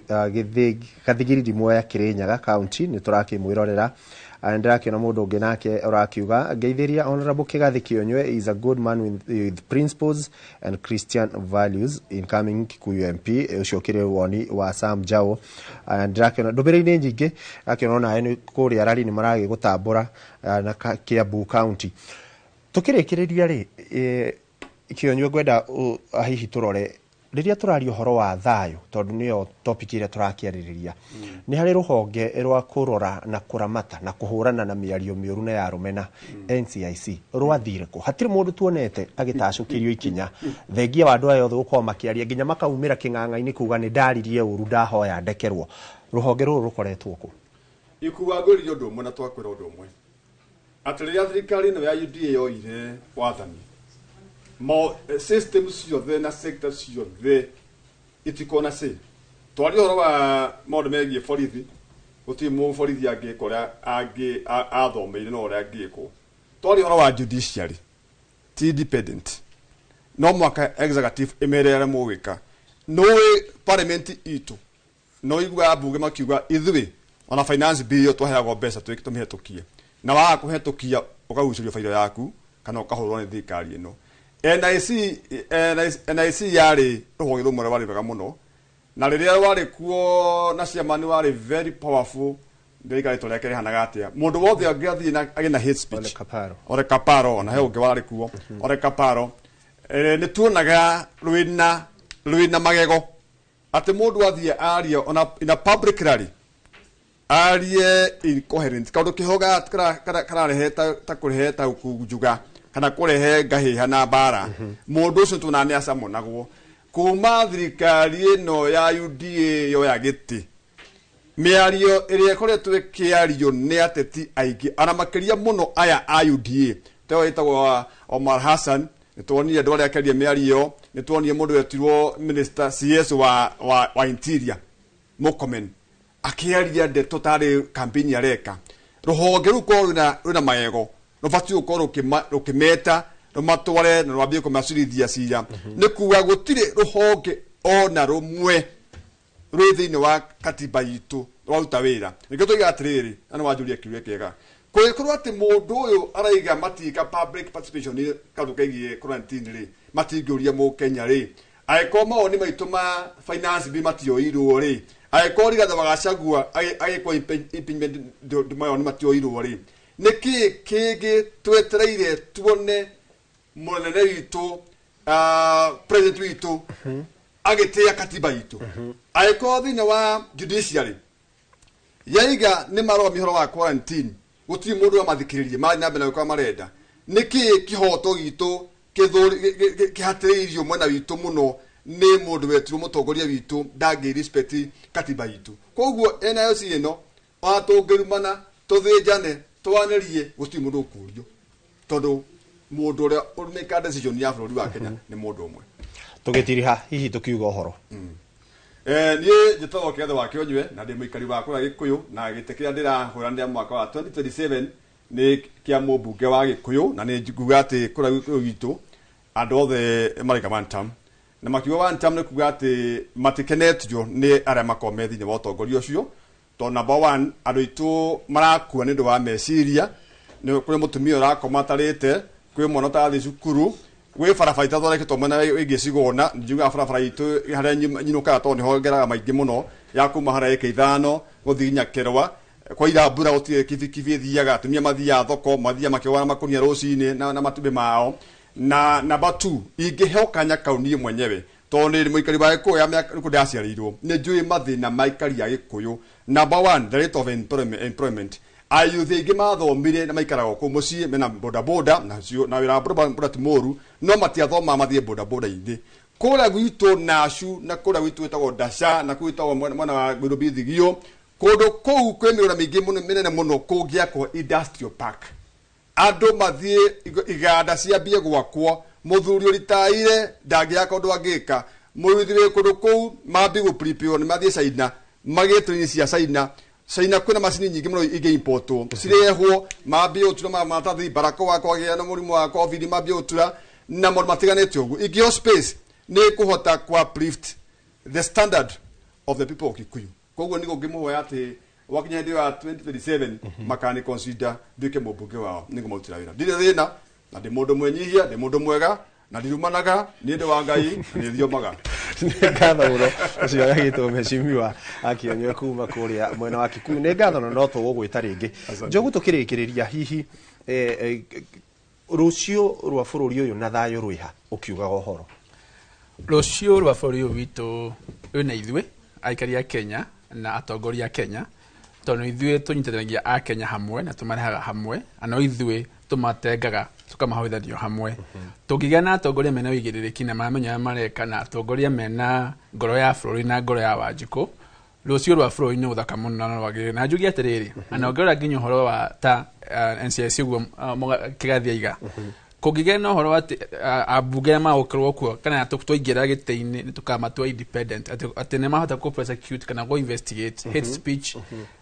Gathigiri Mwea Kirinyaga county ni turakimwirorera. Ndirakiona mũndũ ũngĩ nake ũrakiuga Ngeithiria Honorable Kigathi Kionywe is a good man with principles and Christian values incoming Kikuyu MP ucio kire woni wa Sam Jao. Ndirakiona ndũmĩrĩri nyingĩ akiona nae nĩ kũrĩa arari nĩ maragi gũtambũra na Kiambu county. Tukĩrĩkĩrĩria rĩ Kionywe gwenda hihi turore riria turaria uhoro wa thayo tondu niyo topic ire turakiaririria ni hari ruhonge rwa kurora na kuramata na kuhurana na miario miuru na ya rumena NCIC rwathire ko hatiri mundu tuonete agitacukirio ikinya thengia wa andu ayo thukwa makiaria nginya makaumira king'ang'a-ini kuga ni ndaririe uru ndahoya ndekerwo ruhonge ruru rukoretwo ku ikuwa ngori undu umwe na twakwira undu umwe atiriria thirikari no ya UDA yoire wathani mo system ciothe na sector ciothe itikona se twari horo wa maundu megie borithi guti mu borithi angi koria angi athomeire no ria angiko twari horo wa judiciary ti independent no mwaka executive emerere mugika no parliament itu no igwa abuge makiuga ithui ona finance bill yo twaheagwo mbeca twikitumihetukie na wa kuhetukia ukagucirio fairo yaku kana ukahurwo ni thirikari ino NIC yari ruhonge rumwe rwari rwega muno na riria wari kuo na ciamani wari very powerful thirikari torekere hanaga atia mundu wothe angiathie na agina hate speech ore kaparo na he ungi wari kuo ore kaparo ni tuonaga rwina magego ati mundu athie aria ona in a public rally arie incoherent kaundu kihoga kana reheta ta kureheta ukujuga kana kurehe ngahiha na bara mundu ucio tunani aca monagwo kuma thirikari ino ya UDA yo ya giti miario iria koretwo kiario ni ateti aigi ana makiria muno aya a UDA tewa itagwo Omar Hassan nitwonire andu aria akiaria miario nitwonire mundu wetirwo minister CS wa interior Murkomen akiaria ndeto tari campaign areka ruhonge ruko runa magego no fatu ukoro ukimeta no matware no wabie ko masurithia cira ni kuwa gutire ruhonge ona rumwe rwithini wa katiba yitu rwauta wira nikio tuiga atiriri ana wajuria kiwe kega kuikorwo ati mundu uyu araiga matika public participation ni kadukegie quarantine ri matingiuria mu Kenya ri aiko maoni maituma finance bi matioirwo ri aiko rigatha bagacagua aiko impeachment maoni matioirwo ri niki kigi twetereire tuone munene witu president witu agitia katiba yitu aiko thina wa judiciary yaiga ni marwa mihoro wa quarantine guti mundu wa mathikiririe mari na mbere kwa marenda niki kihoto gitu kithuri kihatiririo mwena witu muno ni mundu wetu mutongoria witu ndagi respect katiba yitu koguo NIC ino atungirumana tuthinjane twanerie guti mundu ukurio tondu mundu ria urumika decision ya bururi wa Kenya ni mundu umwe tugitiriha hihi tukiuga uhoro niĩ njĩtagwo Kĩatho wa Kĩonyue na ndĩ mũikari wa kũrĩa Gĩkũyũ na gĩtĩ kĩrĩa ndĩrahũranĩra mwaka wa 2027 nĩ kĩa mũmbunge wa Gĩkũyũ na nĩ nguga atĩ kũrĩa Gĩkũyũ gitũ andũ othe maraiga one term na makiuga one term nĩ kuga atĩ matikenetio nĩ arĩa makoragwo me thĩinĩ wa ũtongoria ũcio to number one andũ aitũ marakua nĩ ũndũ wa meciria nĩ kũrĩ mũtumia ũrakoma atarĩte kwĩ mwana ũtarathiĩ cukuru gwĩ barabara itathondeketwo mwena ĩngĩ cigona njuga barabara itũ harĩa nyinũkaga tondũ nĩho ngeraga maingĩ mũno ya kuma harĩa ĩka ithano gũthiĩ nginya Kĩrwa kwa irambura gũtirĩ kibikibi ĩthiaga atumia mathiaga thoko mathiaga makĩoga makũnia rũcinĩ na matumbĩ mao na number 2 ingĩheo kanya kau niĩ mwenyewe tondũ nĩ mũikari wa Gĩkũyũ ya mĩaka nĩkuo ndĩaciarĩirwo nĩ njũĩ mathĩna maikari ya Gĩkũyũ. Number 1 the rate of employment ayuthi aingĩ mathomire na maikaraga kũ mũciĩ mena bodaboda na wĩra bodaboda ti mũru no matiathoma mathiĩ bodaboda-inĩ kũrĩa gwitũ Nacu na kũrĩa gwitũ wĩtagwo Ndaca na gwĩtagwo mwena wa Nairobi Thigio kũndũ kũu kwĩ mĩgũnda mĩingĩ mĩnene mũno kũngĩakwo industrial park andũ mathiĩ iganda ciambie gwakwo mũthuri ũritaire ndangĩaka ũndũ angĩka mũruthi wĩ kũndũ kũu mambi gũprepare nĩ mathiĩ China magĩtũini cia China kwĩna macini nyingĩ mũno ingĩ-importwo cirehwo mambie gũtura maratathi barakoa kwagĩa na mũrimũ wa COVID mambie gũtura na maũndũ matiganĩte ũguo ingĩo space nĩ kũhota kwa uplift the standard of the people of Kikuyu. Koguo nĩ ngĩmũhoya atĩ wakinya hĩndĩ ya 2027 makani consider nduĩke mũmbunge wao nĩguo marutĩra wĩra ndirĩ thĩna na ndĩ mũndũ mwenyihia ndĩ mũndũ mwega na ndirumanaga nĩ ndĩ wa Ngai nĩ thiomaga ngatho mũno ũcio agĩtwo mheshimiwa Kĩonyue kuma kũrĩa mwena wa Kikuyu nĩ ngatho no tũgũgwĩta rĩngĩ njogu tũkĩrĩkĩrĩria hihi rũciũ rwa bũrũri ũyũ na thayũ rwĩha ũkiugaga ũhoro rũciũ rwa bũrũri ũyũ witũ wĩna ithuĩ aikari a Kenya na atongoria a Kenya tondũ ithuĩ tũnyitithanagia a Kenya hamwe na tũmarehaga hamwe no ithuĩ tũmatengaga tũkamahothanio hamwe tũngĩgĩa na atongoria mena ũigĩrĩrĩki na mamenya mareka na atongoria mena ngoro ya bũrũri na ngoro ya Wanjikũ rũciũ rwa bũrũri nĩ ũthaka mũno na rwagĩrĩire na njugi atĩrĩrĩ na ongerera nginya ũhoro wa ta NCIC ũguo Kĩgathĩ aiga kũngĩgĩa na ũhoro atĩ ambunge magũkorwo kuo kana tũingĩra gĩtĩ-inĩ tũkamatua independent atĩ nĩ mahota kũ prosecute kana go investigate hate speech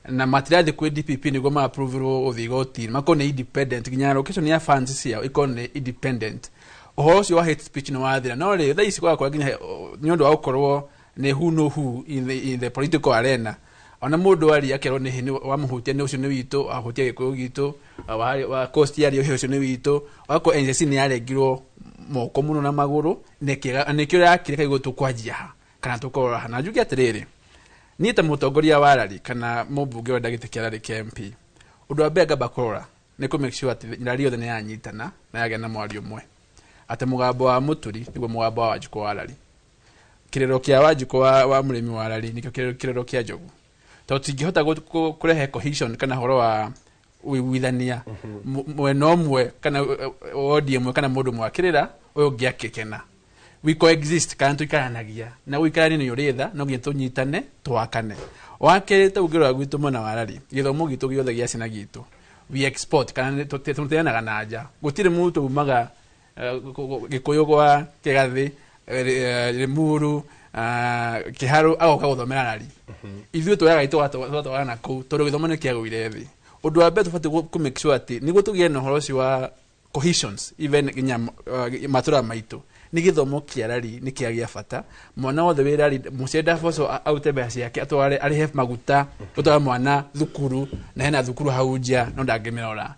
na matirathi kwĩ DPP nĩguo ma approve ũthiĩ igoti-inĩ makorwo nĩ independent nginya location ya fans ciao ikorwo nĩ independent ũhoro ũcio wa hate speech nĩ wathira no rĩ thaa ici gwakora nginya nĩ ũndũ wa gũkorwo nĩ who know who in the political arena ona mũndũ ari akerwo nĩ hini wa mũhutia nĩ ũcio nĩ witũ ahutia Gĩkũyũ gitũ wa coast yari ũcio nĩ witũ wako NCC nĩ yarengirwo moko mũno na magũrũ nĩkĩo yakire kaigũ tũkwanjia ha kana tũkorora ha na njuge atĩrĩrĩ niĩ ta mũtongoria wa Rari kana mũmbunge wa gĩtĩ kĩa Rari kĩa MP ũndũ wa mbere ngamba kũrora nĩ kũ make sure atĩ Rari yothe nĩ yanyitana na yagĩa na mwario ũmwe atĩ mũgambo wa mũturi nĩguo mũgambo wa Wanjikũ wa Rari kĩrĩro kĩa Wanjikũ wa mũrĩmi wa Rari nĩkĩo kĩrĩro kĩa Njogu tũtingĩhota kũrehe cohesion kana horo wa withania mwena ũmwe kana wodi ĩmwe kana mũndũ mwakĩrĩra ũyũ ũngĩ akĩkena we coexist kana tũikaranagia na gũikarania nĩ ũrĩtha no nginya tũnyitane twakane wakerĩ tũngĩrora gwitũ mwena wa Rari gĩthomo gitũ gĩothe gĩa ciana gitũ we export kana tũteanaga na nja gũtirĩ mũndũ umaga Gĩkũyũ gwa Kĩgathĩ Limuru Kĩharũ agoka gũthomera Rari ithuĩ tũyaga itũgatwara kũu tondũ gĩthomo nĩ kĩagũire thĩ ũndũ wa mbere tũbatiĩ kũ make sure atĩ nĩguo tũgĩe na ũhoro ũcio wa cohesions even nginya matũra maitũ nĩ gĩthomo kĩa Rari nĩ kĩagĩa bata mwana wothe wĩ Rari mũciĩ ndaboco aute mbeca ciake atware arĩhe maguta gũtwara mwana thukuru na hena thukuru hau nja no ndangĩmĩrora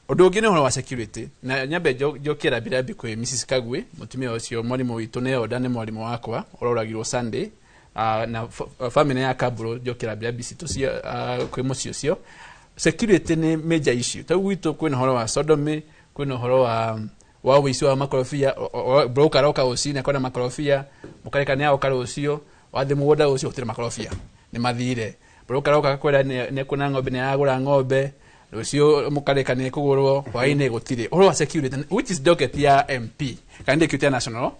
ũndũ ũngĩ nĩ ũhoro wa security na nyambe njokera birambi kwĩ Mrs Kagwe mũtumia ũcio mwarimũ witũ nĩ oda nĩ mwarimũ wakwa ũroragirwo Sunday na family ya Kaburo njokera birambi citũ cia kwĩ mũciĩ ũcio security nĩ major issue ta gwitũ kwĩna ũhoro wa sodomy kwĩna ũhoro wa ũici wa makorobia broker roka ũcina kwĩna makorobia mũkarekania ũkara ũcio wathi mũgũnda ũcio ũtire makorobia nĩ mathire broker roka kwĩra nĩ kuna ng'ombe nĩ yagũra ng'ombe ũcio mũkarekania kũgũrwo hwainĩ gũtirĩ ũhoro wa security which is docket ya MP kana ndĩkĩte national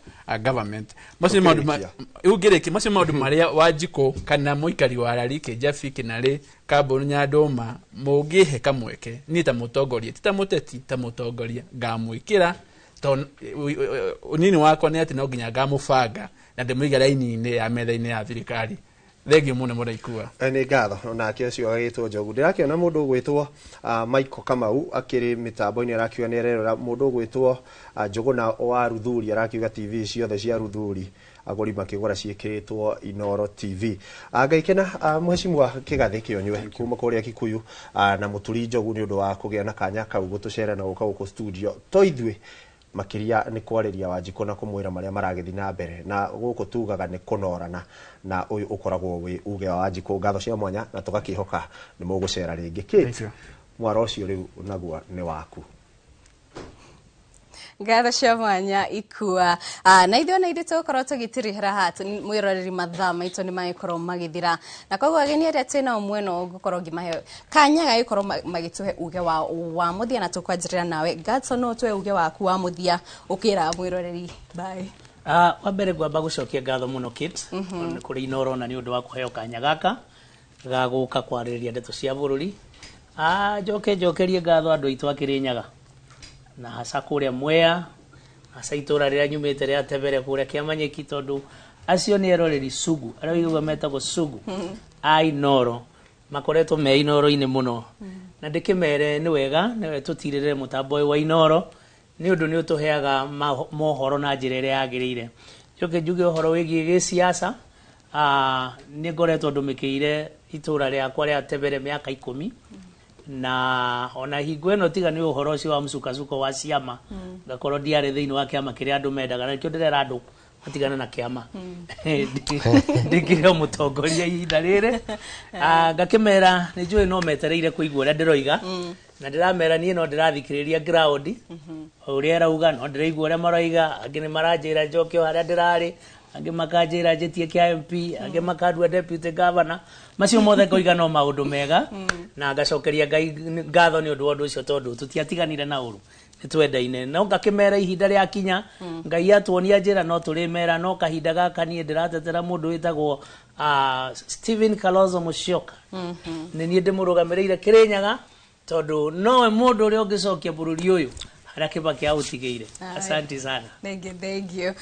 government macio maũndũ marĩa Wanjikũ kana mũikari wa Rari Kĩjabi Kĩnarĩ Kambũnũ Nyandũma mũngĩhe kamweke niĩ ta mũtongoria ti ta mũteti ta mũtongoria ngamwĩkĩra tondũ ũnini wakwa nĩ atĩ no nginya ngamũbanga na ndĩmũiga raini-inĩ ya metha-inĩ ya thirikari Thengio muno muraikua. Nĩ ngatho nake ũcio agĩtwo Njogu. Ndĩrakĩona mũndũ ũgwĩtwo Michael Kamau akĩrĩ mĩtambo-inĩ arakiuga nĩ arerora mũndũ ũgwĩtwo Njũgũna wa Ruthuri arakiuga TV ciothe cia Ruthuri agũri makĩgũra ciĩkĩrĩtwo Inoro TV. Ngaikena mheshimiwa Kĩgathĩ Kĩonyue kuma kũrĩa Kikuyu na Mũturi Njogu nĩ ũndũ wa kũgĩa na kanya kau gũtũcera na gũka gũkũ studio to ithuĩ makiria nĩ kwarĩria Wanjikũ na kũmwĩra marĩa maragĩthiĩ na mbere na gũkũ tugaga nĩ kũnorana na ũyũ ũkoragwo wĩ uge wa Wanjikũ. Ngatho cia mwanya na tũgakĩhoka nĩ mũgũcera rĩngĩ. Kate mwaro ũcio rĩu naguo nĩ waku. Ngatho cia mwanya ikua na ithuĩ na ithuĩ tũkorwo tũgĩtirĩhĩra hatu mwĩroreri mathaa maitũ nĩ magĩkorwo magĩthira na koguo ageni arĩa twĩna mwena ũgũkorwo ngĩmahe kanya gagĩkorwo magĩtũhe uge wa mũthia na tũkwanjĩrĩra nawe Gadson no tũhe uge waku wa mũthia ũkĩra mwĩroreri bye. Wa mbere ngwamba gũcokia ngatho mũno Kate kũrĩ Inoro na nĩ ũndũ wa kũheo kanya gaka ga gũka kwarĩrĩria ndeto cia bũrũri. Njokerie ngatho andũ aitũ a Kĩrĩnyaga na hasa kũrĩa Mwea hasa itũra rĩrĩa nyumĩte rĩa Tebere kũrĩa Kĩamanyeki tondũ acio nĩ eroreri sugu arĩa igua metagwo sugu a Inoro makoretwo me Inoro-inĩ mũno na ndĩkĩmere nĩ wega nĩwe tũtirĩrĩre mũtambo wa Inoro nĩ ũndũ nĩ ũtũheaga mohoro na njĩra ĩrĩa yagĩrĩire. Njoke njuge ũhoro wĩgiĩ gĩsiasa nĩ ngoretwo ndũmĩkĩire itũra rĩakwa rĩa Tebere mĩaka 10 na ona hingo ĩno tiga nĩ ũhoro ũcio wa msukazuko wa ciama ngakorwo ndiarĩ thĩinĩ wa kĩama kĩrĩa andũ mendaga na kĩo ndĩrera andũ matigana na kĩama ndĩkĩrĩ mũtongoria ihinda rĩrĩ ngakĩmera nĩ njũĩ no metereire kũigua ũrĩa ndĩroiga na ndĩramera niĩ no ndĩrathikĩrĩria ground ũrĩa arauga no ndĩraigua ũrĩa maroiga angĩ nĩ maranjĩra njoke harĩa ndĩrarĩ angĩ makanjĩra njĩtie kĩa MP angĩ makandua deputy governor macio mothe ngoiga no maũndũ mega na ngacokeria Ngai ngatho nĩ ũndũ wa ũndũ ũcio tondũ tũtiatiganire na ũru nĩ twendaine no ngakĩmera ihinda rĩa kinya Ngai atuonia njĩra no tũrĩmera no kahinda gaka niĩ ndĩratetera mũndũ wĩtagwo Stephen Kalonzo Musyoka nĩ niĩ ndĩmũrũgamĩrĩire Kĩrĩnyaga tondũ nowe mũndũ ũrĩa ũngĩcokia bũrũri ũyũ harĩa Kibaki aũtigĩire. Asante sana. Thank you.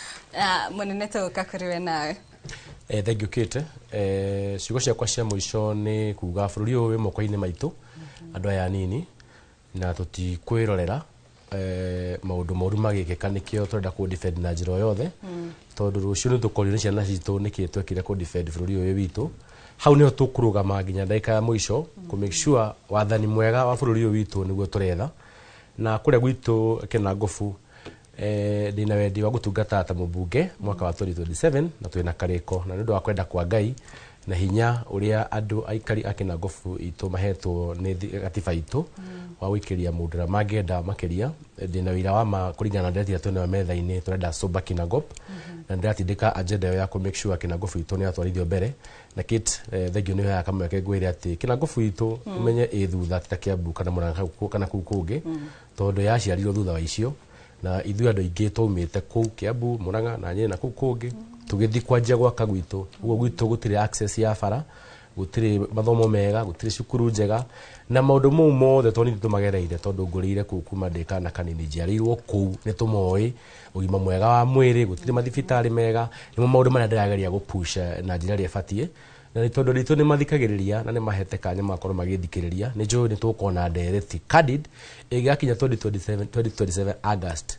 Mũnene tũka kũrĩ we nawe. Thank you Kate. Ciugo ciakwa cia mũico nĩ kuga bũrũri ũyũ wĩ moko-inĩ maitũ andũ aya nini na tũtikwĩrorera maũndũ moru magĩkĩka nĩkĩo tũrenda kũ defend na njĩra yothe tondũ rũciũ nĩ tũkorio nĩ ciana citũ nĩkĩ twekire kũ defend bũrũri ũyũ witũ. Hau nĩho tũkũrũgama nginya ndagĩka ya mũico kũ make sure wathani mwega wa bũrũri ũyũ witũ nĩguo tũretha na kũrĩa gwitũ Kĩnangobu ndĩna wendi wa gũtungata ta mũmbunge mwaka wa 2027 na twĩna karĩko na nĩ ũndũ wa kwenda kwa Ngai na hinya ũrĩa andũ aikari a Kĩnangobu itũ mahetwo nĩ gatiba itũ wa gũikĩria mũndũ mangĩenda makĩria ndĩna wĩra wa ma kũringana na ndetia twĩna metha-inĩ tũrenda sober Kĩnangobu na ndĩratindĩka agenda ĩyo ya kũ make sure Kĩnangobu itũ nĩ yatwarithio mbere na Kate thengio nĩ ya kamweke ngwĩre atĩ Kĩnangobu itũ umenye thutha ta Kiambu kana Mũrang'a kana kũu kũngĩ tondũ yaciarirwo thutha wa icio na ithuĩ andũ aingĩ twaumĩte kũu Kiambu Mũrang'a na Nyeri na kũu kũngĩ tũgĩthiĩ kwanjia gwaka gwitũ ũguo gwitũ gũtirĩ access ya bara gũtirĩ mathomo mega gũtirĩ cukuru njega na maũndũ mau mothe tondũ nĩ tũmagereire tondũ ngũrĩire kũu kuma ndĩka na kanini njiarĩirwo kũu nĩ tũmoĩ ũgima mwega wa mwĩrĩ gũtirĩ mathibitarĩ mega nĩmo maũndũ marĩa ndĩrageria gũpusha na njĩra ĩrĩa ĩbatiĩ na nĩ tondũ ritũ nĩ mathikagĩrĩria na nĩ mahete kanya makorwo magĩthikĩrĩria nĩ njũĩ nĩ tũkuona ndereti candid ĩgĩakinya 2027 August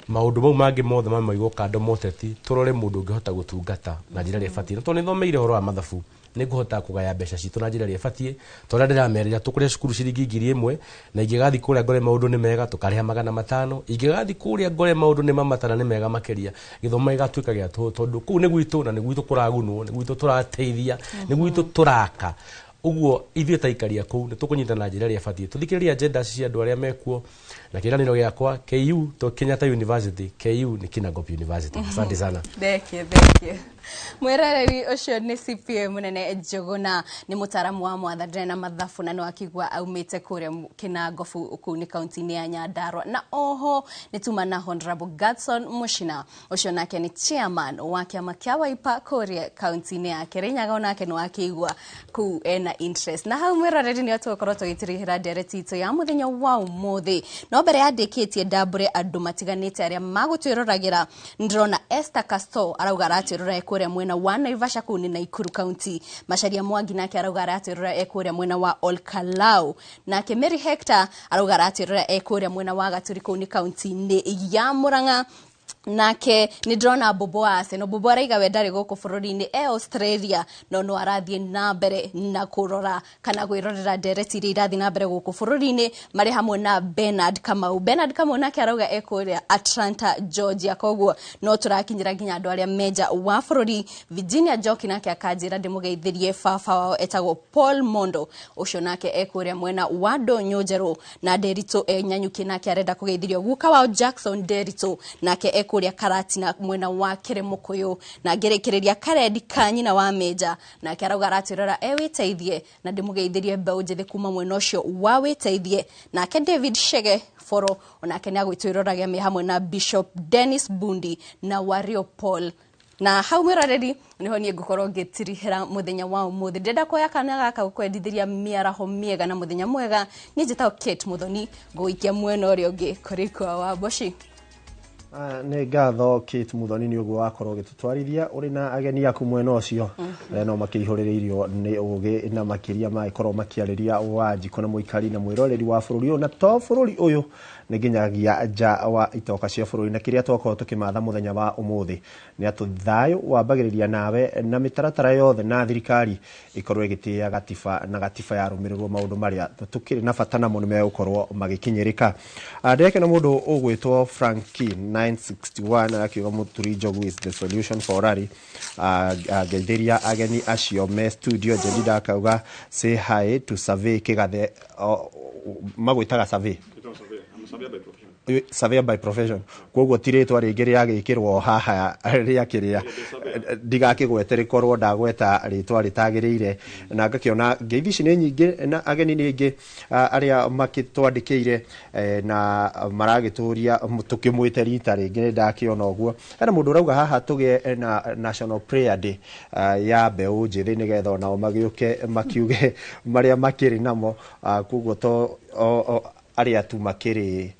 maũndũ mau mangĩ mothe maigwo kando moteti tũrore mũndũ ũngĩhota gũtungata na njĩra ĩrĩa ĩbatiĩ tondũ nĩ thomeire ũhoro wa mathabu nĩ ngũhota kũgaya mbeca citũ na njĩra ĩrĩa ĩbatiĩ tondũ ndĩramerĩra tũkũrĩa cukuru ciringi 1,000 na ingĩgathiĩ kũrĩa ngore maũndũ nĩ mega tũkarĩha 500 ingĩgathiĩ kũrĩa ngore maũndũ nĩ mamatana nĩ mega makĩria gĩthomo gĩgatuĩka gĩa tondũ kũu nĩ gwitũ na nĩ gwitũ kũragunwo nĩ gwitũ tũrateithia nĩ gwitũ tũraka ũguo ithuĩ taikaria kũu nĩ tũkũnyita na njĩra ĩrĩa ĩbatiĩ tũthikĩrĩria agenda cia andũ arĩa mekuo na kĩranĩro gĩakwa KU to Kenyatta University KU nĩ Kĩnangobu University. Asante sana. Thank you. Mwĩroreri ũcio nĩ CPA mũnene Njũgũna nĩ mũtaramu wa mwatha na mathabu na nĩ wakigwa aumĩte kũrĩa Kĩnangobu kũu nĩ kaunti-inĩ ya Nyandarua na oho nĩ tuma na Honorable Gadson Mũchina ũcio nake nĩ chairman wa kĩama kĩa Wiper kũrĩa kaunti-inĩ ya Kĩrĩnyaga onake nĩ wakigwa kũu ena na interest na hau mwiroreri ni atukorwo tugitirihira ndereti itu ya muthenya wa umuthi no mbere yandikitie ndambure andu matiganite aria magutwirораgira ndrona Esther Castor arauga aratwirora ekuria mwena wa Naivasha kuni na Ikuru County Macharia Mwangi nake arauga aratwirora ekuria mwena wa Olkalau nake Mary Hector arauga aratwirora ekuria mwena wa Gaturi kuni county ni ya Murang'a nake ni drona Bobo ase no Bobo araiga we ndari guku bururi-ini Australia no arathie na mbere na kurora kana gwirorera ndereti iria irathi na mbere guku bururi-ini mari hamwe na Bernard Kamau nake arauga ekuria Atlanta Georgia koguo no turakinyira nginya andu aria meja wa bururi Virginia Joki nake akanjira ndimugeithirie baba wao etagwo Paul Mondo ucio nake ekuria mwena wa Ndonyo na Derito Nyanyuki nake arenda kugeithirio guka wao Jackson Derito nake ekuria Karatina mwena wa Keremukuyu na ngerekereria Karedi Kanyina wa Meja na karauga aratirora witeithie na ndimugeithirie mbeũ njithi kuma mwena ucio wa witeithie nake David Shege Foro onake ni agwitwirorage me hamwe na Bishop Dennis Bundi na Wario Paul na hau mwiroreri niho nie ngukorwo ngitirihira muthenya wa umuthi ndenda koya kana gaka gukwendithiria miaraho miega na muthenya mwega ni njitao Kate Muthoni nguikia mwena urio ngi kurikwa wa Boshi ne gatho Kate Muthoni ni uguo wakorwo gitutwarithia uri na ageni aku mwena ucio no makihoreririo ni ugi na makiria maikorwo makiariria wanjiko na muikari na mwiroreri wa bururi uyu na to bururi uyu ni ginyagia nja wa itoka cia bururi na kiria twakorwo tukimatha muthenya wa umuthi ni atu thayo wambagiriria nawe na mitaratara yothe na thirikari ikorwo igitia gatiba na gatiba ya rumirirwo maundu maria tukiri na bata namo ni megukorwo magikinyirika ndeke na mundu ugwitwo Frankie 961 akiuga Muturi Njogu is the solution for Rari Gelderia ageni acio me studio Jedida akauga say hi to survey kigathe magwitaga survey surveyor by profession koguo tiretwa ringi ria gikirwo haha ria kiria ndigakigwete rikorwo ndagweta ritwa ritagirire na ngakiona ngeithi ici ni nyingi na ageni ni ingi aria makitwandikiire na maragituria tukimwite rita ringi ndakiona uguo ana mundu rauga haha tuge na National Prayer Day ya mbeũ njithi nigetha onao magiuke makiuge maria makiri namo koguo to aria tu makiri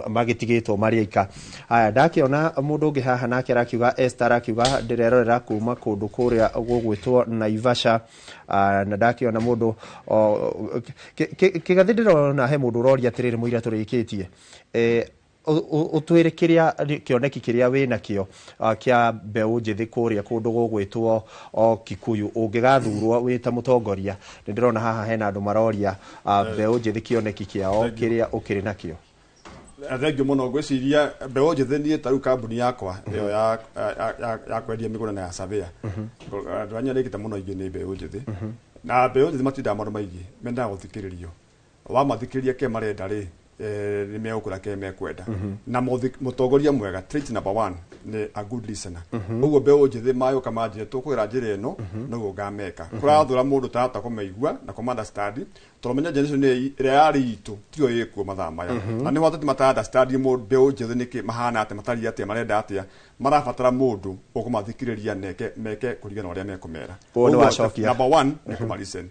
magitigitwo mariika aya ndakiona mundu ungi haha nake arakiuga Esther arakiuga ndirerorera kuma kundu kuria gugwitwo Naivasha na ndakiona mundu kigathindiro na he mundu roria atiriri muira turikitie utwire kiria kioneki kiria wina kio kia mbeũ njithi kuria kundu gugwitwo Kikuyu ungigathurwo wita mutongoria ndirona haha hena andu maroria mbeũ njithi kioneki kiao kiria ukiri nakio Thank you muno gwiciria mbeũ njithi ni taru kambuni yakwa iyo ya kwendia miguna na ya surveyor ndwanya rikita muno ingi ni mbeũ njithi na mbeũ njithi matinda maru maingi mendaga guthikiririo wa mathikiriria ke marenda ri ni megukura ke mekwenda na mutongoria mwega trait number 1 ni a good listener uguo mbeũ njithi mayo kama njire tukwira njire ino nugo ngameka kurathura mundu tata kumeigua na kuma understand turomenya generation ni reali itu tio yekuo mathaa maya na ni watati mata understand mundu mbeũ njithi niki mahana ate matari ate marenda atia marabatara mundu ukumathikiriria meke kurigana uria mekumera number 1 ni kuma listen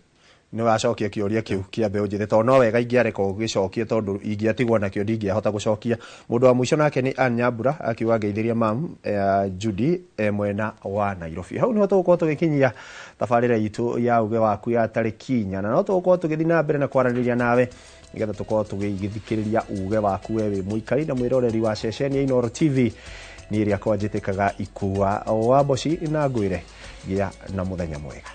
ni wacokia kioria kiu kia mbeũ njithi to no wega ingiareka ugicokie tondu ingiatigwo nakio ndingihota gucokia mundu wa mwisho nake ni Anyambura akiuga ngeithiria mam Judy mwena wa Nairobi hau niho tugukorwo tugikinyia tabarira itu ya uge waku ya tariki 4 na no tugukorwo tugithi na mbere na kwaraniria nawe nigetha tukorwo tugithikiriria uge waku we muikari na mwiroreri wa ceceni ya Inooro TV ni iria kwa njitikaga ikua wa Boshi na ngwire gia na muthenya mwega.